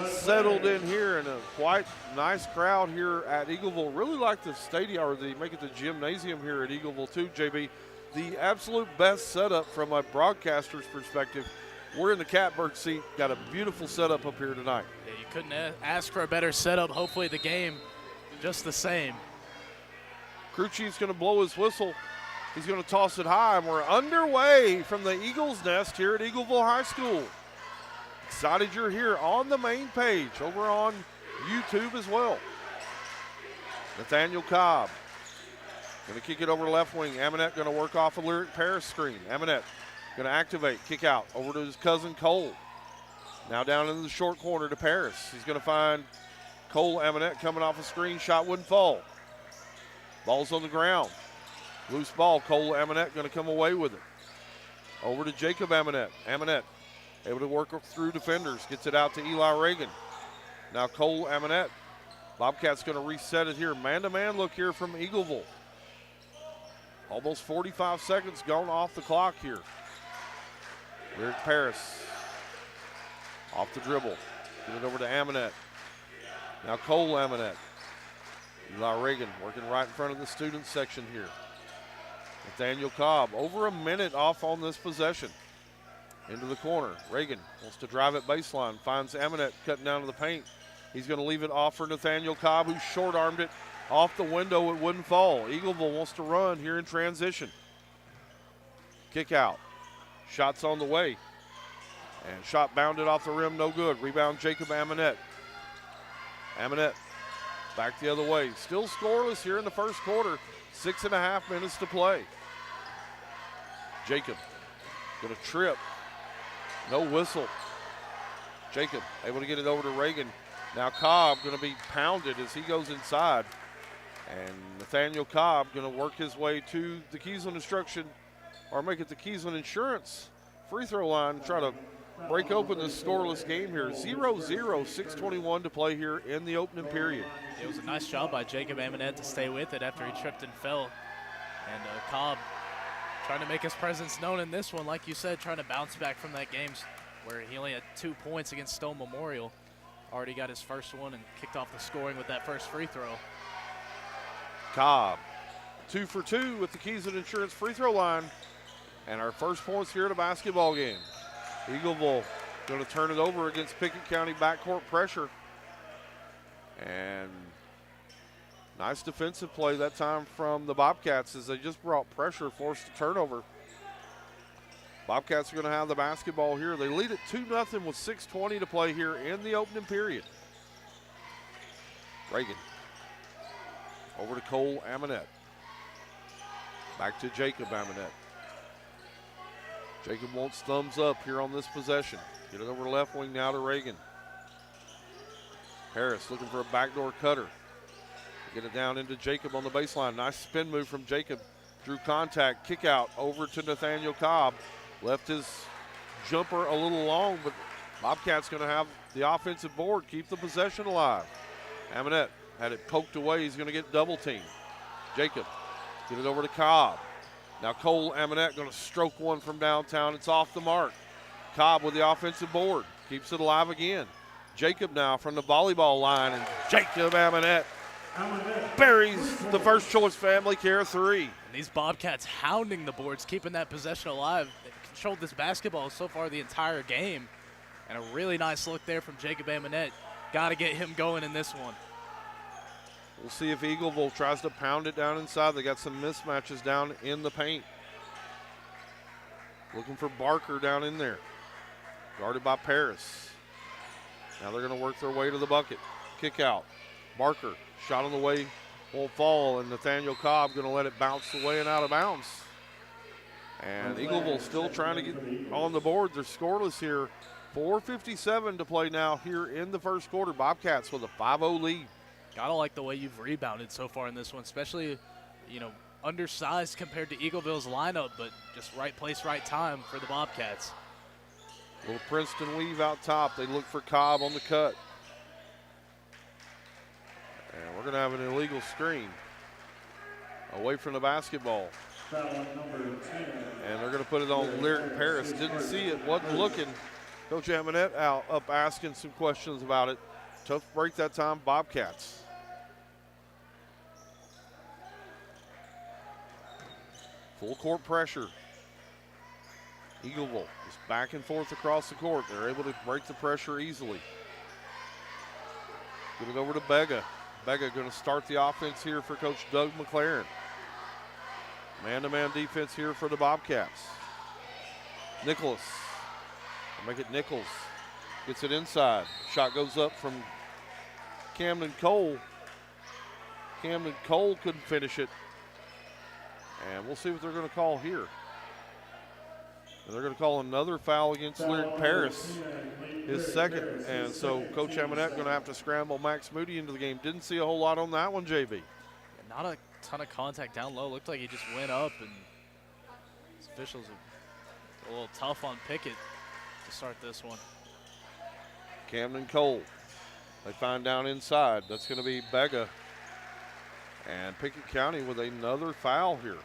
settled in here, and a quite nice crowd here at Eagleville. Really like the stadium, or they make it the gymnasium here at Eagleville too, JB. The absolute best setup from a broadcaster's perspective. We're in the catbird seat. Got a beautiful setup up here tonight. Yeah, you couldn't ask for a better setup. Hopefully the game just the same. Crew chief's going to blow his whistle. He's going to toss it high, and we're underway from the Eagles Nest here at Eagleville High School. Excited you're here on the main page, over on YouTube as well. Nathaniel Cobb going to kick it over to left wing. Amonette going to work off a Lyric Paris screen. Amonette going to activate, kick out over to his cousin Cole. Now down into the short corner to Paris. He's going to find Cole Amonette coming off a screen. Shot wouldn't fall. Ball's on the ground. Loose ball. Cole Amonette going to come away with it. Over to Jacob Amonette. Amonette able to work through defenders. Gets it out to Eli Reagan. Now Cole Amonette. Bobcats going to reset it here. Man-to-man look here from Eagleville. Almost 45 seconds gone off the clock here. Lyric Paris. Off the dribble. Get it over to Amonette. Now Cole Amonette. Eli Reagan working right in front of the student section here. Nathaniel Cobb over a minute off on this possession. Into the corner. Reagan wants to drive it baseline. Finds Amonette cutting down to the paint. He's going to leave it off for Nathaniel Cobb, who short-armed it off the window. It wouldn't fall. Eagleville wants to run here in transition. Kick out. Shots on the way. And shot bounded off the rim, no good. Rebound Jacob Amonette. Amonette back the other way. Still scoreless here in the first quarter. 6.5 minutes to play. Jacob going to trip. No whistle. Jacob able to get it over to Reagan. Now Cobb going to be pounded as he goes inside. And Nathaniel Cobb going to work his way to the Keesland Instruction, or make it the Keesland Insurance free throw line and try to break open this scoreless game here. 0-0, 6:21 to play here in the opening period. It was a nice job by Jacob Amonette to stay with it after he tripped and fell. And Cobb trying to make his presence known in this one. Like you said, trying to bounce back from that game where he only had 2 points against Stone Memorial. Already got his first one and kicked off the scoring with that first free throw. Cobb, 2 for 2 with the Keesland Insurance free throw line. And our first points here at a basketball game. Eagleville going to turn it over against Pickett County backcourt pressure. And nice defensive play that time from the Bobcats as they just brought pressure, forced a turnover. Bobcats are going to have the basketball here. They lead it 2-0 with 6:20 to play here in the opening period. Reagan over to Cole Amonette. Back to Jacob Amonette. Jacob wants thumbs up here on this possession. Get it over to left wing now to Reagan. Harris looking for a backdoor cutter. Get it down into Jacob on the baseline. Nice spin move from Jacob. Drew contact, kick out over to Nathaniel Cobb. Left his jumper a little long, but Bobcats going to have the offensive board, keep the possession alive. Amonette had it poked away. He's going to get double teamed. Jacob, get it over to Cobb. Now Cole Amonette going to stroke one from downtown. It's off the mark. Cobb with the offensive board. Keeps it alive again. Jacob now from the volleyball line, and Jacob Amonette buries the First Choice Family Care 3. And these Bobcats hounding the boards, keeping that possession alive. They controlled this basketball so far the entire game. And a really nice look there from Jacob Amonette. Got to get him going in this one. We'll see if Eagleville tries to pound it down inside. They got some mismatches down in the paint. Looking for Barker down in there. Guarded by Paris. Now they're going to work their way to the bucket. Kick out. Barker, shot on the way, won't fall, and Nathaniel Cobb going to let it bounce away and out of bounds. And Eagleville still trying to get on the board. They're scoreless here. 4:57 to play now here in the first quarter. Bobcats with a 5-0 lead. Gotta like the way you've rebounded so far in this one, especially, you know, undersized compared to Eagleville's lineup, but just right place, right time for the Bobcats. Little Princeton weave out top. They look for Cobb on the cut. And we're going to have an illegal screen away from the basketball. And they're going to put it on Lyric Paris. Didn't see it, wasn't looking. Coach Amonette up asking some questions about it. Tough break that time, Bobcats. Full court pressure. Eagleville is back and forth across the court. They're able to break the pressure easily. Give it over to Bega. Bega going to start the offense here for Coach Doug McLaren. Man-to-man defense here for the Bobcats. Nicholas. Make it Nichols. Gets it inside. Shot goes up from Camden Cole. Camden Cole couldn't finish it. And we'll see what they're going to call here. And they're going to call another foul against Lyric Paris, his second. And so Coach Amonette going to have to scramble Max Moody into the game. Didn't see a whole lot on that one, JV. Not a ton of contact down low. Looked like he just went up, and his officials are a little tough on Pickett to start this one. Camden Cole. They find down inside. That's going to be Bega. And Pickett County with another foul here.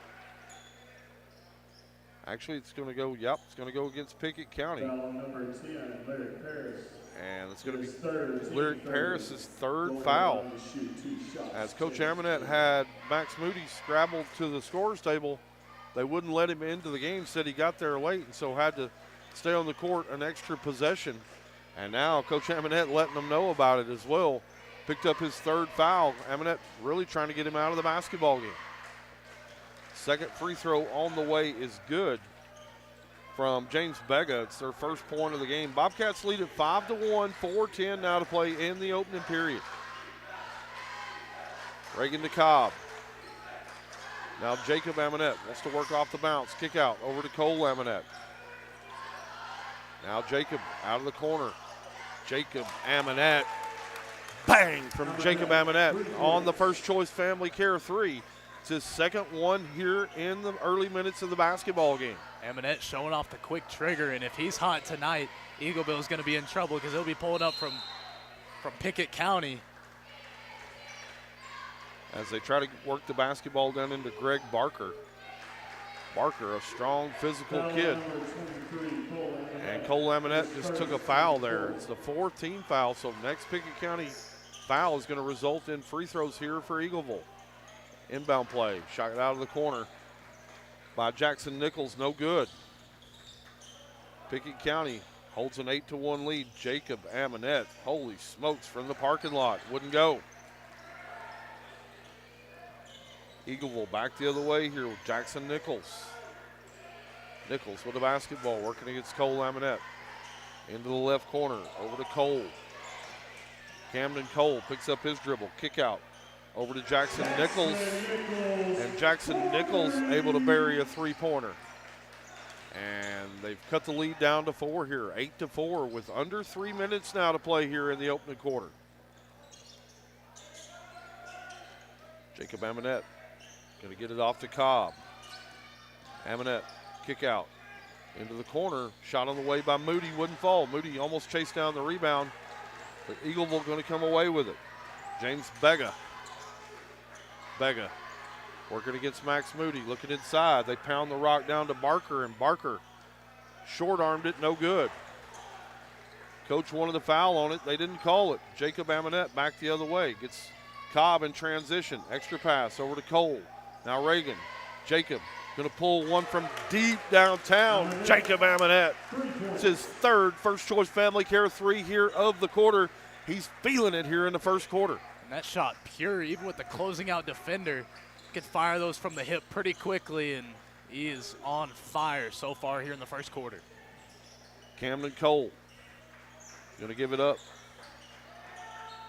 Actually, it's going to go, it's going to go against Pickett County. Foul number 10, Lyric Paris. And it's going to be Lyric Paris' third foul. As Coach Amonette had Max Moody scrabbled to the scorer's table, they wouldn't let him into the game, said he got there late, and so had to stay on the court an extra possession. And now Coach Amonette letting them know about it as well. Picked up his third foul. Amonette really trying to get him out of the basketball game. Second free throw on the way is good from James Bega. It's their first point of the game. Bobcats lead at 5-1, 4:10 now to play in the opening period. Reagan to Cobb. Now Jacob Amonette wants to work off the bounce. Kick out over to Cole Amonette. Now Jacob out of the corner. Jacob Amonette. Bang from Jacob Amonette on the first choice family care three. It's his second one here in the early minutes of the basketball game. Amonette showing off the quick trigger, and if he's hot tonight, Eagleville is going to be in trouble because he'll be pulling up from Pickett County. As they try to work the basketball down into Greg Barker. Barker, a strong physical kid. And Cole Amonette just took a foul there. It's the fourth team foul, so next Pickett County foul is going to result in free throws here for Eagleville. Inbound play, shot out of the corner by Jackson Nichols, no good. Pickett County holds an 8-1 lead. Jacob Amonette, holy smokes, from the parking lot, wouldn't go. Eagleville back the other way here with Jackson Nichols. Nichols with the basketball, working against Cole Amonette. Into the left corner, over to Cole. Camden Cole picks up his dribble, kick out. Over to Jackson Nichols, and Jackson Nichols able to bury a three-pointer. And they've cut the lead down to 4 here, 8-4 with under 3 minutes now to play here in the opening quarter. Jacob Amonette going to get it off to Cobb. Amonette, kick out into the corner, shot on the way by Moody, wouldn't fall. Moody almost chased down the rebound, but Eagleville going to come away with it. James Bega. Bega working against Max Moody, looking inside. They pound the rock down to Barker, and Barker short-armed it, no good. Coach wanted the foul on it. They didn't call it. Jacob Amonette back the other way. Gets Cobb in transition. Extra pass over to Cole. Now Reagan. Jacob Going to pull one from deep downtown. Jacob Amonette. It's his third First Choice Family Care 3 here of the quarter. He's feeling it here in the first quarter. And that shot pure, even with the closing out defender. Can fire those from the hip pretty quickly, and he is on fire so far here in the first quarter. Camden Cole going to give it up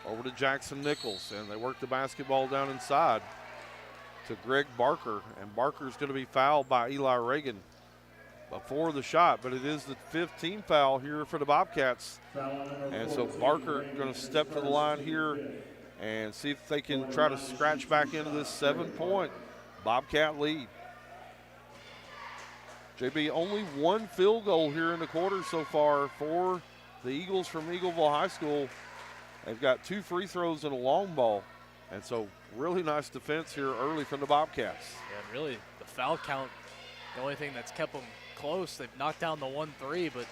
over to Jackson Nichols, and they work the basketball down inside to Greg Barker, and Barker's going to be fouled by Eli Reagan before the shot, but it is the 15th foul here for the Bobcats. And so Barker going to step to the line here and see if they can try to scratch back into this 7-point Bobcat lead. JB, only one field goal here in the quarter so far for the Eagles from Eagleville High School. They've got 2 free throws and a long ball. And so really nice defense here early from the Bobcats. Yeah, and really the foul count, the only thing that's kept them close. They've knocked down the 1-3, but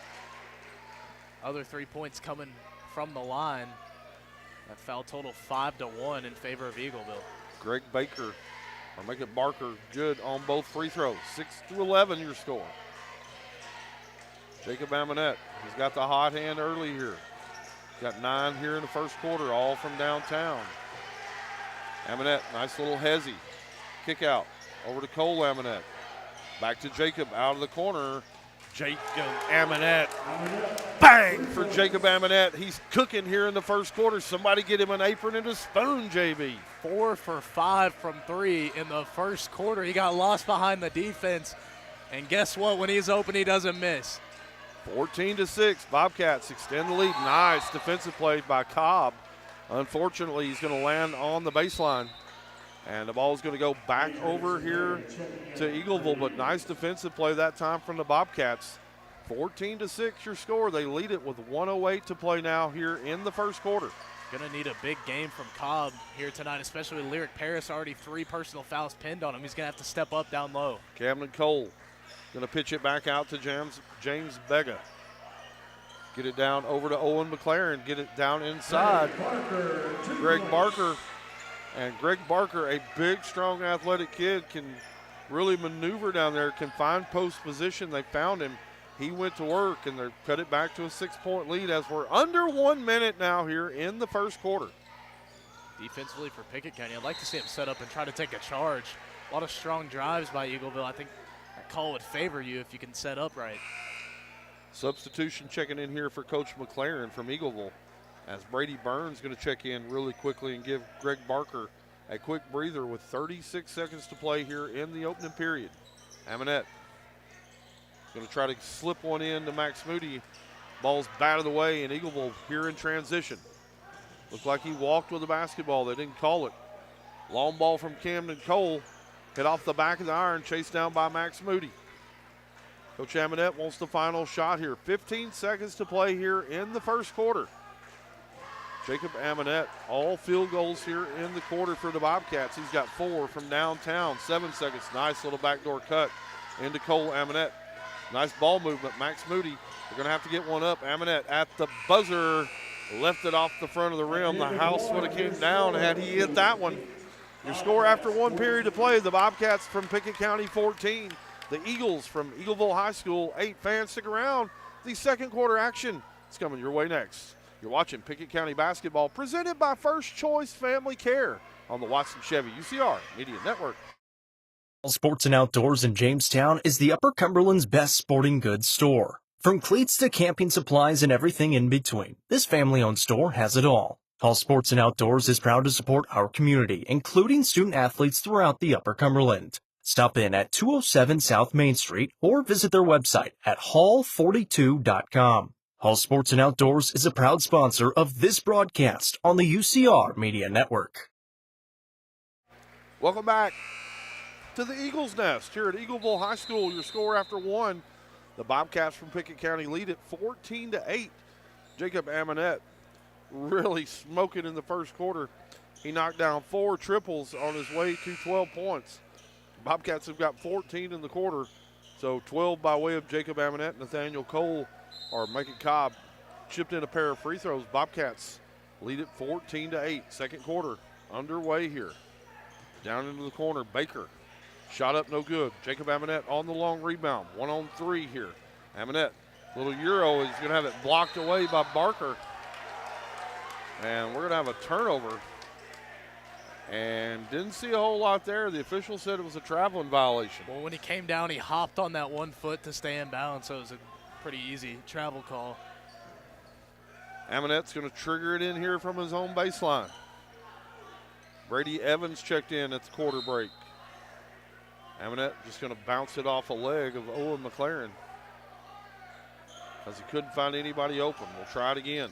other 3 points coming from the line. That foul total 5-1 in favor of Eagleville. Greg Baker, or make it Barker, good on both free throws. 6-11 your score. Jacob Amonette, he's got the hot hand early here. Got 9 here in the first quarter, all from downtown. Amonette, nice little hezzy. Kick out over to Cole Amonette. Back to Jacob out of the corner. Jacob Amonette. Bang for Jacob Amonette. He's cooking here in the first quarter. Somebody get him an apron and a spoon, JB. 4 for 5 from 3 in the first quarter. He got lost behind the defense. And guess what? When he's open, he doesn't miss. 14-6. Bobcats extend the lead. Nice defensive play by Cobb. Unfortunately, he's going to land on the baseline. And the ball is going to go back over here to Eagleville, but nice defensive play that time from the Bobcats. 14-6 your score. They lead it with 1:08 to play now here in the first quarter. Going to need a big game from Cobb here tonight, especially with Lyric Paris already 3 personal fouls pinned on him. He's going to have to step up down low. Camden Cole going to pitch it back out to James Bega. Get it down over to Owen McLaren. Get it down inside. Greg Barker. And Greg Barker, a big, strong, athletic kid, can really maneuver down there, can find post position. They found him. He went to work, and they cut it back to a 6-point lead as we're under 1 minute now here in the first quarter. Defensively for Pickett County, I'd like to see him set up and try to take a charge. A lot of strong drives by Eagleville. I think that call would favor you if you can set up right. Substitution checking in here for Coach McLaren from Eagleville, as Brady Burns going to check in really quickly and give Greg Barker a quick breather with 36 seconds to play here in the opening period. Amonette going to try to slip one in to Max Moody. Ball's batted away, and Eagleville here in transition. Looked like he walked with the basketball. They didn't call it. Long ball from Camden Cole. Hit off the back of the iron, chased down by Max Moody. Coach Amonette wants the final shot here. 15 seconds to play here in the first quarter. Jacob Amonette, all field goals here in the quarter for the Bobcats. He's got 4 from downtown, 7 seconds. Nice little backdoor cut into Cole Amonette. Nice ball movement. Max Moody, they're going to have to get one up. Amonette at the buzzer, left it off the front of the rim. The house would have came down had he hit that one. Your score after 1 period to play, the Bobcats from Pickett County 14. The Eagles from Eagleville High School 8. Fans, stick around. The second quarter action is coming your way next. You're watching Pickett County basketball presented by First Choice Family Care on the Watson Chevy UCR Media Network. Sports and Outdoors in Jamestown is the Upper Cumberland's best sporting goods store. From cleats to camping supplies and everything in between, this family-owned store has it all. Hall Sports and Outdoors is proud to support our community, including student athletes throughout the Upper Cumberland. Stop in at 207 South Main Street or visit their website at hall42.com. Hall Sports and Outdoors is a proud sponsor of this broadcast on the UCR Media Network. Welcome back to the Eagles Nest here at Eagleville High School. Your score after 1. The Bobcats from Pickett County lead it 14-8. Jacob Amonette really smoking in the first quarter. He knocked down 4 triples on his way to 12 points. Bobcats have got 14 in the quarter, so 12 by way of Jacob Amonette. Nathaniel Cole or Macon Cobb chipped in a pair of free throws. Bobcats lead it 14-8. Second quarter underway here. Down into the corner, Baker Shot up, no good. Jacob Amonette on the long rebound. 1-on-3 here. Amonette, little Euro, is going to have it blocked away by Barker. And we're going to have a turnover. And didn't see a whole lot there. The official said it was a traveling violation. Well, when he came down, he hopped on that 1 foot to stay in bounds, so it was a pretty easy travel call. Amonette's going to trigger it in here from his own baseline. Brady Evans checked in at the quarter break. Amonette just going to bounce it off a leg of Owen McLaren as he couldn't find anybody open. We'll try it again.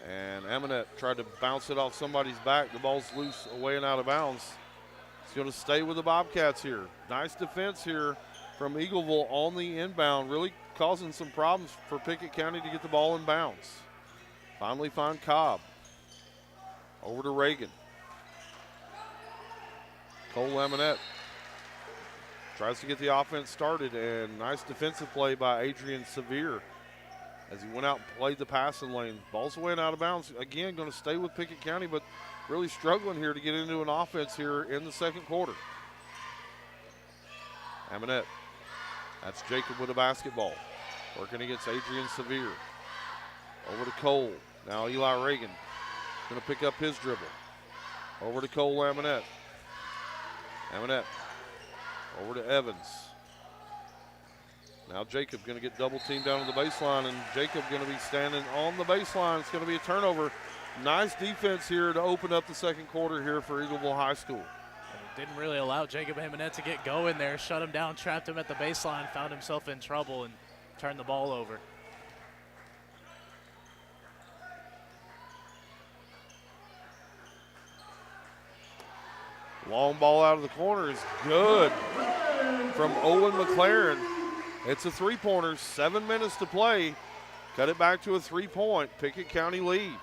And Amonette tried to bounce it off somebody's back. The ball's loose, away and out of bounds. He's going to stay with the Bobcats here. Nice defense here from Eagleville on the inbound, really causing some problems for Pickett County to get the ball in bounds. Finally find Cobb. Over to Reagan. Cole Amonette tries to get the offense started, and nice defensive play by Adrian Sevier as he went out and played the passing lane. Ball's away and out of bounds. Again, going to stay with Pickett County, but really struggling here to get into an offense here in the second quarter. Amonette, that's Jacob with a basketball, working against Adrian Sevier. Over to Cole. Now Eli Reagan going to pick up his dribble. Over to Cole Amonette. Amonette over to Evans. Now Jacob going to get double teamed down to the baseline, and Jacob going to be standing on the baseline. It's going to be a turnover. Nice defense here to open up the second quarter here for Eagleville High School. Didn't really allow Jacob Amonette to get going there. Shut him down, trapped him at the baseline, found himself in trouble, and turned the ball over. Long ball out of the corner is good from Owen McLaren. It's a three-pointer, 7 minutes to play. Cut it back to a three-point Pickett County lead.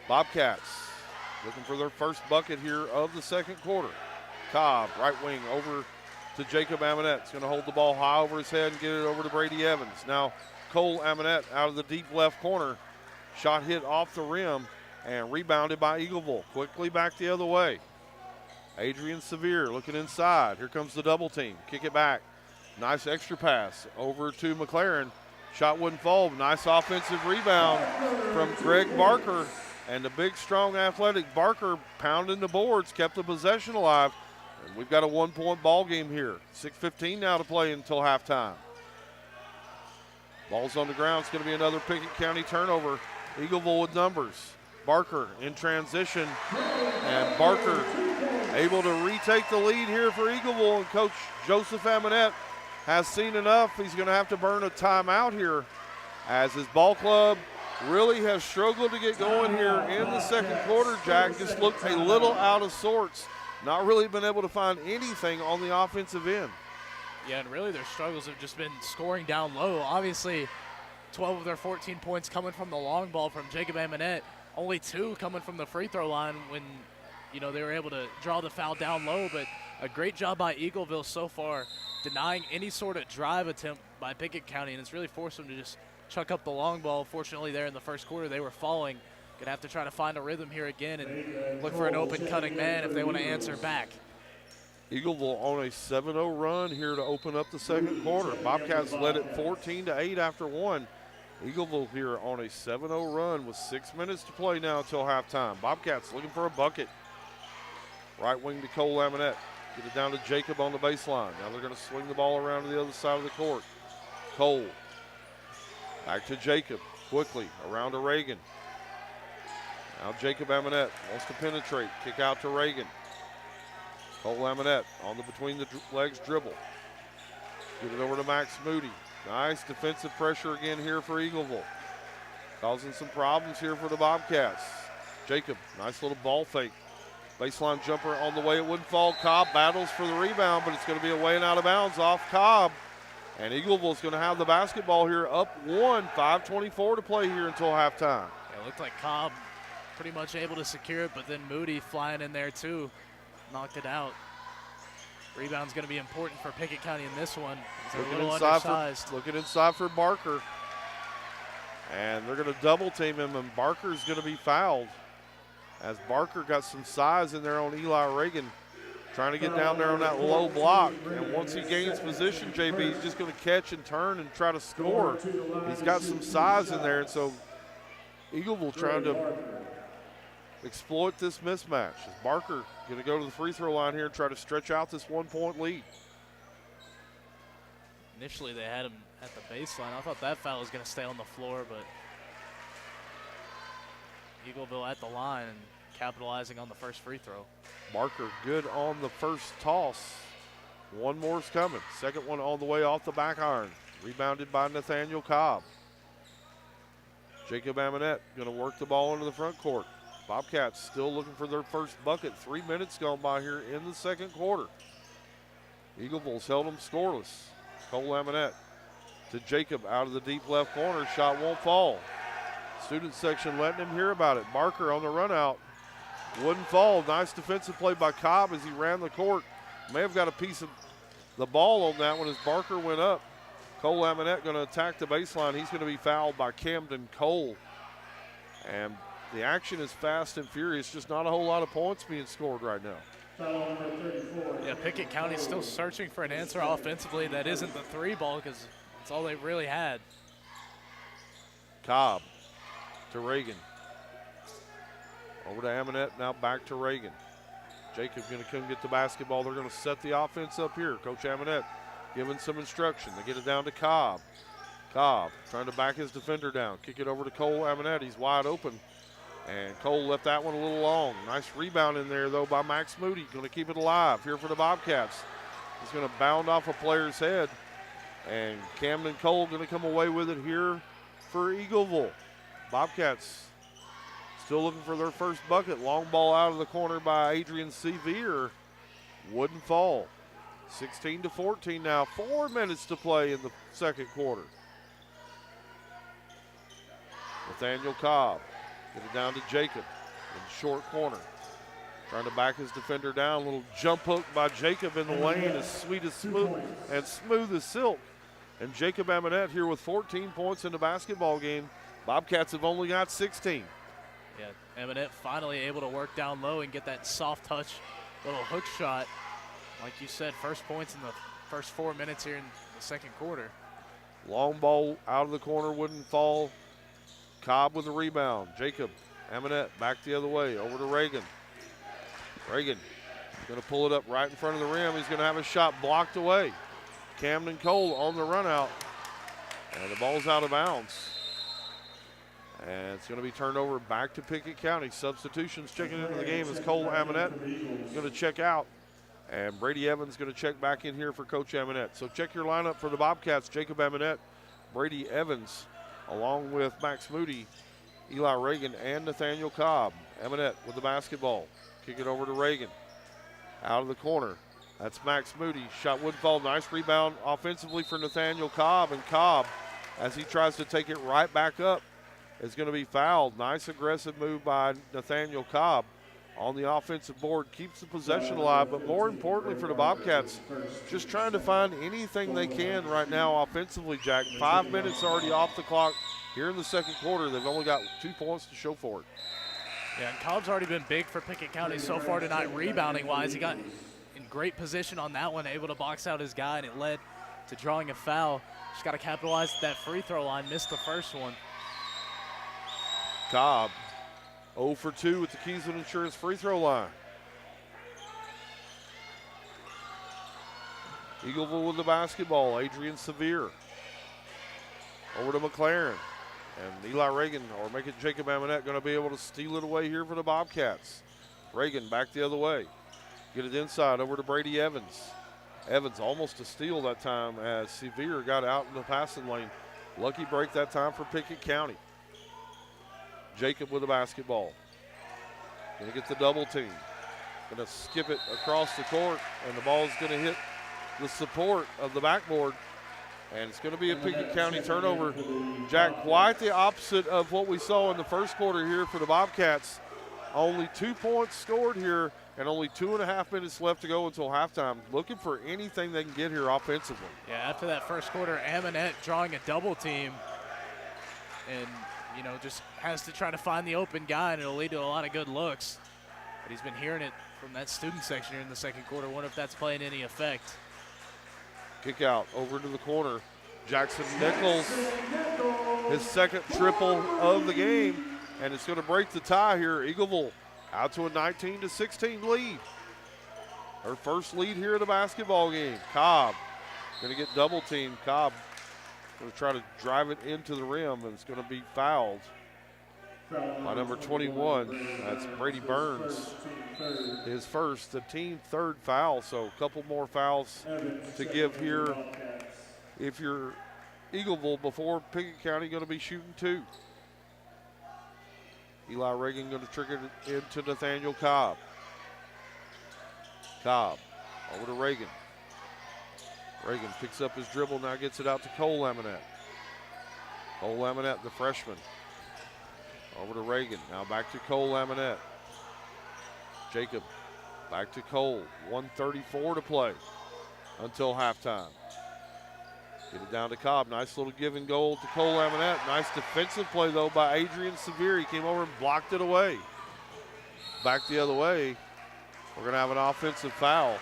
Bobcats looking for their first bucket here of the second quarter. Cobb, right wing, over to Jacob Amonette. He's going to hold the ball high over his head and get it over to Brady Evans. Now Cole Amonette out of the deep left corner. Shot hit off the rim and rebounded by Eagleville. Quickly back the other way. Adrian Sevier looking inside. Here comes the double team. Kick it back. Nice extra pass over to McLaren. Shot wouldn't fall. Nice offensive rebound from Greg Barker. And the big, strong, athletic Barker pounding the boards, kept the possession alive. And we've got a 1-point ball game here. 6:15 now to play until halftime. Ball's on the ground. It's going to be another Pickett County turnover. Eagleville with numbers. Barker in transition, and Barker able to retake the lead here for Eagleville, and Coach Joseph Amonette has seen enough. He's going to have to burn a timeout here as his ball club really has struggled to get going here in the second quarter. Jack just looked a little out of sorts, not really been able to find anything on the offensive end. Yeah, and really their struggles have just been scoring down low. Obviously, 12 of their 14 points coming from the long ball from Jacob Amonette. Only 2 coming from the free throw line when, you know, they were able to draw the foul down low. But a great job by Eagleville so far, denying any sort of drive attempt by Pickett County, and it's really forced them to just chuck up the long ball. Fortunately, there in the first quarter, they were falling. Gonna have to try to find a rhythm here again and look for an open cutting man if they want to answer back. Eagleville on a 7-0 run here to open up the second quarter. Bobcats led it 14-8 after 1. Eagleville here on a 7-0 run with 6 minutes to play now until halftime. Bobcats looking for a bucket. Right wing to Cole Amonette. Get it down to Jacob on the baseline. Now they're going to swing the ball around to the other side of the court. Cole. Back to Jacob. Quickly around to Reagan. Now Jacob Amonette wants to penetrate. Kick out to Reagan. Cole Amonette on the between the legs dribble. Get it over to Max Moody. Nice defensive pressure again here for Eagleville. Causing some problems here for the Bobcats. Jacob, nice little ball fake. Baseline jumper on the way, it wouldn't fall. Cobb battles for the rebound, but it's going to be away and out of bounds off Cobb. And Eagleville's going to have the basketball here up 1, 5:24 to play here until halftime. Yeah, it looked like Cobb pretty much able to secure it, but then Moody flying in there too, knocked it out. Rebound's going to be important for Pickett County in this one. They're a little undersized. Looking inside for Barker. And they're going to double team him, and Barker's going to be fouled. as Barker got some size in there on Eli Reagan, trying to get down there on that low block. And once he gains position, JB, he's just going to catch and turn and try to score. He's got some size in there, and so Eagleville trying to exploit this mismatch. As Barker going to go to the free throw line here and try to stretch out this 1-point lead. Initially, they had him at the baseline. I thought that foul was going to stay on the floor, but Eagleville at the line and capitalizing on the first free throw. Barker good on the first toss. One more's coming. Second one all the way off the back iron. Rebounded by Nathaniel Cobb. Jacob Amonette going to work the ball into the front court. Bobcats still looking for their first bucket. 3 minutes gone by here in the second quarter. Eagleville's held them scoreless. Cole Amonette to Jacob out of the deep left corner. Shot won't fall. Student section letting him hear about it. Barker on the run out. Wouldn't fall. Nice defensive play by Cobb as he ran the court. May have got a piece of the ball on that one as Barker went up. Cole Amonette going to attack the baseline. He's going to be fouled by Camden Cole. And the action is fast and furious. Just not a whole lot of points being scored right now. Yeah, Pickett County still searching for an answer offensively that isn't the three ball because that's all they really had. Cobb to Reagan. Over to Amonette, now back to Reagan. Jacob's going to come get the basketball. They're going to set the offense up here. Coach Amonette giving some instruction. They get it down to Cobb. Cobb trying to back his defender down. Kick it over to Cole Amonette. He's wide open. And Cole left that one a little long. Nice rebound in there, though, by Max Moody. Going to keep it alive here for the Bobcats. He's going to bound off a player's head. And Camden Cole going to come away with it here for Eagleville. Bobcats still looking for their first bucket. Long ball out of the corner by Adrian Sevier. Wouldn't fall. 16-14 now. 4 minutes to play in the second quarter. Nathaniel Cobb. Get it down to Jacob in the short corner. Trying to back his defender down. A little jump hook by Jacob in the lane, as sweet as smooth and smooth as silk. And Jacob Amonette here with 14 points in the basketball game. Bobcats have only got 16. Yeah, Amonette finally able to work down low and get that soft touch little hook shot. Like you said, first points in the first 4 minutes here in the second quarter. Long ball out of the corner, wouldn't fall. Cobb with the rebound. Jacob Amonette back the other way, over to Reagan. Reagan going to pull it up right in front of the rim. He's going to have a shot blocked away. Camden Cole on the run out. And the ball's out of bounds. And it's going to be turned over back to Pickett County. Substitutions checking into the game as Cole Amonette going to check out. And Brady Evans going to check back in here for Coach Amonette. So check your lineup for the Bobcats. Jacob Amonette, Brady Evans, along with Max Moody, Eli Reagan, and Nathaniel Cobb. Amonette with the basketball. Kick it over to Reagan. Out of the corner. That's Max Moody. Shot would fall. Nice rebound offensively for Nathaniel Cobb. And Cobb, as he tries to take it right back up, is going to be fouled. Nice aggressive move by Nathaniel Cobb on the offensive board. Keeps the possession alive, but more importantly for the Bobcats, just trying to find anything they can right now offensively, Jack. 5 minutes already off the clock here in the second quarter. They've only got 2 points to show for it. Yeah, and Cobb's already been big for Pickett County so far tonight, rebounding-wise. He got in great position on that one, able to box out his guy, and it led to drawing a foul. Just got to capitalize that free throw line. Missed the first one. Cobb 0 for 2 with the Keyswood Insurance free throw line. Eagleville with the basketball. Adrian Sevier. Over to McLaren. And Eli Reagan, or make it Jacob Amonette, going to be able to steal it away here for the Bobcats. Reagan back the other way. Get it inside over to Brady Evans. Evans almost a steal that time as Sevier got out in the passing lane. Lucky break that time for Pickett County. Jacob with the basketball. Going to get the double team. Going to skip it across the court, and the ball is going to hit the support of the backboard. And it's going to be a Pickett County turnover. Jack, quite the opposite of what we saw in the first quarter here for the Bobcats. Only 2 points scored here and only 2.5 minutes left to go until halftime. Looking for anything they can get here offensively. Yeah, after that first quarter, Amonette drawing a double team. And just has to try to find the open guy, and it'll lead to a lot of good looks. But he's been hearing it from that student section here in the second quarter. Wonder if that's playing any effect. Kick out over to the corner. Jackson Nichols, his second triple of the game, and it's going to break the tie here. Eagleville out to a 19-16 lead. Her first lead here in the basketball game. Cobb going to get double teamed. Cobb going to try to drive it into the rim, and it's going to be fouled by number 21. That's Brady Burns. His first, the team third foul, so a couple more fouls to give here if you're Eagleville before Pickett County going to be shooting two. Eli Reagan going to trigger it into Nathaniel Cobb. Cobb over to Reagan. Reagan picks up his dribble, now gets it out to Cole Laminette. Cole Laminette, the freshman. Over to Reagan, now back to Cole Laminette. Jacob back to Cole, 1:34 to play until halftime. Get it down to Cobb, nice little give and goal to Cole Laminette. Nice defensive play though by Adrian Severe. He came over and blocked it away. Back the other way, we're gonna have an offensive foul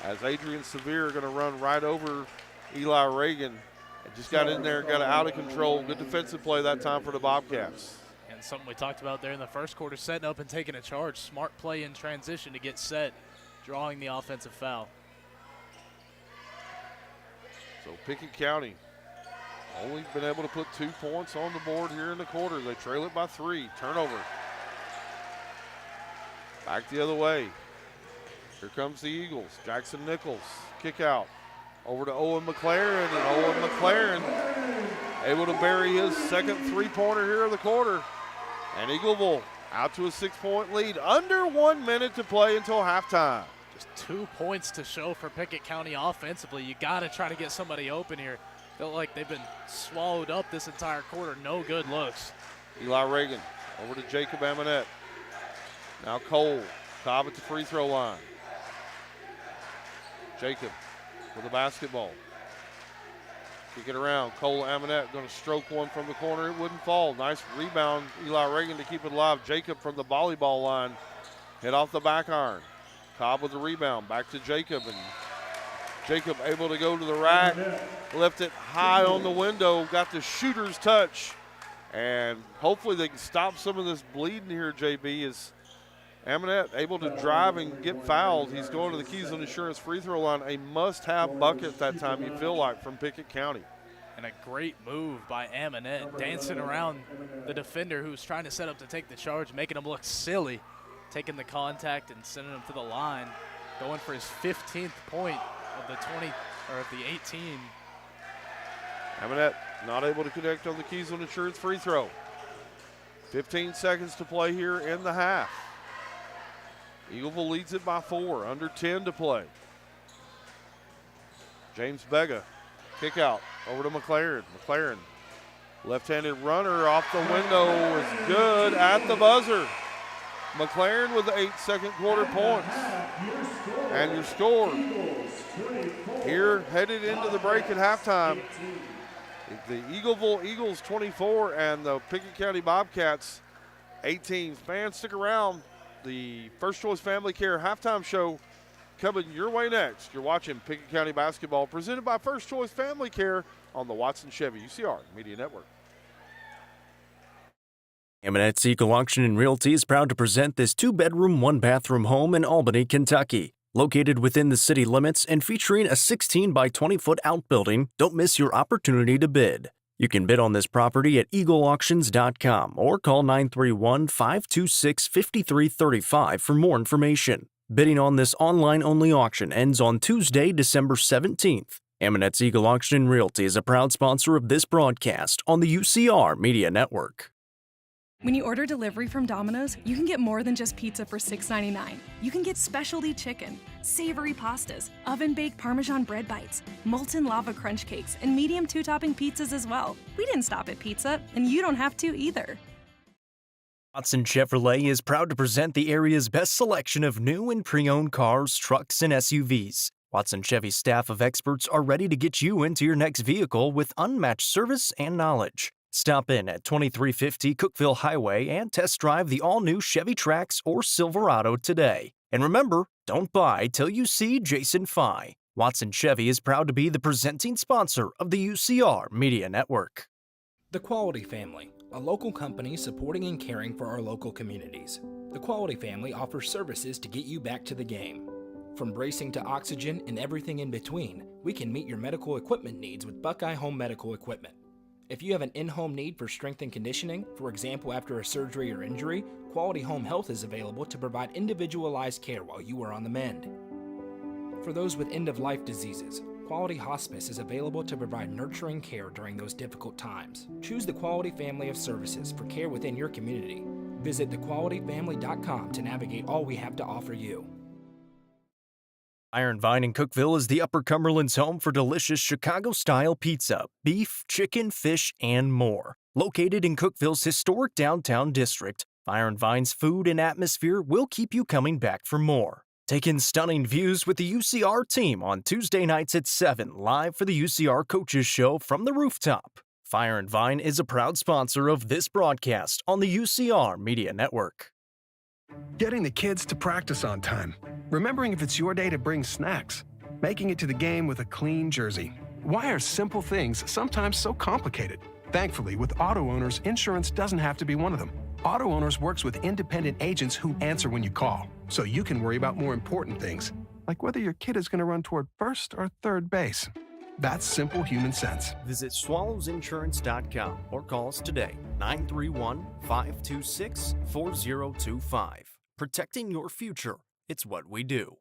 as Adrian Severe are gonna run right over Eli Reagan. And just got in there, got it out of control. Good defensive play that time for the Bobcats. And something we talked about there in the first quarter, setting up and taking a charge. Smart play in transition to get set, drawing the offensive foul. So Pickett County only been able to put 2 points on the board here in the quarter. They trail it by 3. Turnover. Back the other way. Here comes the Eagles. Jackson Nichols, kick out. Over to Owen McLaren, and Owen McLaren able to bury his second three-pointer here of the quarter. And Eagleville out to a 6-point lead. Under 1 minute to play until halftime. Just 2 points to show for Pickett County offensively. You got to try to get somebody open here. Feel like they've been swallowed up this entire quarter. No good looks. Eli Reagan over to Jacob Amonette. Now Cole. Cobb at the free throw line. Jacob with the basketball. Kick it around. Cole Amonette going to stroke one from the corner. It wouldn't fall. Nice rebound, Eli Reagan, to keep it alive. Jacob from the volleyball line. Hit off the back iron. Cobb with the rebound. Back to Jacob. And Jacob able to go to the rack. Left it high on the window. Got the shooter's touch. And hopefully they can stop some of this bleeding here, JB, is Amonette able to drive and get fouled. He's going to the Keysland Insurance free throw line. A must-have bucket that time, you feel like, from Pickett County. And a great move by Amonette, dancing around the defender who's trying to set up to take the charge, making him look silly, taking the contact and sending him to the line, going for his 15th point of the 20 or of the 18. Amonette not able to connect on the Keysland Insurance free throw. 15 seconds to play here in the half. Eagleville leads it by 4, under 10 to play. James Bega, kick out over to McLaren. McLaren, left-handed runner off the window is good at the buzzer. McLaren with the 8 second quarter points. And your score here headed into the break at halftime. The Eagleville Eagles 24 and the Pickett County Bobcats 18. Fans, stick around. The First Choice Family Care halftime show coming your way next. You're watching Pickett County basketball presented by First Choice Family Care on the Watson Chevy UCR Media Network. Amonette's Eagle Auction and Realty is proud to present this 2-bedroom, 1-bathroom home in Albany, Kentucky. Located within the city limits and featuring a 16 by 20-foot outbuilding, don't miss your opportunity to bid. You can bid on this property at eagleauctions.com or call 931-526-5335 for more information. Bidding on this online-only auction ends on Tuesday, December 17th. Amonette's Eagle Auction and Realty is a proud sponsor of this broadcast on the UCR Media Network. When you order delivery from Domino's, you can get more than just pizza for $6.99. You can get specialty chicken, savory pastas, oven-baked Parmesan bread bites, molten lava crunch cakes, and medium 2-topping pizzas as well. We didn't stop at pizza, and you don't have to either. Watson Chevrolet is proud to present the area's best selection of new and pre-owned cars, trucks, and SUVs. Watson Chevy's staff of experts are ready to get you into your next vehicle with unmatched service and knowledge. Stop in at 2350 Cookeville Highway and test drive the all-new Chevy Trax or Silverado today. And remember, don't buy till you see Jason Fye. Watson Chevy is proud to be the presenting sponsor of the UCR Media Network. The Quality Family, a local company supporting and caring for our local communities. The Quality Family offers services to get you back to the game. From bracing to oxygen and everything in between, we can meet your medical equipment needs with Buckeye Home Medical Equipment. If you have an in-home need for strength and conditioning, for example after a surgery or injury, Quality Home Health is available to provide individualized care while you are on the mend. For those with end-of-life diseases, Quality Hospice is available to provide nurturing care during those difficult times. Choose the Quality family of services for care within your community. Visit thequalityfamily.com to navigate all we have to offer you. Iron Vine in Cookeville is the Upper Cumberland's home for delicious Chicago-style pizza, beef, chicken, fish, and more. Located in Cookeville's historic downtown district, Iron Vine's food and atmosphere will keep you coming back for more. Take in stunning views with the UCR team on Tuesday nights at 7, live for the UCR Coaches Show from the rooftop. Fire and Vine is a proud sponsor of this broadcast on the UCR Media Network. Getting the kids to practice on time. Remembering if it's your day to bring snacks. Making it to the game with a clean jersey. Why are simple things sometimes so complicated? Thankfully, with auto owners, insurance doesn't have to be one of them. Auto Owners works with independent agents who answer when you call, so you can worry about more important things, like whether your kid is going to run toward first or third base. That's simple human sense. Visit swallowsinsurance.com or call us today, 931-526-4025. Protecting your future, it's what we do.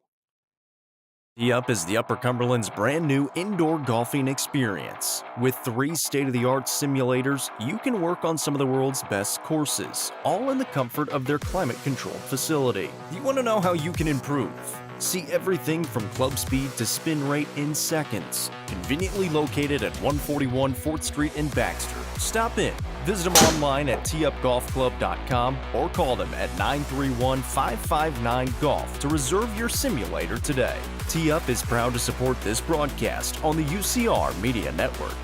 Tee Up is the Upper Cumberland's brand new indoor golfing experience. With 3 state-of-the-art simulators, you can work on some of the world's best courses, all in the comfort of their climate-controlled facility. You want to know how you can improve? See everything from club speed to spin rate in seconds. Conveniently located at 141 4th Street in Baxter. Stop in. Visit them online at teeupgolfclub.com or call them at 931-559-GOLF to reserve your simulator today. Tee Up is proud to support this broadcast on the UCR Media Network.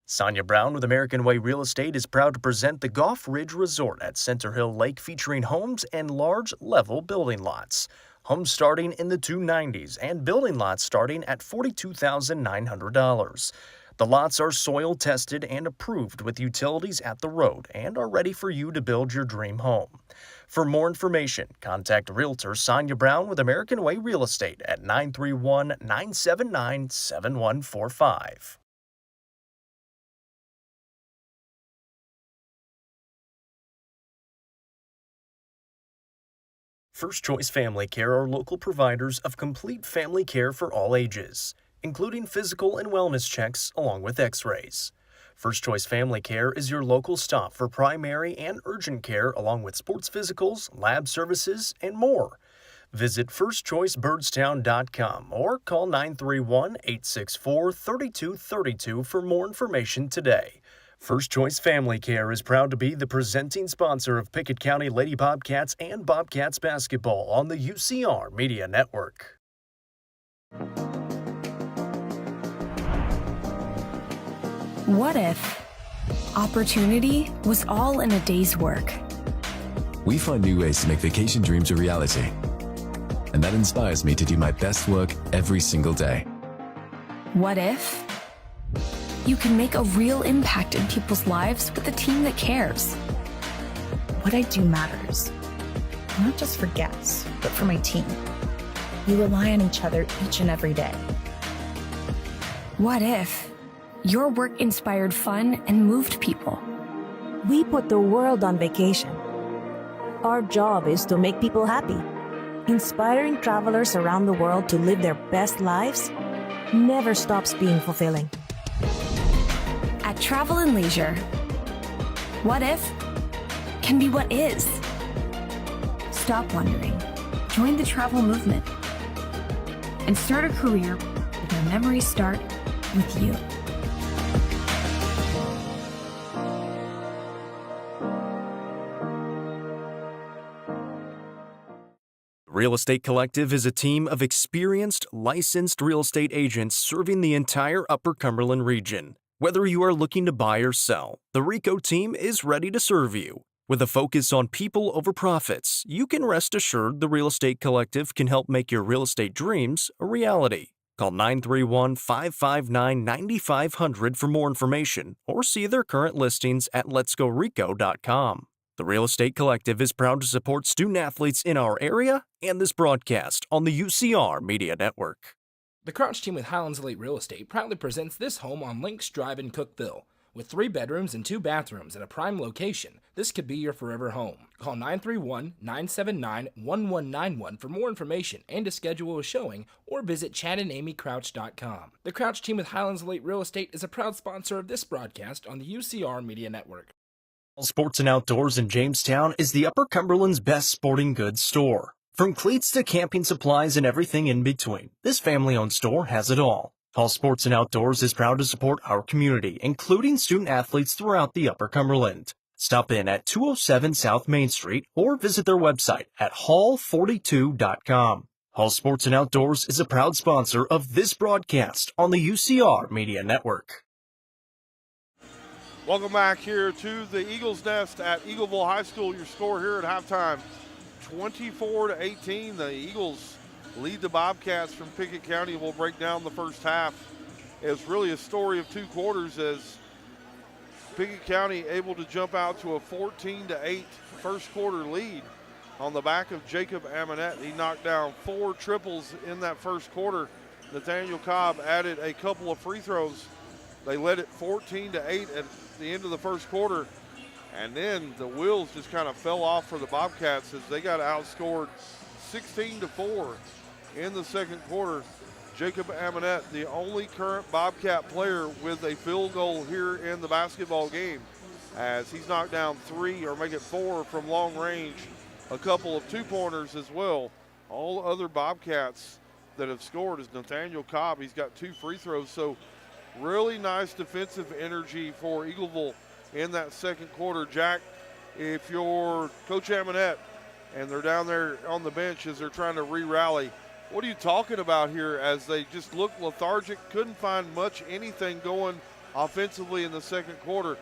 Sonia Brown with American Way Real Estate is proud to present the Golf Ridge Resort at Center Hill Lake, featuring homes and large level building lots. Homes starting in the 290s and building lots starting at $42,900. The lots are soil tested and approved with utilities at the road and are ready for you to build your dream home. For more information, contact Realtor Sonia Brown with American Way Real Estate at 931-979-7145. First Choice Family Care are local providers of complete family care for all ages, including physical and wellness checks along with x-rays. First Choice Family Care is your local stop for primary and urgent care along with sports physicals, lab services, and more. Visit firstchoicebirdstown.com or call 931-864-3232 for more information today. First Choice Family Care is proud to be the presenting sponsor of Pickett County Lady Bobcats and Bobcats basketball on the UCR Media Network. What if opportunity was all in a day's work? We find new ways to make vacation dreams a reality. And that inspires me to do my best work every single day. What if you can make a real impact in people's lives with a team that cares? What I do matters, not just for guests, but for my team. We rely on each other each and every day. What if your work inspired fun and moved people? We put the world on vacation. Our job is to make people happy. Inspiring travelers around the world to live their best lives never stops being fulfilling. At Travel and Leisure, what if can be what is. Stop wondering. Join the travel movement and start a career where memories start with you. Real Estate Collective is a team of experienced, licensed real estate agents serving the entire Upper Cumberland region. Whether you are looking to buy or sell, the Rico team is ready to serve you. With a focus on people over profits, you can rest assured the Real Estate Collective can help make your real estate dreams a reality. Call 931-559-9500 for more information or see their current listings at letsgorico.com. The Real Estate Collective is proud to support student athletes in our area and this broadcast on the UCR Media Network. The Crouch team with Highlands Elite Real Estate proudly presents this home on Links Drive in Cookeville. With 3 bedrooms and 2 bathrooms at a prime location, this could be your forever home. Call 931-979-1191 for more information and to schedule a showing, or visit chadandamycrouch.com. The Crouch team with Highlands Elite Real Estate is a proud sponsor of this broadcast on the UCR Media Network. Sports and Outdoors in Jamestown is the Upper Cumberland's best sporting goods store. From cleats to camping supplies and everything in between, this family-owned store has it all. Hall Sports and Outdoors is proud to support our community, including student athletes throughout the Upper Cumberland. Stop in at 207 South Main Street or visit their website at hall42.com. Hall Sports and Outdoors is a proud sponsor of this broadcast on the UCR Media Network. Welcome back here to the Eagles Nest at Eagleville High School. Your score here at halftime, 24-18. The Eagles lead the Bobcats from Pickett County. We'll break down the first half. It's really a story of 2 quarters as Pickett County able to jump out to a 14-8 first quarter lead on the back of Jacob Amonette. He knocked down 4 triples in that first quarter. Nathaniel Cobb added a couple of free throws. They led it 14-8 at the end of the first quarter. And then the wheels just kind of fell off for the Bobcats as they got outscored 16-4 in the second quarter. Jacob Amonette, the only current Bobcat player with a field goal here in the basketball game, as he's knocked down 3 or make it 4 from long range, a couple of 2-pointers as well. All other Bobcats that have scored is Nathaniel Cobb. He's got 2 free throws. So really nice defensive energy for Eagleville in that second quarter. Jack, if you're Coach Amonette and they're down there on the bench as they're trying to re-rally, what are you talking about here as they just look lethargic, couldn't find much anything going offensively in the second quarter?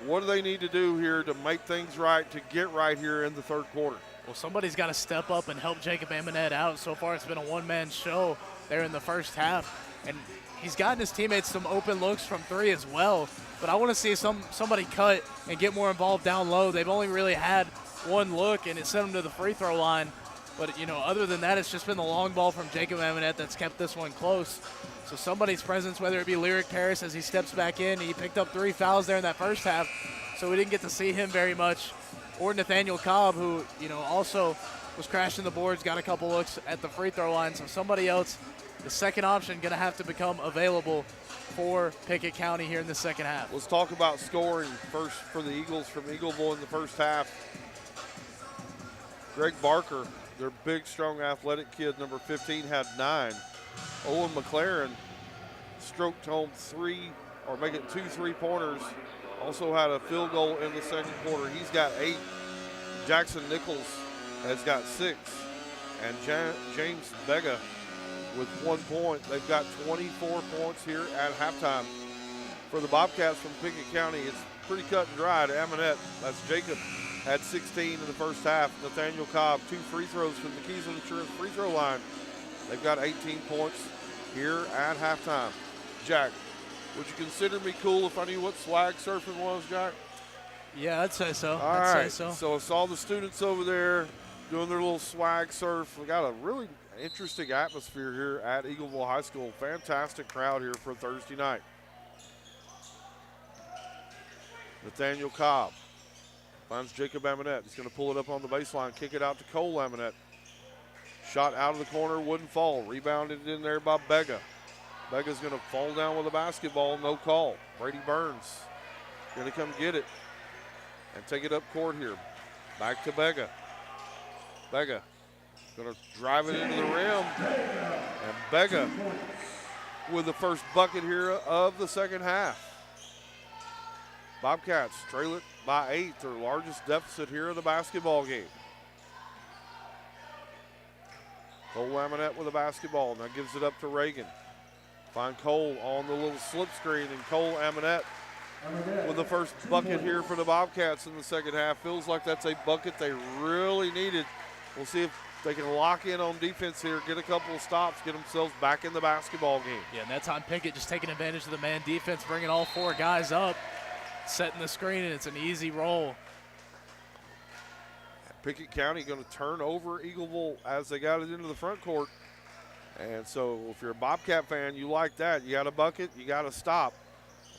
What do they need to do here to make things right, to get right here in the third quarter? Well, somebody's got to step up and help Jacob Amonette out. So far it's been a one-man show there in the first half. And he's gotten his teammates some open looks from 3 as well. But I want to see somebody cut and get more involved down low. They've only really had 1 look, and it sent them to the free throw line. But, you know, other than that, it's just been the long ball from Jacob Amonette that's kept this one close. So somebody's presence, whether it be Lyric Paris as he steps back in, he picked up 3 fouls there in that first half, so we didn't get to see him very much. Or Nathaniel Cobb, who, you know, also was crashing the boards, got a couple looks at the free throw line. So somebody else, the second option, going to have to become available for Pickett County here in the second half. Let's talk about scoring first for the Eagles from Eagleville in the first half. Greg Barker, their big, strong, athletic kid, number 15, had 9. Owen McLaren stroked home 3, or make it 2 3-pointers. Also had a field goal in the second quarter. He's got 8. Jackson Nichols has got 6. And James Vega with 1 point. They've got 24 points here at halftime. For the Bobcats from Pickett County, it's pretty cut and dried. Amonette, that's Jacob, had 16 in the first half. Nathaniel Cobb, 2 free throws from the Keys Insurance free throw line. They've got 18 points here at halftime. Jack, would you consider me cool if I knew what swag surfing was, Jack? Yeah, I'd say so. All I'd right. say so. So it's all the students over there doing their little swag surf. We got a really interesting atmosphere here at Eagleville High School. Fantastic crowd here for Thursday night. Nathaniel Cobb finds Jacob Amonette. He's going to pull it up on the baseline, kick it out to Cole Amonette. Shot out of the corner, wouldn't fall. Rebounded in there by Bega. Bega's going to fall down with a basketball, no call. Brady Burns going to come get it and take it up court here. Back to Bega. Bega going to drive it into the rim. And Bega with the first bucket here of the second half. Bobcats trail it by 8, their largest deficit here in the basketball game. Cole Amonette with a basketball, now gives it up to Reagan. Find Cole on the little slip screen, and Cole Amonette with the first bucket here for the Bobcats in the second half. Feels like that's a bucket they really needed. We'll see if they can lock in on defense here, get a couple of stops, get themselves back in the basketball game. Yeah, and that time Pickett just taking advantage of the man defense, bringing all 4 guys up, setting the screen, and it's an easy roll. Pickett County going to turn over Eagleville as they got it into the front court. And so if you're a Bobcat fan, you like that. You got a bucket, you got to stop.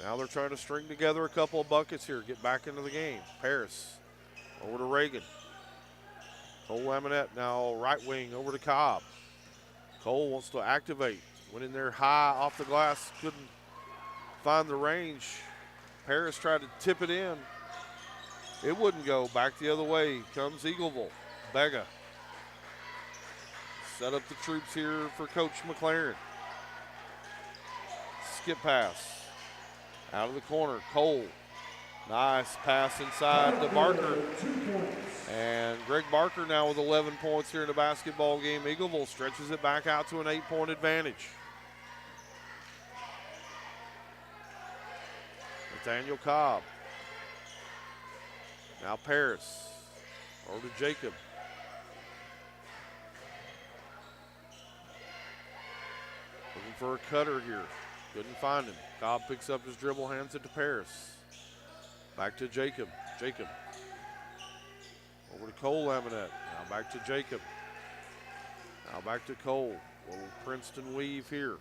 Now they're trying to string together a couple of buckets here, get back into the game. Paris over to Reagan. Cole Laminette now right wing over to Cobb. Cole wants to activate. Went in there high off the glass, couldn't find the range. Paris tried to tip it in. It wouldn't go. Back the other way comes Eagleville. Bega. Set up the troops here for Coach McLaren. Skip pass. Out of the corner, Cole. Nice pass inside to Barker. And Greg Barker now with 11 points here in the basketball game. Eagleville stretches it back out to an 8-point advantage. Nathaniel Cobb. Now Paris. Over to Jacob. Looking for a cutter here. Couldn't find him. Cobb picks up his dribble, hands it to Paris. Back to Jacob. Jacob. Over to Cole Laminette. Now back to Jacob. Now back to Cole. Little Princeton weave here.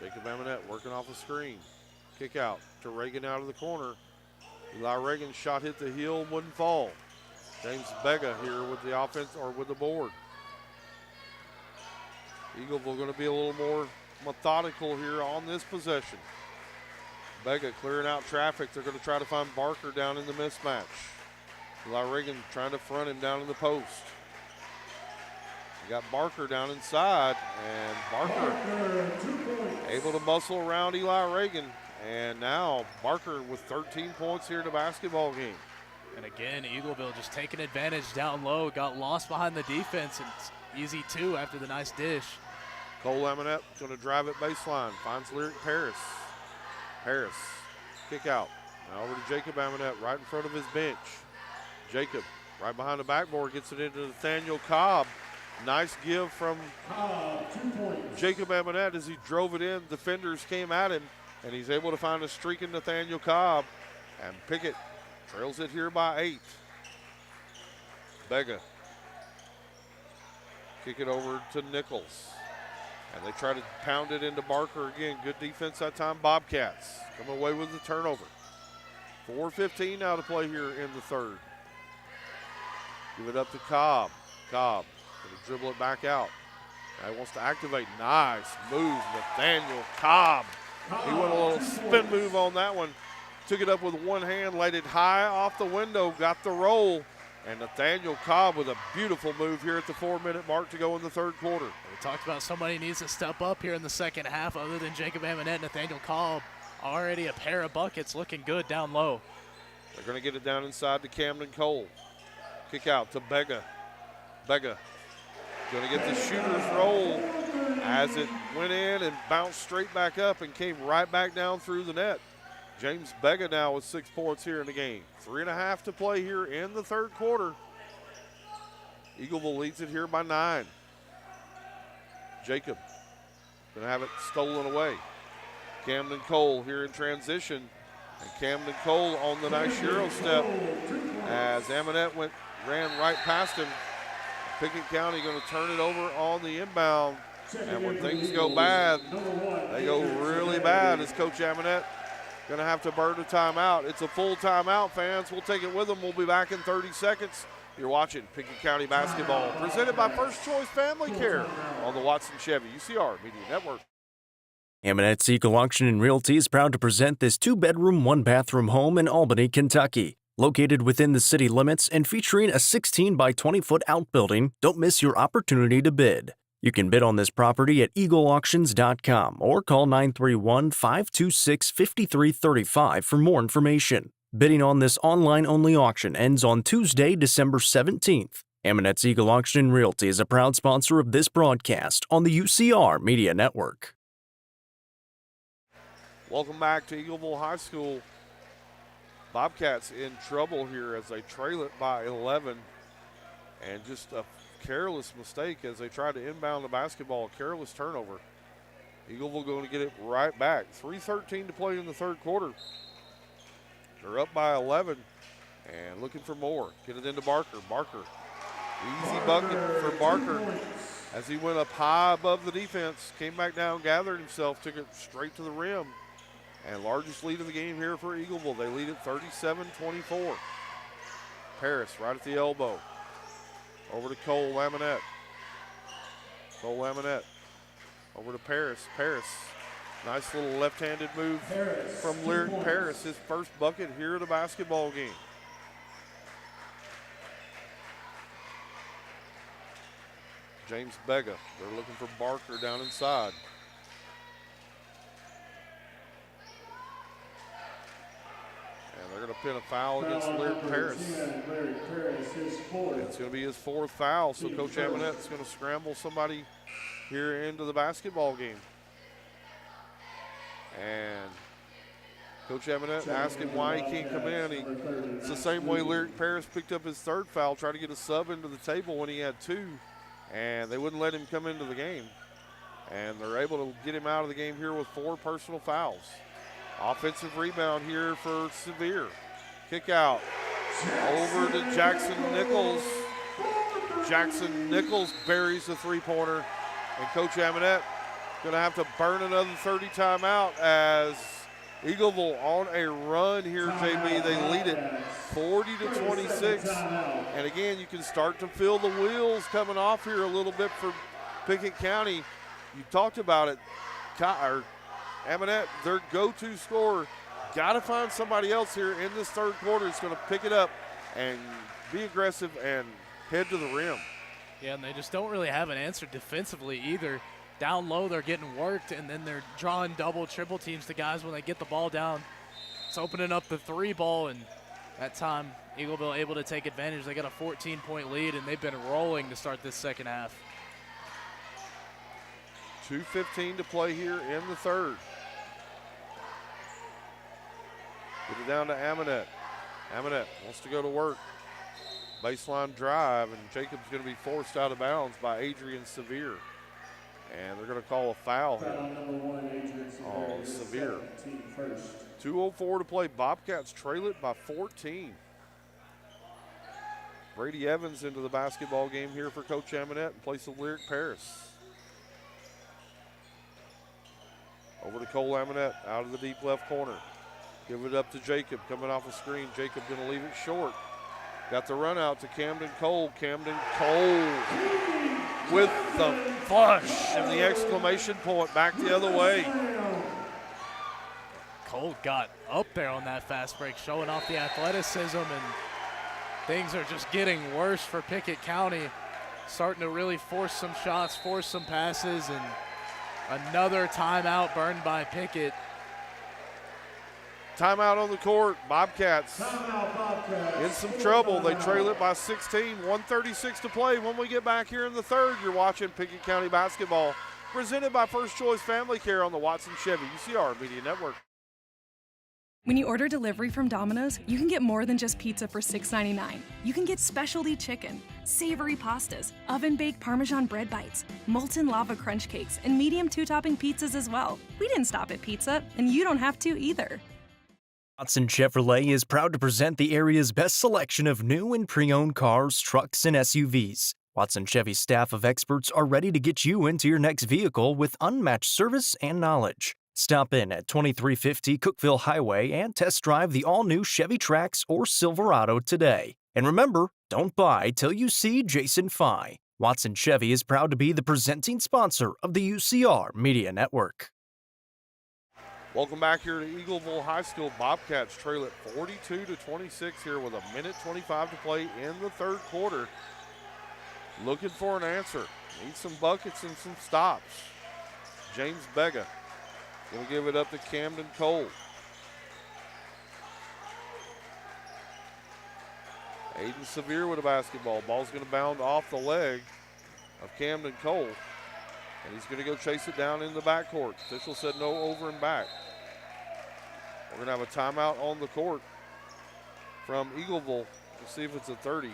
Jacob Laminette working off a screen. Kick out to Reagan out of the corner. Eli Reagan's shot hit the heel, wouldn't fall. James Bega here with the offense or with the board. Eagleville going to be a little more methodical here on this possession. Bega clearing out traffic. They're going to try to find Barker down in the mismatch. Eli Reagan trying to front him down in the post. You got Barker down inside, and Barker able to muscle around Eli Reagan. And now Barker with 13 points here in the basketball game. And again, Eagleville just taking advantage down low. Got lost behind the defense, and it's easy too after the nice dish. Cole Laminette going to drive it baseline. Finds Lyric Paris. Paris, kick out. Now over to Jacob Laminette right in front of his bench. Jacob right behind the backboard gets it into Nathaniel Cobb. Nice give from Jacob Laminette as he drove it in. Defenders came at him, and he's able to find a streaking Nathaniel Cobb. And Pickett trails it here by 8. Bega. Kick it over to Nichols. And they try to pound it into Barker again. Good defense that time. Bobcats come away with the turnover. 4:15 now to play here in the third. Give it up to Cobb. Cobb going to dribble it back out. Now he wants to activate. Nice move, Nathaniel Cobb. He went a little spin move on that one. Took it up with one hand, laid it high off the window, got the roll. And Nathaniel Cobb with a beautiful move here at the 4-minute mark to go in the third quarter. We talked about somebody needs to step up here in the second half other than Jacob Amonette. Nathaniel Cobb already a pair of buckets, looking good down low. They're going to get it down inside to Camden Cole. Kick out to Bega. Bega going to get the shooter's roll as it went in and bounced straight back up and came right back down through the net. James Bega now with 6 points here in the game. 3.5 to play here in the third quarter. Eagleville leads it here by 9. Jacob gonna have it stolen away. Camden Cole here in transition. And Camden Cole on the nice Euro step as Amonette ran right past him. Pickett County gonna turn it over on the inbound. And when things go bad, they go really bad as Coach Amonette going to have to burn a timeout. It's a full timeout, fans. We'll take it with them. We'll be back in 30 seconds. You're watching Pickett County Basketball, presented by First Choice Family Care on the Watson Chevy UCR Media Network. Amonette's Eagle Auction and Realty is proud to present this 2-bedroom, 1-bathroom home in Albany, Kentucky. Located within the city limits and featuring a 16 by 20-foot outbuilding, don't miss your opportunity to bid. You can bid on this property at eagleauctions.com or call 931-526-5335 for more information. Bidding on this online-only auction ends on Tuesday, December 17th. Aminette's Eagle Auction and Realty is a proud sponsor of this broadcast on the UCR Media Network. Welcome back to Eagleville High School. Bobcats in trouble here as they trail it by 11. And just a careless mistake as they try to inbound the basketball, a careless turnover. Eagleville going to get it right back. 3:13 to play in the third quarter. They're up by 11 and looking for more. Get it into Barker. Barker, easy bucket for Barker as he went up high above the defense, came back down, gathered himself, took it straight to the rim. And largest lead of the game here for Eagleville. They lead at 37-24. Paris right at the elbow. Over to Cole Laminette. Cole Laminette. Over to Paris. Paris. Nice little left-handed move from Lyric Paris. His first bucket here at a basketball game. James Bega. They're looking for Barker down inside. And they're going to pin a foul against Lyric Paris. It's going to be his fourth foul, so Coach Aminette's going to scramble somebody here into the basketball game. And Coach Aminette asking why he can't come in. It's the same way Lyric Paris picked up his third foul, tried to get a sub into the table when he had two, and they wouldn't let him come into the game. And they're able to get him out of the game here with 4 personal fouls. Offensive rebound here for Sevier. Kick out over to Jackson Nichols. Jackson Nichols buries the three-pointer, and Coach Aminette going to have to burn another 30 timeout as Eagleville on a run here, JB. They lead it 40-26. And again, you can start to feel the wheels coming off here a little bit for Pickett County. You talked about it. Aminette, their go-to scorer, got to find somebody else here in this third quarter that's going to pick it up and be aggressive and head to the rim. Yeah, and they just don't really have an answer defensively either. Down low, they're getting worked, and then they're drawing double, triple teams to guys when they get the ball down. It's opening up the three ball, and that time Eagleville able to take advantage. They got a 14-point lead, and they've been rolling to start this second half. 2:15 to play here in the third. Get it down to Aminette. Aminette wants to go to work. Baseline drive, and Jacob's going to be forced out of bounds by Adrian Sevier. And they're going to call a foul here on Sevier. 2:04 to play. Bobcats trail it by 14. Brady Evans into the basketball game here for Coach Aminette in place of Lyric Paris. Over to Cole Laminette out of the deep left corner. Give it up to Jacob coming off a screen. Jacob going to leave it short. Got the run out to Camden Cole. Camden Cole with the flush and the exclamation point back the other way. Cole got up there on that fast break, showing off the athleticism, and things are just getting worse for Pickett County. Starting to really force some shots, force some passes, and another timeout burned by Pickett. Timeout on the court. Bobcats in some trouble. They trail it by 16. 1:36 to play. When we get back here in the third, you're watching Pickett County basketball, presented by First Choice Family Care on the Watson Chevy UCR Media Network. When you order delivery from Domino's, you can get more than just pizza for $6.99. You can get specialty chicken, savory pastas, oven-baked Parmesan bread bites, molten lava crunch cakes, and medium 2-topping pizzas as well. We didn't stop at pizza, and you don't have to either. Watson Chevrolet is proud to present the area's best selection of new and pre-owned cars, trucks, and SUVs. Watson Chevy's staff of experts are ready to get you into your next vehicle with unmatched service and knowledge. Stop in at 2350 Cookeville Highway and test drive the all-new Chevy Trax or Silverado today. And remember, don't buy till you see Jason Fye. Watson Chevy is proud to be the presenting sponsor of the UCR Media Network. Welcome back here to Eagleville High School. Bobcats trail at 42-26 here with 1:25 to play in the third quarter. Looking for an answer. Need some buckets and some stops. James Bega going to give it up to Camden Cole. Aiden Sevier with a basketball. Ball's going to bound off the leg of Camden Cole. And he's going to go chase it down in the backcourt. Official said no over and back. We're going to have a timeout on the court from Eagleville. We'll see if it's a 30.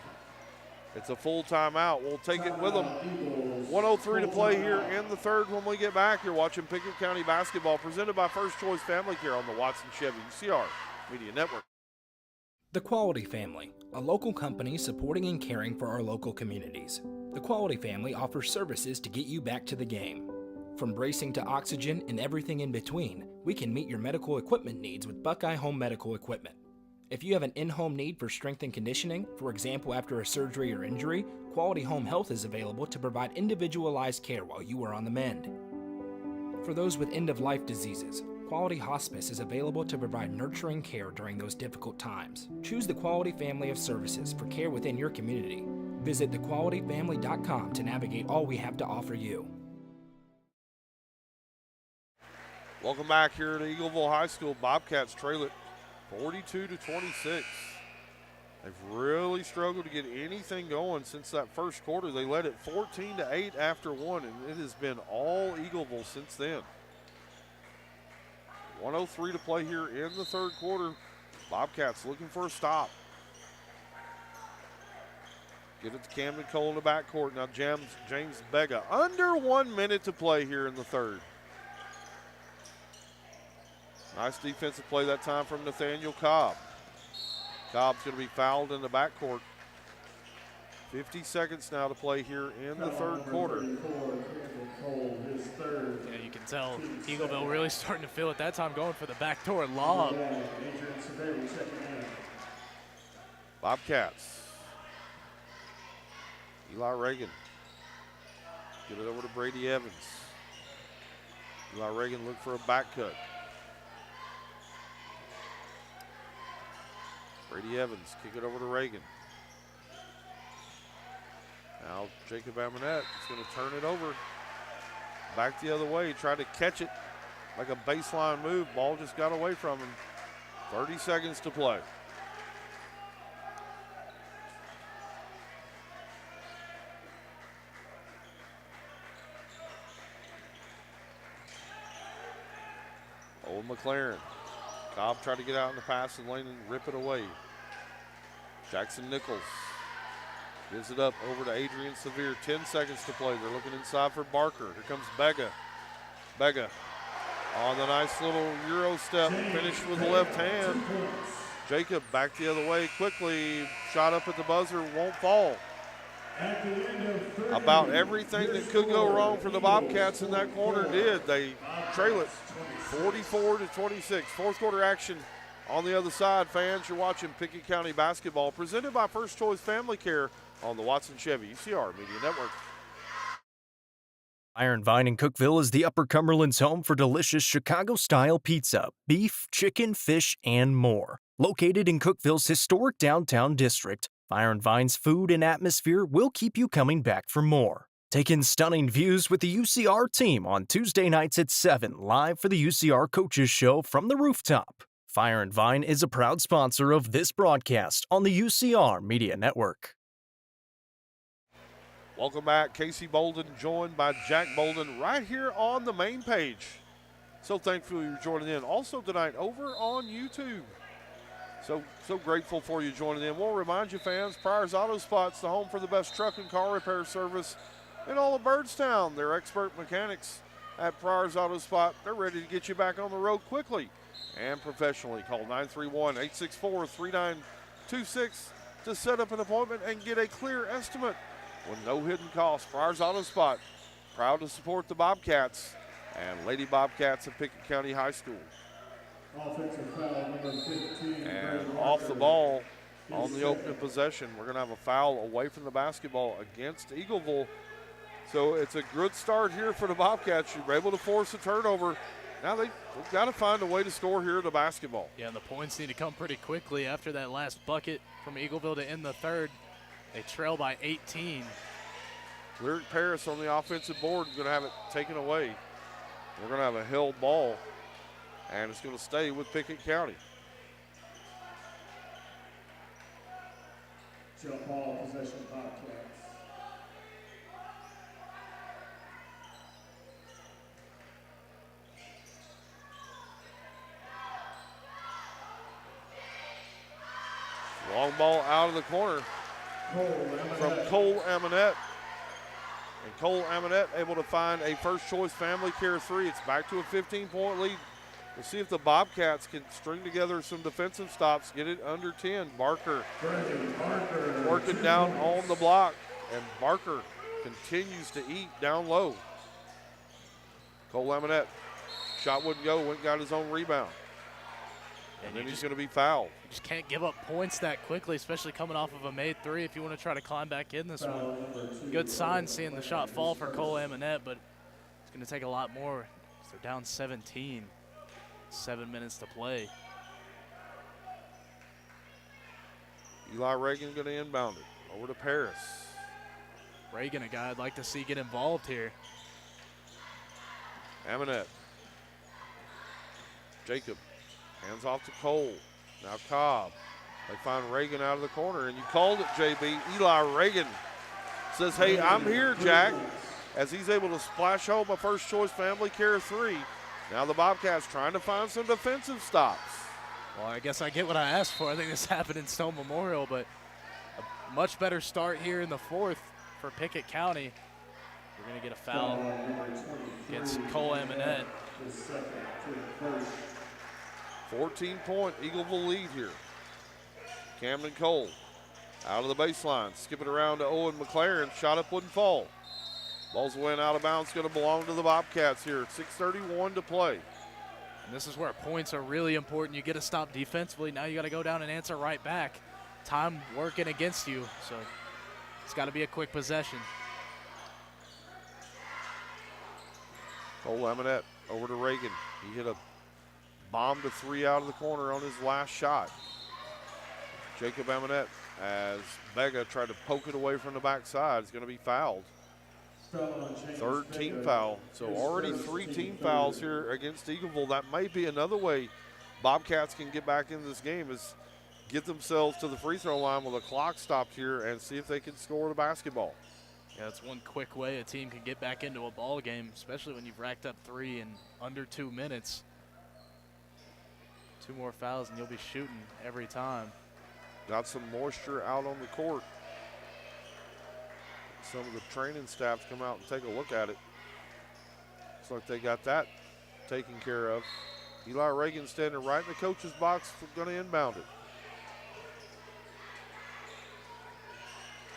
It's a full timeout. We'll take it with them. 1:03 to play here in the third. When we get back, you're watching Pickett County basketball presented by First Choice Family Care on the Watson Chevy UCR Media Network. The Quality Family, a local company supporting and caring for our local communities. The Quality Family offers services to get you back to the game. From bracing to oxygen and everything in between, we can meet your medical equipment needs with Buckeye Home Medical Equipment. If you have an in-home need for strength and conditioning, for example after a surgery or injury, Quality Home Health is available to provide individualized care while you are on the mend. For those with end-of-life diseases, Quality Hospice is available to provide nurturing care during those difficult times. Choose the Quality family of services for care within your community. Visit thequalityfamily.com to navigate all we have to offer you. Welcome back here at Eagleville High School. Bobcats trail it 42-26. They've really struggled to get anything going since that first quarter. They led it 14-8 after one, and it has been all Eagleville since then. 1:03 to play here in the third quarter. Bobcats looking for a stop. Get it to Camden Cole in the backcourt. Now James Bega. Under 1 minute to play here in the third. Nice defensive play that time from Nathaniel Cobb. Cobb's going to be fouled in the backcourt. 50 seconds now to play here in the third quarter. Yeah, you can tell Eagleville really starting to feel it that time, going for the backdoor lob. Bobcats. Eli Reagan. Get it over to Brady Evans. Eli Reagan look for a back cut. Brady Evans, kick it over to Reagan. Now Jacob Amonette is going to turn it over. Back the other way, tried to catch it like a baseline move. Ball just got away from him. 30 seconds to play. Old McLaren. Cobb tried to get out in the passing lane and rip it away. Jackson Nichols gives it up over to Adrian Sevier. 10 seconds to play. They're looking inside for Barker. Here comes Bega. Bega on the nice little Euro step. Finished with the left hand. Jacob back the other way quickly. Shot up at the buzzer. Won't fall. About everything that could go wrong for the Bobcats in that corner did. They trail it 44-26. Fourth quarter action on the other side. Fans, you're watching Pickett County basketball presented by First Choice Family Care on the Watson Chevy UCR Media Network. Iron Vine in Cookeville is the Upper Cumberland's home for delicious Chicago-style pizza, beef, chicken, fish, and more. Located in Cookeville's historic downtown district, Iron Vine's food and atmosphere will keep you coming back for more. Take in stunning views with the UCR team on Tuesday nights at 7, live for the UCR Coaches Show from the rooftop. Fire and Vine is a proud sponsor of this broadcast on the UCR Media Network. Welcome back. Casey Bolden joined by Jack Bolden right here on the main page. So thankful you're joining in. Also tonight over on YouTube. So grateful for you joining in. We'll remind you, fans, Pryor's Auto Spot's the home for the best truck and car repair service in all of Byrdstown. They're expert mechanics at Pryor's Auto Spot. They're ready to get you back on the road quickly and professionally. Call 931-864-3926 to set up an appointment and get a clear estimate with no hidden costs. Pryor's Auto Spot, proud to support the Bobcats and Lady Bobcats of Pickett County High School. Offensive foul number 15. And off the ball on the opening possession. We're going to have a foul away from the basketball against Eagleville. So it's a good start here for the Bobcats. You're able to force a turnover. Now they've got to find a way to score here at the basketball. Yeah, and the points need to come pretty quickly after that last bucket from Eagleville to end the third. They trail by 18. Lyric Paris on the offensive board is going to have it taken away. We're going to have a held ball, and it's going to stay with Pickett County. Jump ball, possession, Bobcats. Long ball out of the corner from Cole Amonette. And Cole Amonette able to find a first choice family care 3. It's back to a 15-point lead. We'll see if the Bobcats can string together some defensive stops, get it under 10. Barker working down on the block, and Barker continues to eat down low. Cole Amonette, shot wouldn't go, went and got his own rebound. And then he's going to be fouled. You just can't give up points that quickly, especially coming off of a made 3 if you want to try to climb back in this one. Good sign seeing the shot fall for Cole Amonette, but it's going to take a lot more. So they're down 17. 7 minutes to play. Eli Reagan going to inbound it over to Paris. Reagan, a guy I'd like to see get involved here. Amonette. Jacob hands off to Cole. Now Cobb. They find Reagan out of the corner, and you called it, JB. Eli Reagan says, hey, I'm here, Jack, as he's able to splash home a first choice family care 3. Now the Bobcats trying to find some defensive stops. Well, I guess I get what I asked for. I think this happened in Stone Memorial, but a much better start here in the 4th for Pickett County. We're going to get a foul against Cole Amonette. 14-point Eagleville lead here. Camden Cole out of the baseline. Skip it around to Owen McLaren. Shot up wouldn't fall. Ball's went out of bounds, going to belong to the Bobcats here. 6:31 to play. And this is where points are really important. You get to stop defensively. Now you got to go down and answer right back. Time working against you, so it's got to be a quick possession. Cole Amonette over to Reagan. He hit a bomb to 3 out of the corner on his last shot. Jacob Amonette, as Vega tried to poke it away from the backside, is going to be fouled. 3rd team foul. So already 3 team fouls here against Eagleville. That may be another way Bobcats can get back into this game, is get themselves to the free throw line with a clock stopped here and see if they can score the basketball. Yeah, that's one quick way a team can get back into a ball game, especially when you've racked up 3 in under 2 minutes. 2 more fouls and you'll be shooting every time. Got some moisture out on the court. Some of the training staff come out and take a look at it. Looks like they got that taken care of. Eli Reagan standing right in the coach's box, going to inbound it.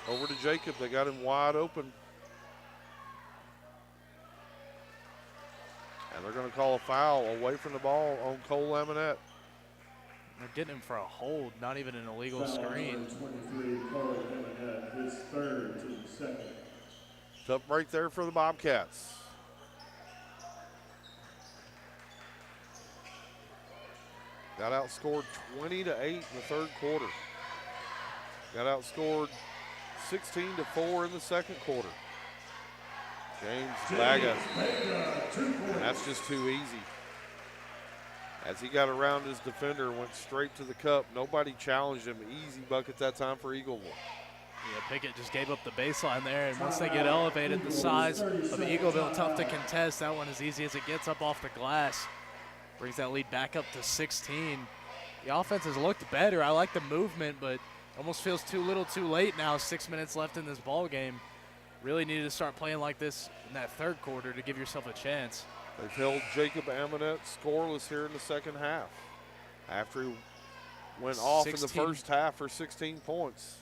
Over to Jacob. They got him wide open. And they're going to call a foul away from the ball on Cole Amonette. They're getting him for a hold, not even an illegal screen. 23, Cole Amonette, his 3rd, team 2nd. Tough break there for the Bobcats. Got outscored 20-8 in the 3rd quarter. Got outscored 16-4 in the 2nd quarter. James Baga, and that's just too easy. As he got around his defender, went straight to the cup. Nobody challenged him. Easy bucket that time for Eagleville. Yeah, Pickett just gave up the baseline there, and once they get elevated, the size of Eagleville, tough to contest. That one as easy as it gets up off the glass. Brings that lead back up to 16. The offense has looked better. I like the movement, but almost feels too little too late now. 6 minutes left in this ball game. Really needed to start playing like this in that 3rd quarter to give yourself a chance. They've held Jacob Amonette scoreless here in the 2nd half. After he went off in the 1st half for 16 points.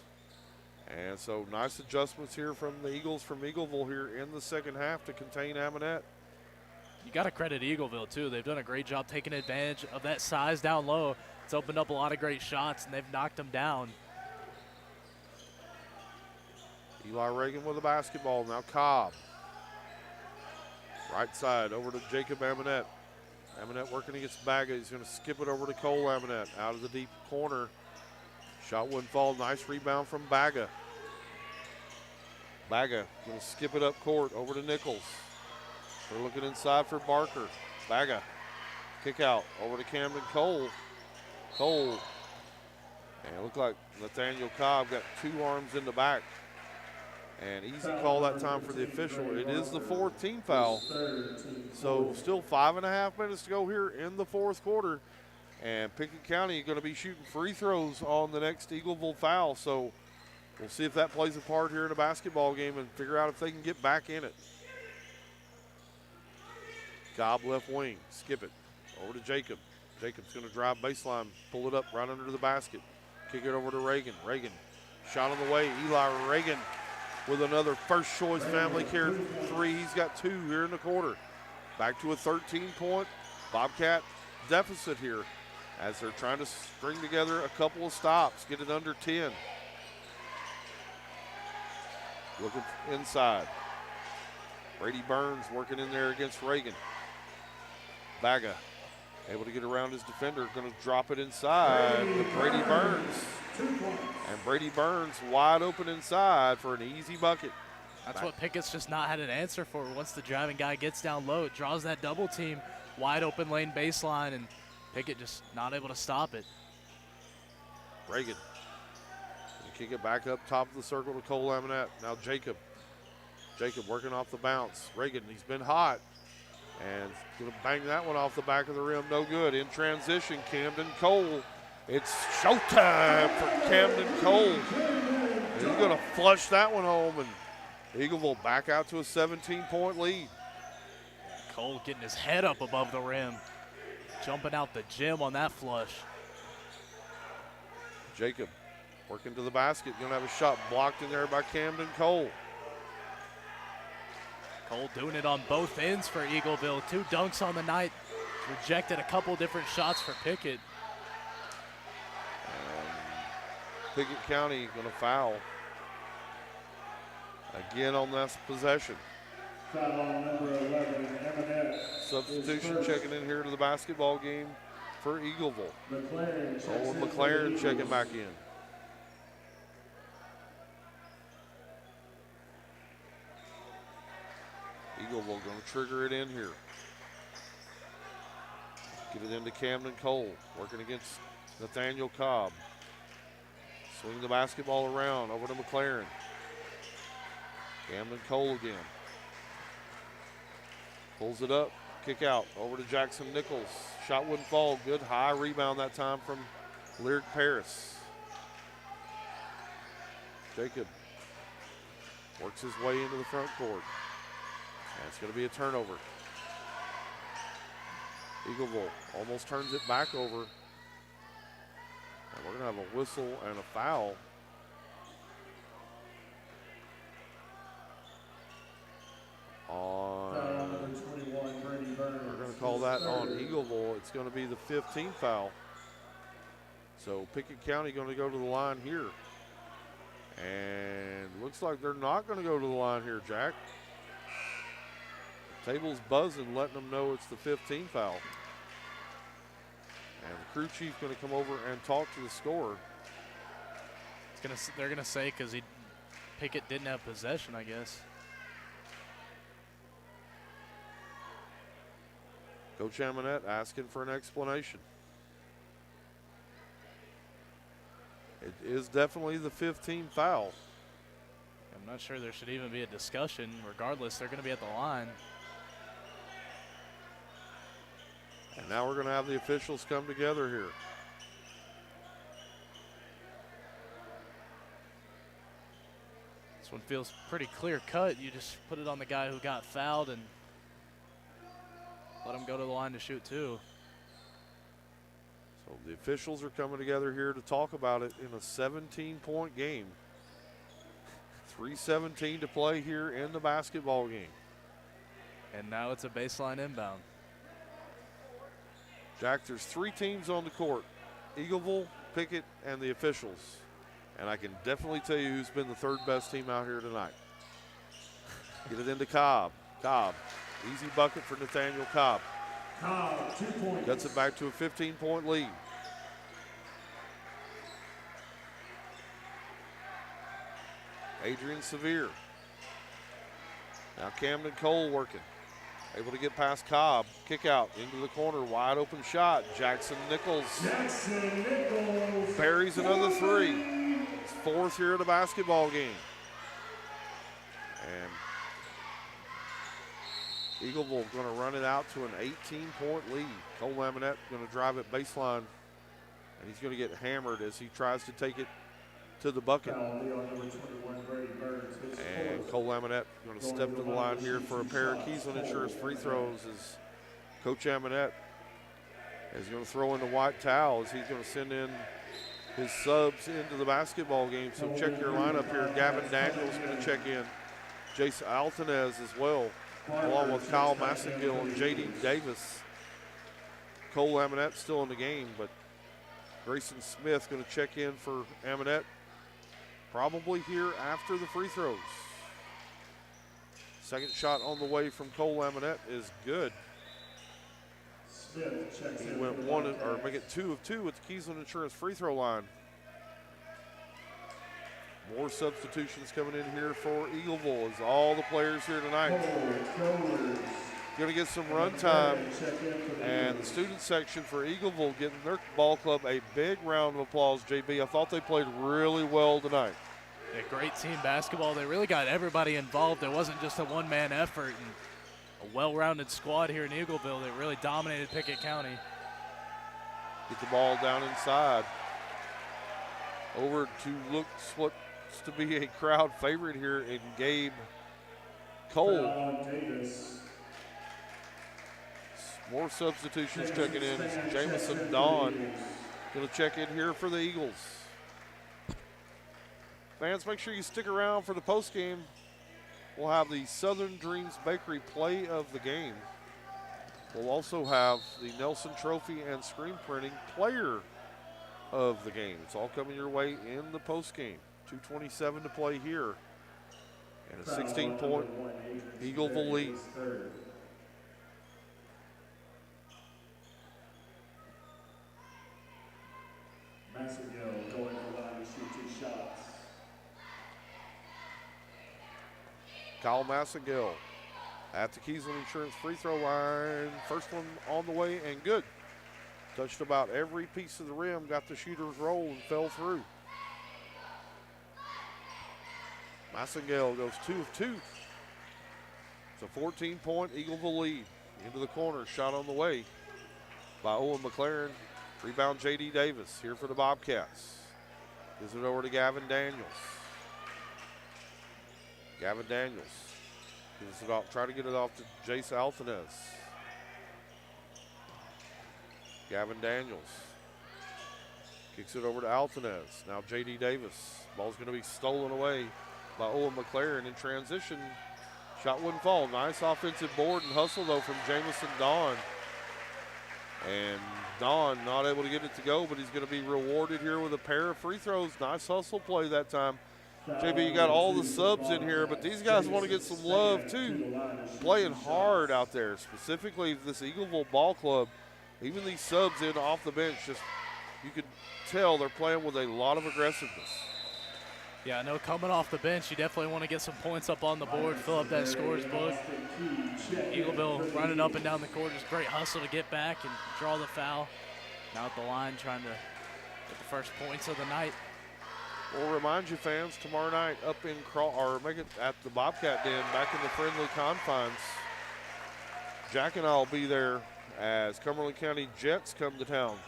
And so nice adjustments here from the Eagles from Eagleville here in the 2nd half to contain Amonette. You got to credit Eagleville, too. They've done a great job taking advantage of that size down low. It's opened up a lot of great shots, and they've knocked them down. Eli Reagan with the basketball. Now Cobb. Right side over to Jacob Amonette. Amonette working against Baga. He's going to skip it over to Cole Amonette. Out of the deep corner. Shot wouldn't fall. Nice rebound from Baga. Baga going to skip it up court over to Nichols. They're looking inside for Barker. Baga. Kick out over to Camden Cole. Cole And it looked like Nathaniel Cobb got 2 arms in the back. And easy call that time for the official. It is the 4th team foul. So still 5.5 minutes to go here in the 4th quarter. And Pickett County going to be shooting free throws on the next Eagleville foul. So we'll see if that plays a part here in a basketball game and figure out if they can get back in it. Cobb left wing, skip it, over to Jacob. Jacob's going to drive baseline, pull it up right under the basket. Kick it over to Reagan. Reagan, shot on the way. Eli Reagan with another first choice family care 3. He's got 2 here in the quarter. Back to a 13-point Bobcat deficit here as they're trying to string together a couple of stops, get it under 10. Looking inside. Brady Burns working in there against Reagan. Baga able to get around his defender, going to drop it inside to Brady Burns. And Brady Burns wide open inside for an easy bucket. That's what Pickett's just not had an answer for. Once the driving guy gets down low, it draws that double team, wide open lane baseline, and Pickett just not able to stop it. Reagan gonna kick it back up top of the circle to Cole Laminette. Now Jacob. Jacob working off the bounce. Reagan, he's been hot. And gonna bang that one off the back of the rim, no good. In transition, Camden Cole. It's showtime for Camden Cole. And he's gonna flush that one home, and Eagleville back out to a 17-point lead. Cole getting his head up above the rim, jumping out the gym on that flush. Jacob working to the basket, gonna have a shot blocked in there by Camden Cole. Cole doing it on both ends for Eagleville. 2 dunks on the night. Rejected a couple different shots for Pickett. Pickett County going to foul again on this possession. Foul number 11, M&S. Substitution checking in here to the basketball game for Eagleville. McLaren McLaren checking back in. Eagleville going to trigger it in here. Get it into Camden Cole, working against Nathaniel Cobb. Swing the basketball around, over to McLaren. Camden Cole again. Pulls it up, kick out, over to Jackson Nichols. Shot wouldn't fall, good high rebound that time from Lyric Paris. Jacob works his way into the front court. And it's going to be a turnover. Eagleville almost turns it back over. And we're going to have a whistle and a foul. Foul number 21, Brady Burns. We're going to call that on Eagleville. It's going to be the 15th foul. So Pickett County going to go to the line here. And looks like they're not going to go to the line here, Jack. The table's buzzing, letting them know it's the 15th foul. And the crew chief going to come over and talk to the scorer. They're going to say because Pickett didn't have possession, I guess. Coach Amonette asking for an explanation. It is definitely the 15th foul. I'm not sure there should even be a discussion. Regardless, they're going to be at the line. And now we're going to have the officials come together here. This one feels pretty clear cut. You just put it on the guy who got fouled and let him go to the line to shoot too. So the officials are coming together here to talk about it in a 17-point game. 3:17 to play here in the basketball game. And now it's a baseline inbound. Jack, there's 3 teams on the court. Eagleville, Pickett, and the officials. And I can definitely tell you who's been the 3rd best team out here tonight. Get it into Cobb. Cobb, easy bucket for Nathaniel Cobb. Cobb, 2 points. Gets it back to a 15-point lead. Adrian Sevier. Now Camden Cole working. Able to get past Cobb. Kick out into the corner. Wide open shot. Jackson Nichols buries another three. His fourth here of the basketball game. And Eagleville going to run it out to an 18-point lead. Cole Laminette going to drive it baseline, and he's going to get hammered as he tries to take it to the bucket. And Cole Laminette going to step to the line here for a pair of Keysland Insurance free throws as Coach Laminette is going to throw in the white towel as he's going to send in his subs into the basketball game. So check your lineup here. Gavin Daniels going to check in. Jace Altanez as well, along with Kyle Massengill and J.D. Davis. Cole Laminette still in the game, but Grayson Smith going to check in for Laminette probably here after the free throws. Second shot on the way from Cole Laminette is good. He went make it 2 of 2 with the Keysland Insurance free throw line. More substitutions coming in here for Eagleville as all the players here tonight going to get some run time. And the student section for Eagleville getting their ball club a big round of applause, JB. I thought they played really well tonight. Yeah, great team basketball. They really got everybody involved. It wasn't just a one-man effort. And a well-rounded squad here in Eagleville. They really dominated Pickett County. Get the ball down inside. Over to looks what's to be a crowd favorite here in Gabe Cole. More substitutions checking in. Jamison Dawn going to check in here for the Eagles. Fans, make sure you stick around for the postgame. We'll have the Southern Dreams Bakery play of the game. We'll also have the Nelson Trophy and screen printing player of the game. It's all coming your way in the postgame. 2:27 to play here. And a 16-point Eagleville lead. Massengill going for line to shoot 2 shots. Kyle Massengill at the Keysland Insurance free throw line. First one on the way and good. Touched about every piece of the rim, got the shooter's roll and fell through. Massengill goes 2 of 2. It's a 14-point Eagleville lead. Into the corner, shot on the way by Owen McLaren. Rebound J.D. Davis here for the Bobcats. Gives it over to Gavin Daniels. Gavin Daniels gives it off, try to get it off to Jace Altanez. Gavin Daniels kicks it over to Altanez. Now J.D. Davis. Ball's going to be stolen away by Owen McLaren in transition. Shot wouldn't fall. Nice offensive board and hustle though from Jamison Dawn. And Dawn not able to get it to go, but he's going to be rewarded here with a pair of free throws. Nice hustle play that time. JB, you got all the subs in here, but these guys want to get some love too. Playing hard out there, specifically this Eagleville ball club. Even these subs in off the bench, just you could tell they're playing with a lot of aggressiveness. Yeah, I know coming off the bench, you definitely want to get some points up on the board, fill up that scores book. Eagleville running up and down the court, just great hustle to get back and draw the foul. Now at the line trying to get the first points of the night. We'll remind you fans, tomorrow night up in make it at the Bobcat Den, back in the friendly confines. Jack and I will be there as Cumberland County Jets come to town.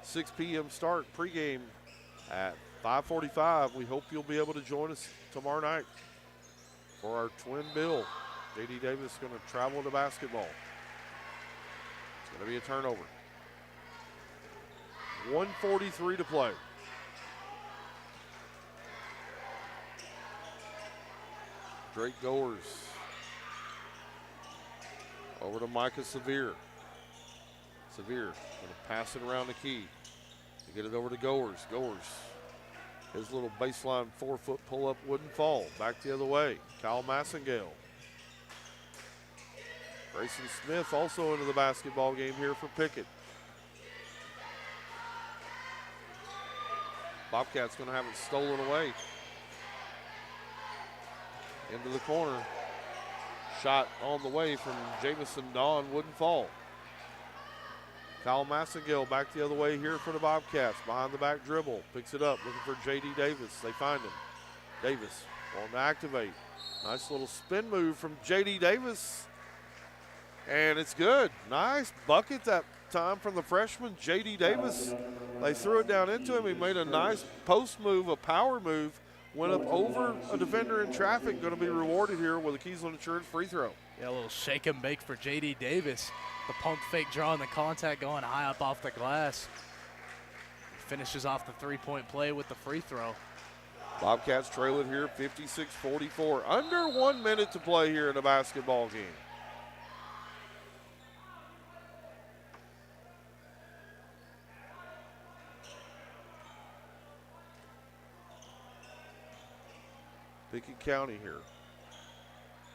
6 p.m. start, pregame at 5:45. We hope you'll be able to join us tomorrow night for our twin bill. J.D. Davis going to travel to basketball. It's going to be a turnover. 1:43 to play. Drake Goers over to Micah Severe. Severe going to pass it around the key. To get it over to Goers. Goers. His little baseline 4-foot pull-up wouldn't fall. Back the other way. Kyle Massengill. Grayson Smith also into the basketball game here for Pickett. Bobcats going to have it stolen away. Into the corner. Shot on the way from Jamison Dawn wouldn't fall. Kyle Massengale back the other way here for the Bobcats. Behind the back dribble. Picks it up, looking for J.D. Davis. They find him. Davis wanting to activate. Nice little spin move from J.D. Davis. And it's good. Nice bucket that time from the freshman, J.D. Davis. They threw it down into him. He made a nice post move, a power move. Went up over a defender in traffic. Going to be rewarded here with a Keysland Insurance free throw. Yeah, a little shake and bake for J.D. Davis. The pump fake drawing the contact, going high up off the glass. Finishes off the three-point play with the free throw. Bobcats trail it here 56-44. Under 1 minute to play here in the basketball game. Pickett County here.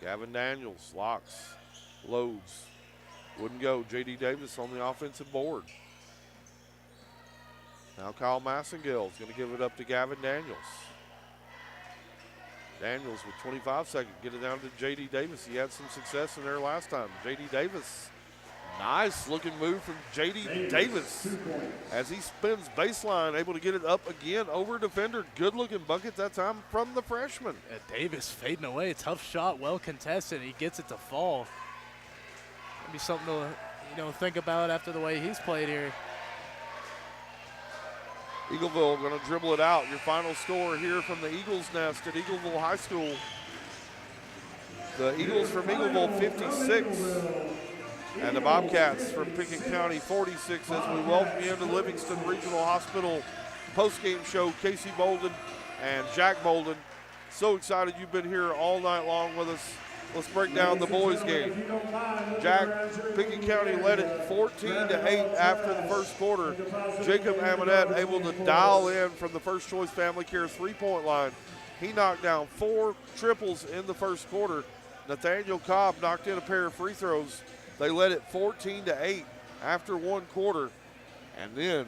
Gavin Daniels locks, loads, wouldn't go. J.D. Davis on the offensive board. Now Kyle Massengale is going to give it up to Gavin Daniels. Daniels with 25 seconds, get it down to J.D. Davis. He had some success in there last time. J.D. Davis, nice looking move from J.D. Davis as he spins baseline, able to get it up again over defender. Good looking bucket that time from the freshman. Yeah, Davis fading away, tough shot, well contested. He gets it to fall. Maybe something to think about after the way he's played here. Eagleville going to dribble it out. Your final score here from the Eagles Nest at Eagleville High School. The Eagles from Eagleville 56 and the Bobcats from Pickett County 46 as we welcome you into Livingston Regional Hospital post-game show. Casey Bolden and Jack Bolden. So excited you've been here all night long with us. Let's break down the boys' game. Jack, Pickett County led it 14-8 after the first quarter. Jacob Amonette able to dial in from the First Choice Family Care three-point line. He knocked down 4 triples in the first quarter. Nathaniel Cobb knocked in a pair of free throws. They led it 14-8 after one quarter. And then,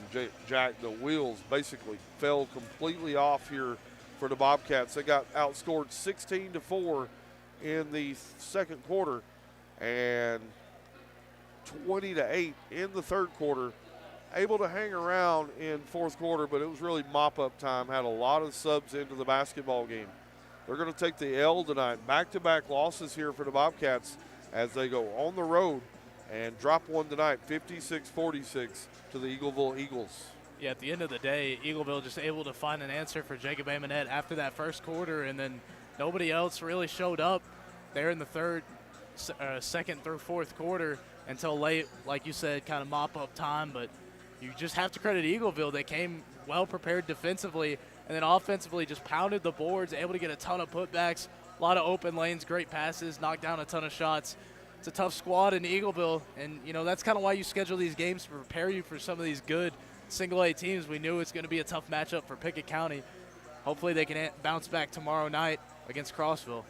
Jack, the wheels basically fell completely off here for the Bobcats. They got outscored 16-4 in the second quarter and 20-8 in the third quarter. Able to hang around in fourth quarter, but it was really mop-up time. Had a lot of subs into the basketball game. They're going to take the L tonight. Back-to-back losses here for the Bobcats as they go on the road and drop one tonight, 56-46 to the Eagleville Eagles. Yeah, at the end of the day, Eagleville just able to find an answer for Jacob Amonette after that first quarter, and then nobody else really showed up there in the second through fourth quarter until late, like you said, kind of mop-up time. But you just have to credit Eagleville. They came well prepared defensively, and then offensively just pounded the boards, able to get a ton of putbacks, a lot of open lanes, great passes, knocked down a ton of shots. It's a tough squad in Eagleville, and that's kind of why you schedule these games to prepare you for some of these good single-A teams. We knew it's going to be a tough matchup for Pickett County. Hopefully they can bounce back tomorrow night against Crossville.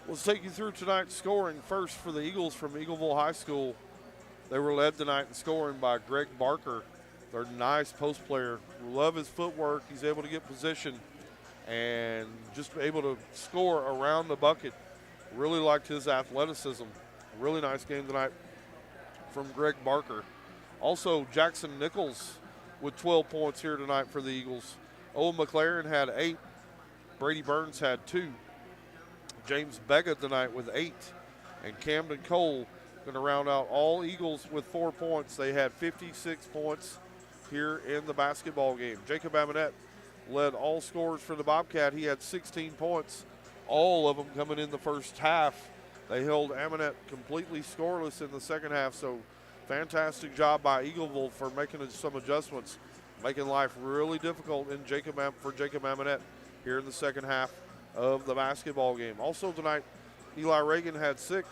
Let's take you through tonight's scoring. First for the Eagles from Eagleville High School. They were led tonight in scoring by Greg Barker, their nice post player. Love his footwork. He's able to get position and just able to score around the bucket. Really liked his athleticism. Really nice game tonight from Greg Barker. Also, Jackson Nichols with 12 points here tonight for the Eagles. Owen McLaren had 8. Brady Burns had 2. James Bega tonight with 8. And Camden Cole going to round out all Eagles with 4 points. They had 56 points here in the basketball game. Jacob Amonette led all scorers for the Bobcat. He had 16 points, all of them coming in the first half. They held Amonette completely scoreless in the second half, so fantastic job by Eagleville for making some adjustments, making life really difficult for Jacob Amonette here in the second half of the basketball game. Also tonight, Eli Reagan had 6.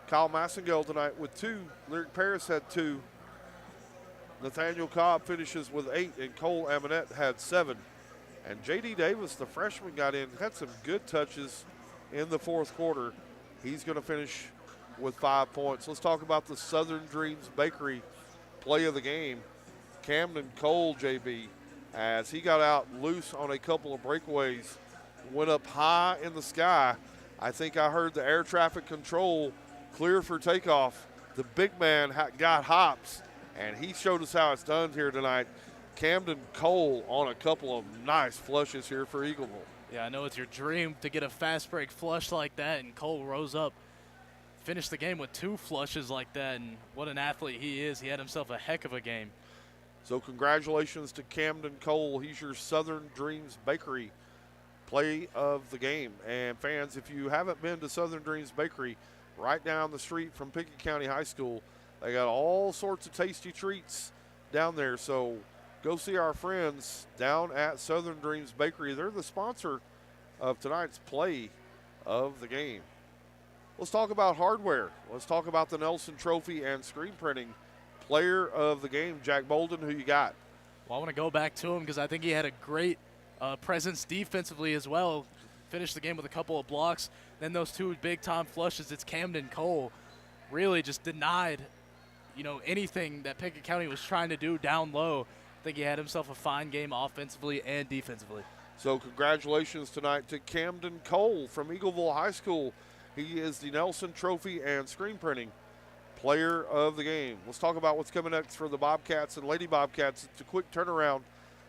Kyle Massengale tonight with 2. Lyric Paris had 2. Nathaniel Cobb finishes with 8, and Cole Amonette had 7. And J.D. Davis, the freshman, got in, had some good touches in the fourth quarter. He's going to finish with 5 points. Let's talk about the Southern Dreams Bakery play of the game. Camden Cole, JB, as he got out loose on a couple of breakaways, went up high in the sky I think I heard the air traffic control clear for takeoff. The big man got hops, and he showed us how it's done here tonight. Camden Cole on a couple of nice flushes here for Eagleville. Yeah, I know it's your dream to get a fast break flush like that, and Cole rose up, finished the game with 2 flushes like that, and what an athlete he is. He had himself a heck of a game. So congratulations to Camden Cole. He's your Southern Dreams Bakery play of the game. And fans, if you haven't been to Southern Dreams Bakery, right down the street from Pickett County High School, they got all sorts of tasty treats down there. So go see our friends down at Southern Dreams Bakery. They're the sponsor of tonight's play of the game. Let's talk about hardware. Let's talk about the Nelson Trophy and screen printing player of the game. Jack Bolden, who you got? Well, I want to go back to him because I think he had a great presence defensively as well. Finished the game with a couple of blocks. Then those 2 big-time flushes. It's Camden Cole. Really just denied, anything that Pickett County was trying to do down low. I think he had himself a fine game offensively and defensively. So congratulations tonight to Camden Cole from Eagleville High School. He is the Nelson Trophy and screen printing player of the game. Let's talk about what's coming next for the Bobcats and Lady Bobcats. It's a quick turnaround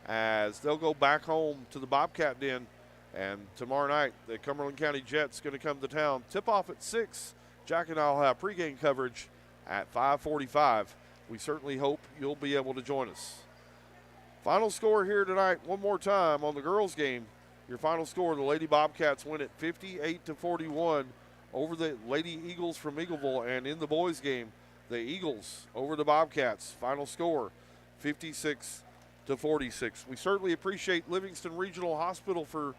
as they'll go back home to the Bobcat Den. And tomorrow night, the Cumberland County Jets going to come to town. Tip-off at 6. Jack and I will have pregame coverage at 5:45. We certainly hope you'll be able to join us. Final score here tonight, one more time on the girls' game. Your final score, the Lady Bobcats win it 58-41 over the Lady Eagles from Eagleville. And in the boys' game, the Eagles over the Bobcats. Final score, 56-46. We certainly appreciate Livingston Regional Hospital for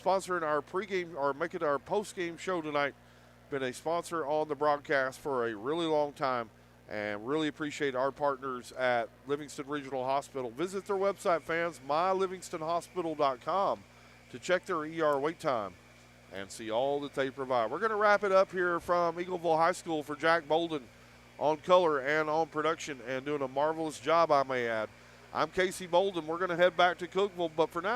sponsoring our pregame or making our postgame show tonight. Been a sponsor on the broadcast for a really long time, and really appreciate our partners at Livingston Regional Hospital. Visit their website, fans, mylivingstonhospital.com, to check their ER wait time and see all that they provide. We're going to wrap it up here from Eagleville High School for Jack Bolden on color and on production, and doing a marvelous job, I may add. I'm Casey Bolden. We're going to head back to Cookeville, but for now,